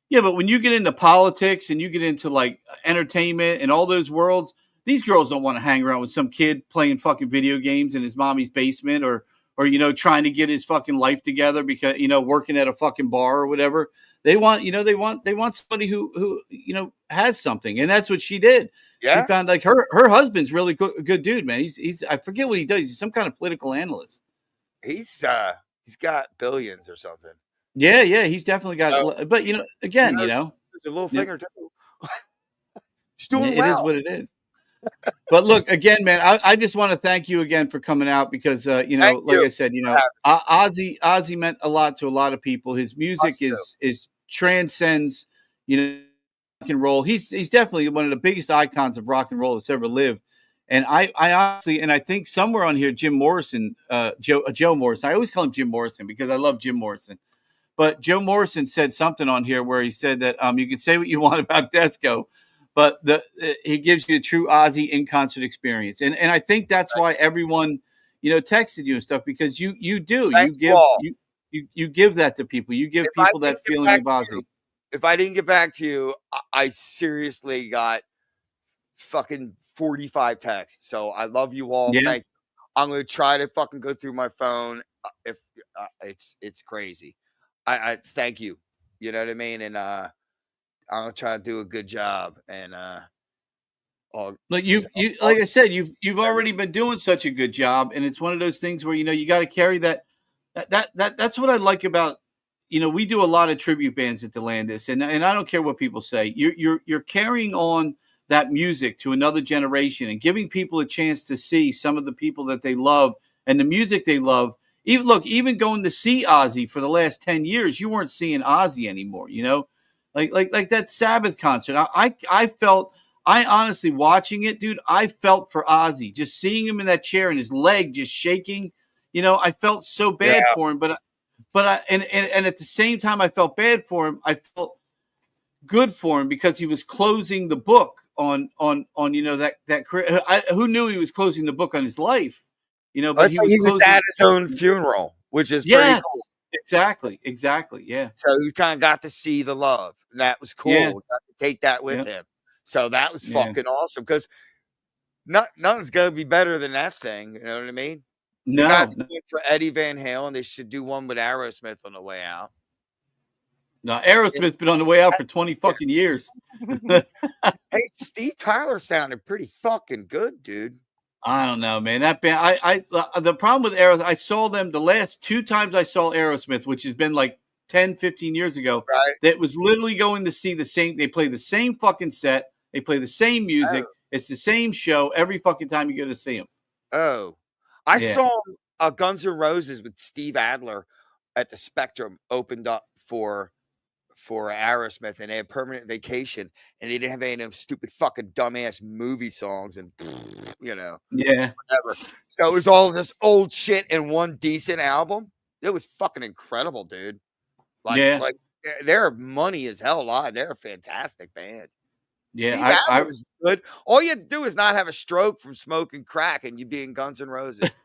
yeah, but when you get into politics and you get into like entertainment and all those worlds, these girls don't want to hang around with some kid playing fucking video games in his mommy's basement or you know, trying to get his fucking life together because, you know, working at a fucking bar or whatever. They want, you know, they want somebody who, you know, has something. And that's what she did. Yeah. She found like her husband's really good dude, man. He's I forget what he does. He's some kind of political analyst. He's got billions or something. Yeah. He's definitely got, but you know, again, you know, there's a little thing or two. He's doing well. It is what it is. But look, again, man, I just want to thank you again for coming out because, you know, I said, you know, Ozzy meant a lot to a lot of people. His music is transcends, you know, rock and roll. He's definitely one of the biggest icons of rock and roll that's ever lived. And I honestly, and I think somewhere on here, Jim Morrison, Joe Morrison, I always call him Jim Morrison because I love Jim Morrison. But Joe Morrison said something on here where he said that you can say what you want about Desco, but he gives you a true Ozzy in concert experience, and I think that's why everyone, you know, texted you and stuff because you give that to people. You give people that feeling of Ozzy. If I didn't get back to you, I seriously got fucking 45 texts. So I love you all. Yeah. Thank you. I'm gonna try to fucking go through my phone. If it's crazy, I thank you. You know what I mean, and I'm gonna try to do a good job. And but you like I said, you've already been doing such a good job, and it's one of those things where, you know, you got to carry that's what I like about, you know, we do a lot of tribute bands at the Landis, and I don't care what people say. You're carrying on that music to another generation and giving people a chance to see some of the people that they love and the music they love. Even going to see Ozzy for the last 10 years, you weren't seeing Ozzy anymore, you know. Like that Sabbath concert. I felt, I honestly watching it, dude, I felt for Ozzy, just seeing him in that chair and his leg just shaking. You know, I felt so bad for him, but at the same time I felt bad for him. I felt good for him because he was closing the book on you know, that career. Who knew he was closing the book on his life? You know, but he was at his own funeral, which is pretty cool. Exactly. Yeah. So you kind of got to see the love, and that was cool. Yeah. Got to take that with him. So that was fucking awesome because nothing's gonna be better than that thing. You know what I mean? No. They got to do it for Eddie Van Halen. They should do one with Aerosmith on the way out. No, Aerosmith's been on the way out for 20 fucking years. Hey, Steve Tyler sounded pretty fucking good, dude. I don't know, man. That band, the problem with Aerosmith, I saw them the last 2 times I saw Aerosmith, which has been like 10, 15 years ago. Right. That was literally going to see the same. They play the same fucking set. They play the same music. Oh. It's the same show every fucking time you go to see them. Oh, I saw Guns N' Roses with Steve Adler at the Spectrum opened up for Aerosmith, and they had Permanent Vacation, and they didn't have any of them stupid fucking dumbass movie songs and, you know, whatever. So it was all this old shit in one decent album. it was fucking incredible, dude. Like their money is hell live. They're a fantastic band. Yeah, Steve Adler was good. All you had to do is not have a stroke from smoking crack, and you'd be in Guns N' Roses.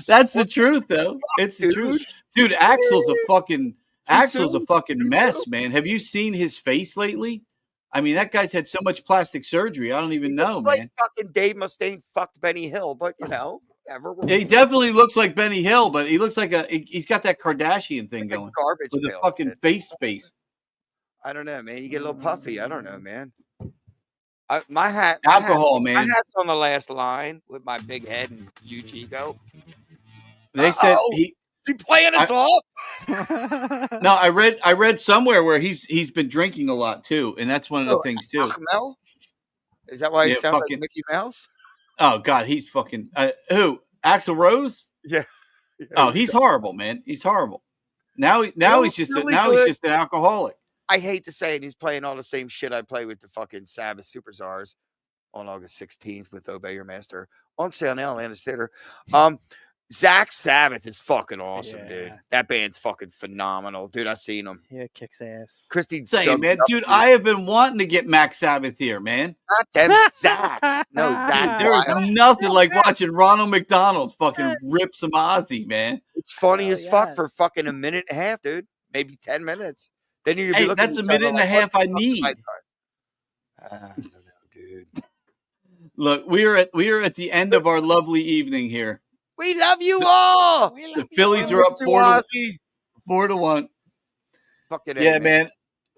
That's the truth, though. It's the truth, dude. Axl's a fucking mess, man. Have you seen his face lately? I mean, that guy's had so much plastic surgery. I don't even know, looks man. like fucking Dave Mustaine fucked Benny Hill, but you know, whatever. He definitely looks like Benny Hill, but he looks like he's got that Kardashian thing going. Garbage with pail, a fucking face. I don't know, man. You get a little puffy. I don't know, man. My hat, alcohol, man. My hat's on the last line with my big head and huge ego. They said is he playing us off? No, I read somewhere where he's been drinking a lot too, and that's one of the things too. Mel? Is that why he sounds like Mickey Mouse? Oh God, he's fucking who? Axl Rose? Yeah. Oh, he's horrible, man. He's horrible. Now he's just he's just an alcoholic. I hate to say it, he's playing all the same shit I play with the fucking Sabbath Superstars on August 16th with Obey Your Master on sale now, Landis Theater. Zach Sabbath is fucking awesome, dude. That band's fucking phenomenal, dude. I seen him. Yeah, kicks ass. Christy, say, man, dude, I have been wanting to get Max Sabbath here, man. Not them, Zach. No, Zach. There is nothing like watching Ronald McDonald fucking rip some Ozzy, man. It's funny as fuck for fucking a minute and a half, dude. Maybe 10 minutes. Then you're gonna be looking. That's a minute and a half I need. I don't know, dude. Look, we are at the end of our lovely evening here. We love you all. The Phillies are up 4-1. Fucking yeah, man.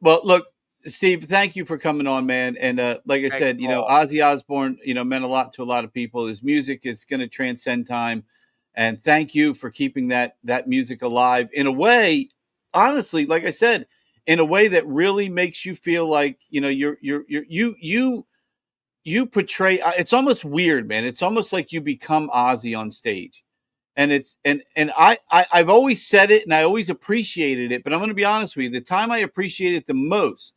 Well, look, Steve, thank you for coming on, man. And like I said, you know, Ozzy Osbourne, you know, meant a lot to a lot of people. His music is going to transcend time, and thank you for keeping that music alive in a way. Honestly, like I said, in a way that really makes you feel like, you know, you portray. It's almost weird, man. It's almost like you become Ozzy on stage, and I've always said it, and I always appreciated it. But I'm going to be honest with you: the time I appreciated it the most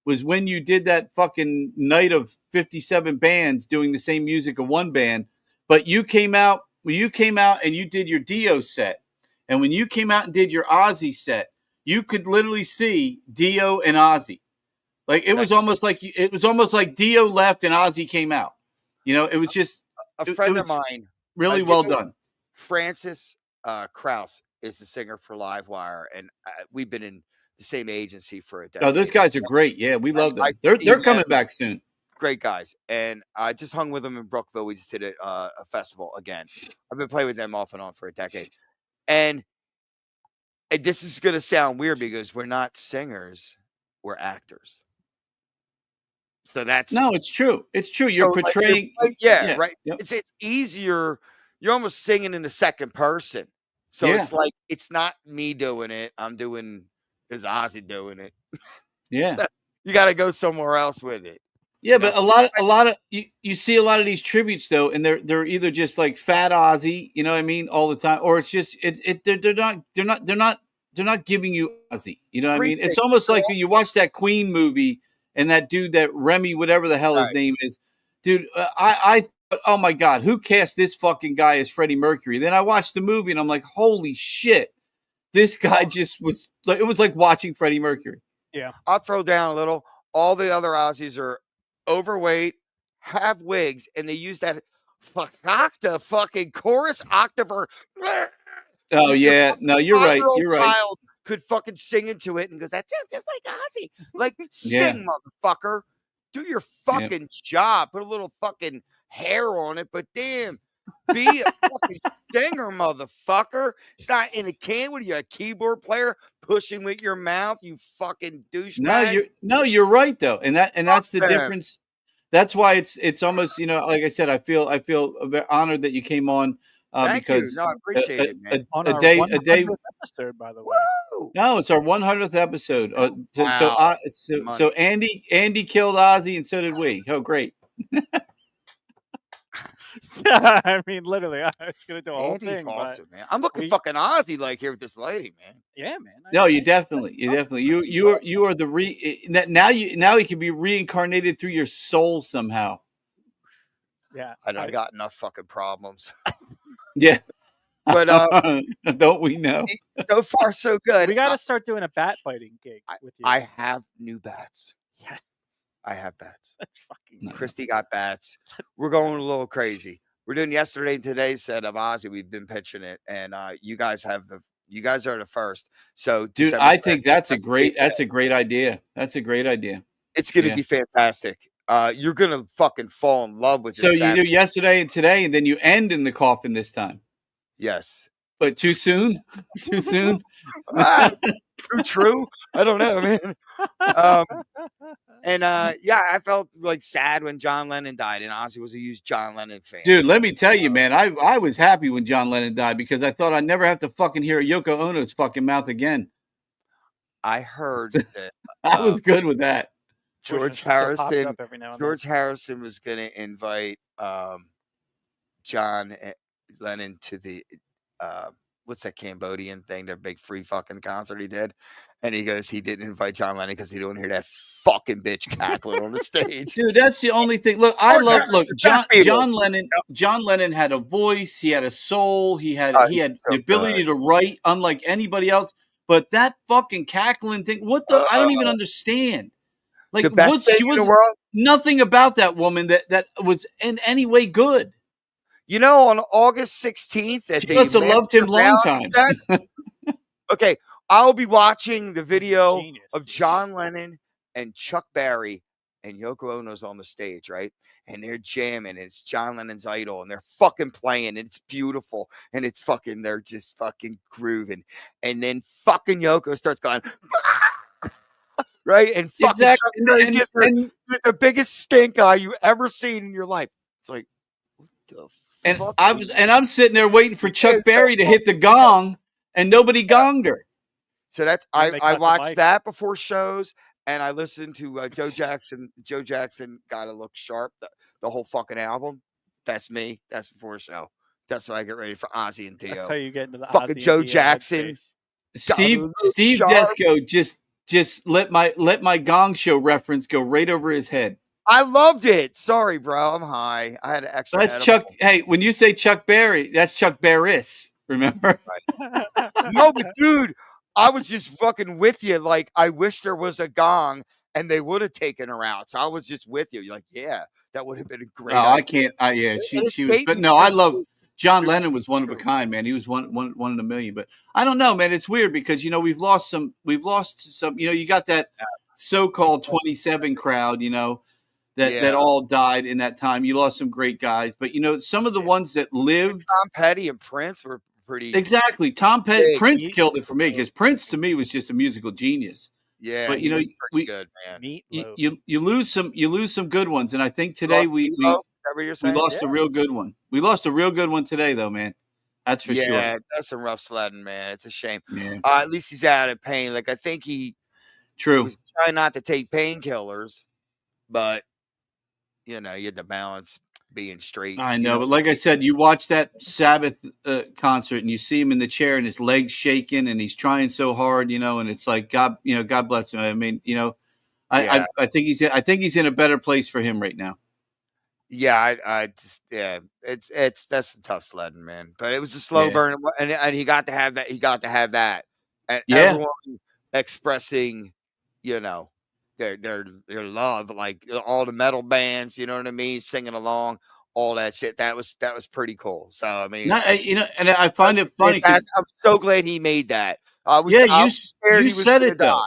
was when you did that fucking night of 57 bands doing the same music of one band. But you came out and you did your Dio set, and when you came out and did your Ozzy set, you could literally see Dio and Ozzy. Like it was almost like Dio left and Ozzy came out. You know, it was just a friend of mine. Really well done. Francis Krause is the singer for Livewire, and we've been in the same agency for a decade. Oh, those guys are great. Yeah, we love them. They're coming back soon. Great guys, and I just hung with them in Brookville. We just did a festival again. I've been playing with them off and on for a decade, and this is going to sound weird because we're not singers, we're actors. So it's true. It's true. You're portraying. Right. Yep. It's easier. You're almost singing in the second person. So it's like, it's not me doing it. I'm doing is Ozzy doing it. Yeah. You got to go somewhere else with it. Yeah. But a lot of you see a lot of these tributes though, and they're either just like fat Ozzy, you know what I mean, all the time, or it's just they're not giving you Ozzy, you know what I mean? It's almost like you watch that Queen movie. And that dude, that Remy, whatever the hell his name is, dude, I thought, oh my God, who cast this fucking guy as Freddie Mercury? Then I watched the movie and I'm like, holy shit, this guy just was like, it was like watching Freddie Mercury. Yeah. I'll throw down a little. All the other Aussies are overweight, have wigs, and they use that octave fucking chorus octave. Oh yeah, no, you're right. You're right. Child could fucking sing into it and goes, that sounds just like Ozzy. Like, sing, motherfucker. Do your fucking job. Put a little fucking hair on it, but damn, be a fucking singer, motherfucker. It's not in a can. What are you, a keyboard player pushing with your mouth, you fucking douchebag? No, you're right though, and that's the difference. That's why it's almost, you know, like I said, I feel honored that you came on. Because I appreciate it, man. A day episode, by the way. Woo! No, it's our 100th episode. So Andy killed Ozzy, and so did we. Oh, great! I mean, literally, I was gonna do a whole thing. Awesome, man. I'm looking fucking Ozzy like here with this lady, man. Yeah, man. No, you definitely. You are the now he can be reincarnated through your soul somehow. Yeah, I got enough fucking problems. Yeah. But don't we know? So far, so good. We got to start doing a bat biting gig with you. I have new bats. Yes. I have bats. That's fucking Nice. Christy got bats. We're going a little crazy. We're doing yesterday and today's set of Ozzy. We've been pitching it, and you guys are the first. So, Dude, December I think 5th, that's a great idea. That's a great idea. It's going to be fantastic. You're going to fucking fall in love with. So you do yesterday and today, and then you end in the coffin this time. Yes. But too soon? Too soon? True. I don't know, man. And I felt like sad when John Lennon died, and Ozzy was a huge John Lennon fan. Dude, let me tell you, man, I was happy when John Lennon died because I thought I'd never have to fucking hear Yoko Ono's fucking mouth again. I heard that I was good with that. George Harrison was going to invite John Lennon to the what's that Cambodian thing, their big free fucking concert he did, and he goes, he didn't invite John Lennon because he don't hear that fucking bitch cackling on the stage. Dude, that's the only thing. Look, John Lennon had a voice, he had a soul, he had the ability to write unlike anybody else. But that fucking cackling thing, I don't even understand. Like, the best thing in the world? Nothing about that woman that was in any way good. You know, on August 16th, she must have loved him long time. Okay, I'll be watching the video of John Lennon and Chuck Berry and Yoko Ono's on the stage, right? And they're jamming, and it's John Lennon's idol, and they're fucking playing, and it's beautiful, and it's fucking, they're just fucking grooving. And then fucking Yoko starts going, right? And fucking Chuck Berry gets the biggest stink eye you ever seen in your life. It's like, what the fuck? I'm sitting there waiting for Chuck Berry to hit the gong, and nobody gonged her. So that's I watched that before shows, and I listened to Joe Jackson. Joe Jackson, Gotta Look Sharp, the whole fucking album. That's me. That's before a show. That's when I get ready for Ozzy and Dio. That's how you get into the fucking Ozzy Joe Jackson. Steve Desco just let my Gong Show reference go right over his head. I loved it. Sorry, bro. I'm high. I had an extra. That's Chuck. Hey, when you say Chuck Berry, that's Chuck Barris. Remember? No, but dude, I was just fucking with you. Like, I wish there was a gong and they would have taken her out. So I was just with you. You're like, yeah, that would have been a great. No, idea. I can't. She was. But no, I love John Lennon was one of a kind, man. He was one in a million. But I don't know, man. It's weird because we've lost some. You got that so-called 27 crowd. That all died in that time. You lost some great guys, but some of the ones that lived. Tom Petty and Prince were pretty. Exactly, Tom Petty, Prince killed it for me because Prince to me was just a musical genius. Yeah, but pretty good, man. You lose some good ones, and I think today we lost a real good one. We lost a real good one today, though, man. That's for sure. Yeah, that's some rough sledding, man. It's a shame. Yeah. At least he's out of pain. Like I think he was trying not to take painkillers, but. You had to balance being straight. I know, but like I said, you watch that Sabbath concert and you see him in the chair and his legs shaking and he's trying so hard, and it's like God bless him. I mean, I think he's in a better place for him right now. Yeah, that's some tough sledding, man. But it was a slow burn, and he got to have that. He got to have that, and everyone expressing, their love, like all the metal bands, you know what I mean, singing along, all that shit. That was pretty cool. So I mean, and I find it funny. I'm so glad he made that. You said it though.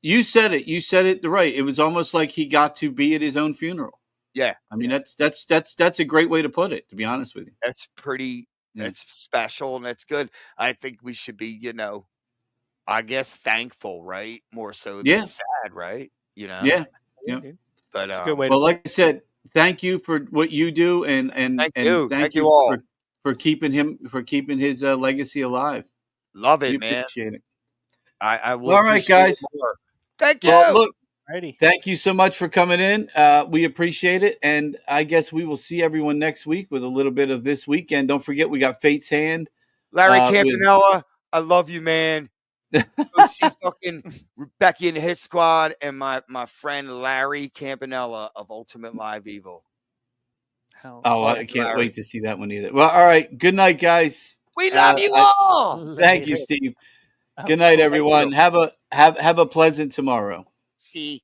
You said it right. It was almost like he got to be at his own funeral. Yeah, I mean that's a great way to put it. To be honest with you, that's pretty. That's special and that's good. I think we should be, I guess thankful, right? More so than sad, right? Yeah. But like I said, thank you for what you do, and thank you all for keeping his legacy alive. Love it, we man. Appreciate it. I will. All right, guys. Thank you. Look, thank you so much for coming in. We appreciate it, and I guess we will see everyone next week with a little bit of this weekend. Don't forget, we got Fate's Hand. Larry Campanella, I love you, man. Go see fucking Becky and his squad and my friend Larry Campanella of Ultimate Live Evil. I can't wait to see that one either. Well, all right. Good night, guys. We love you all. Thank you, Steve. Good night, everyone. Have a pleasant tomorrow. See.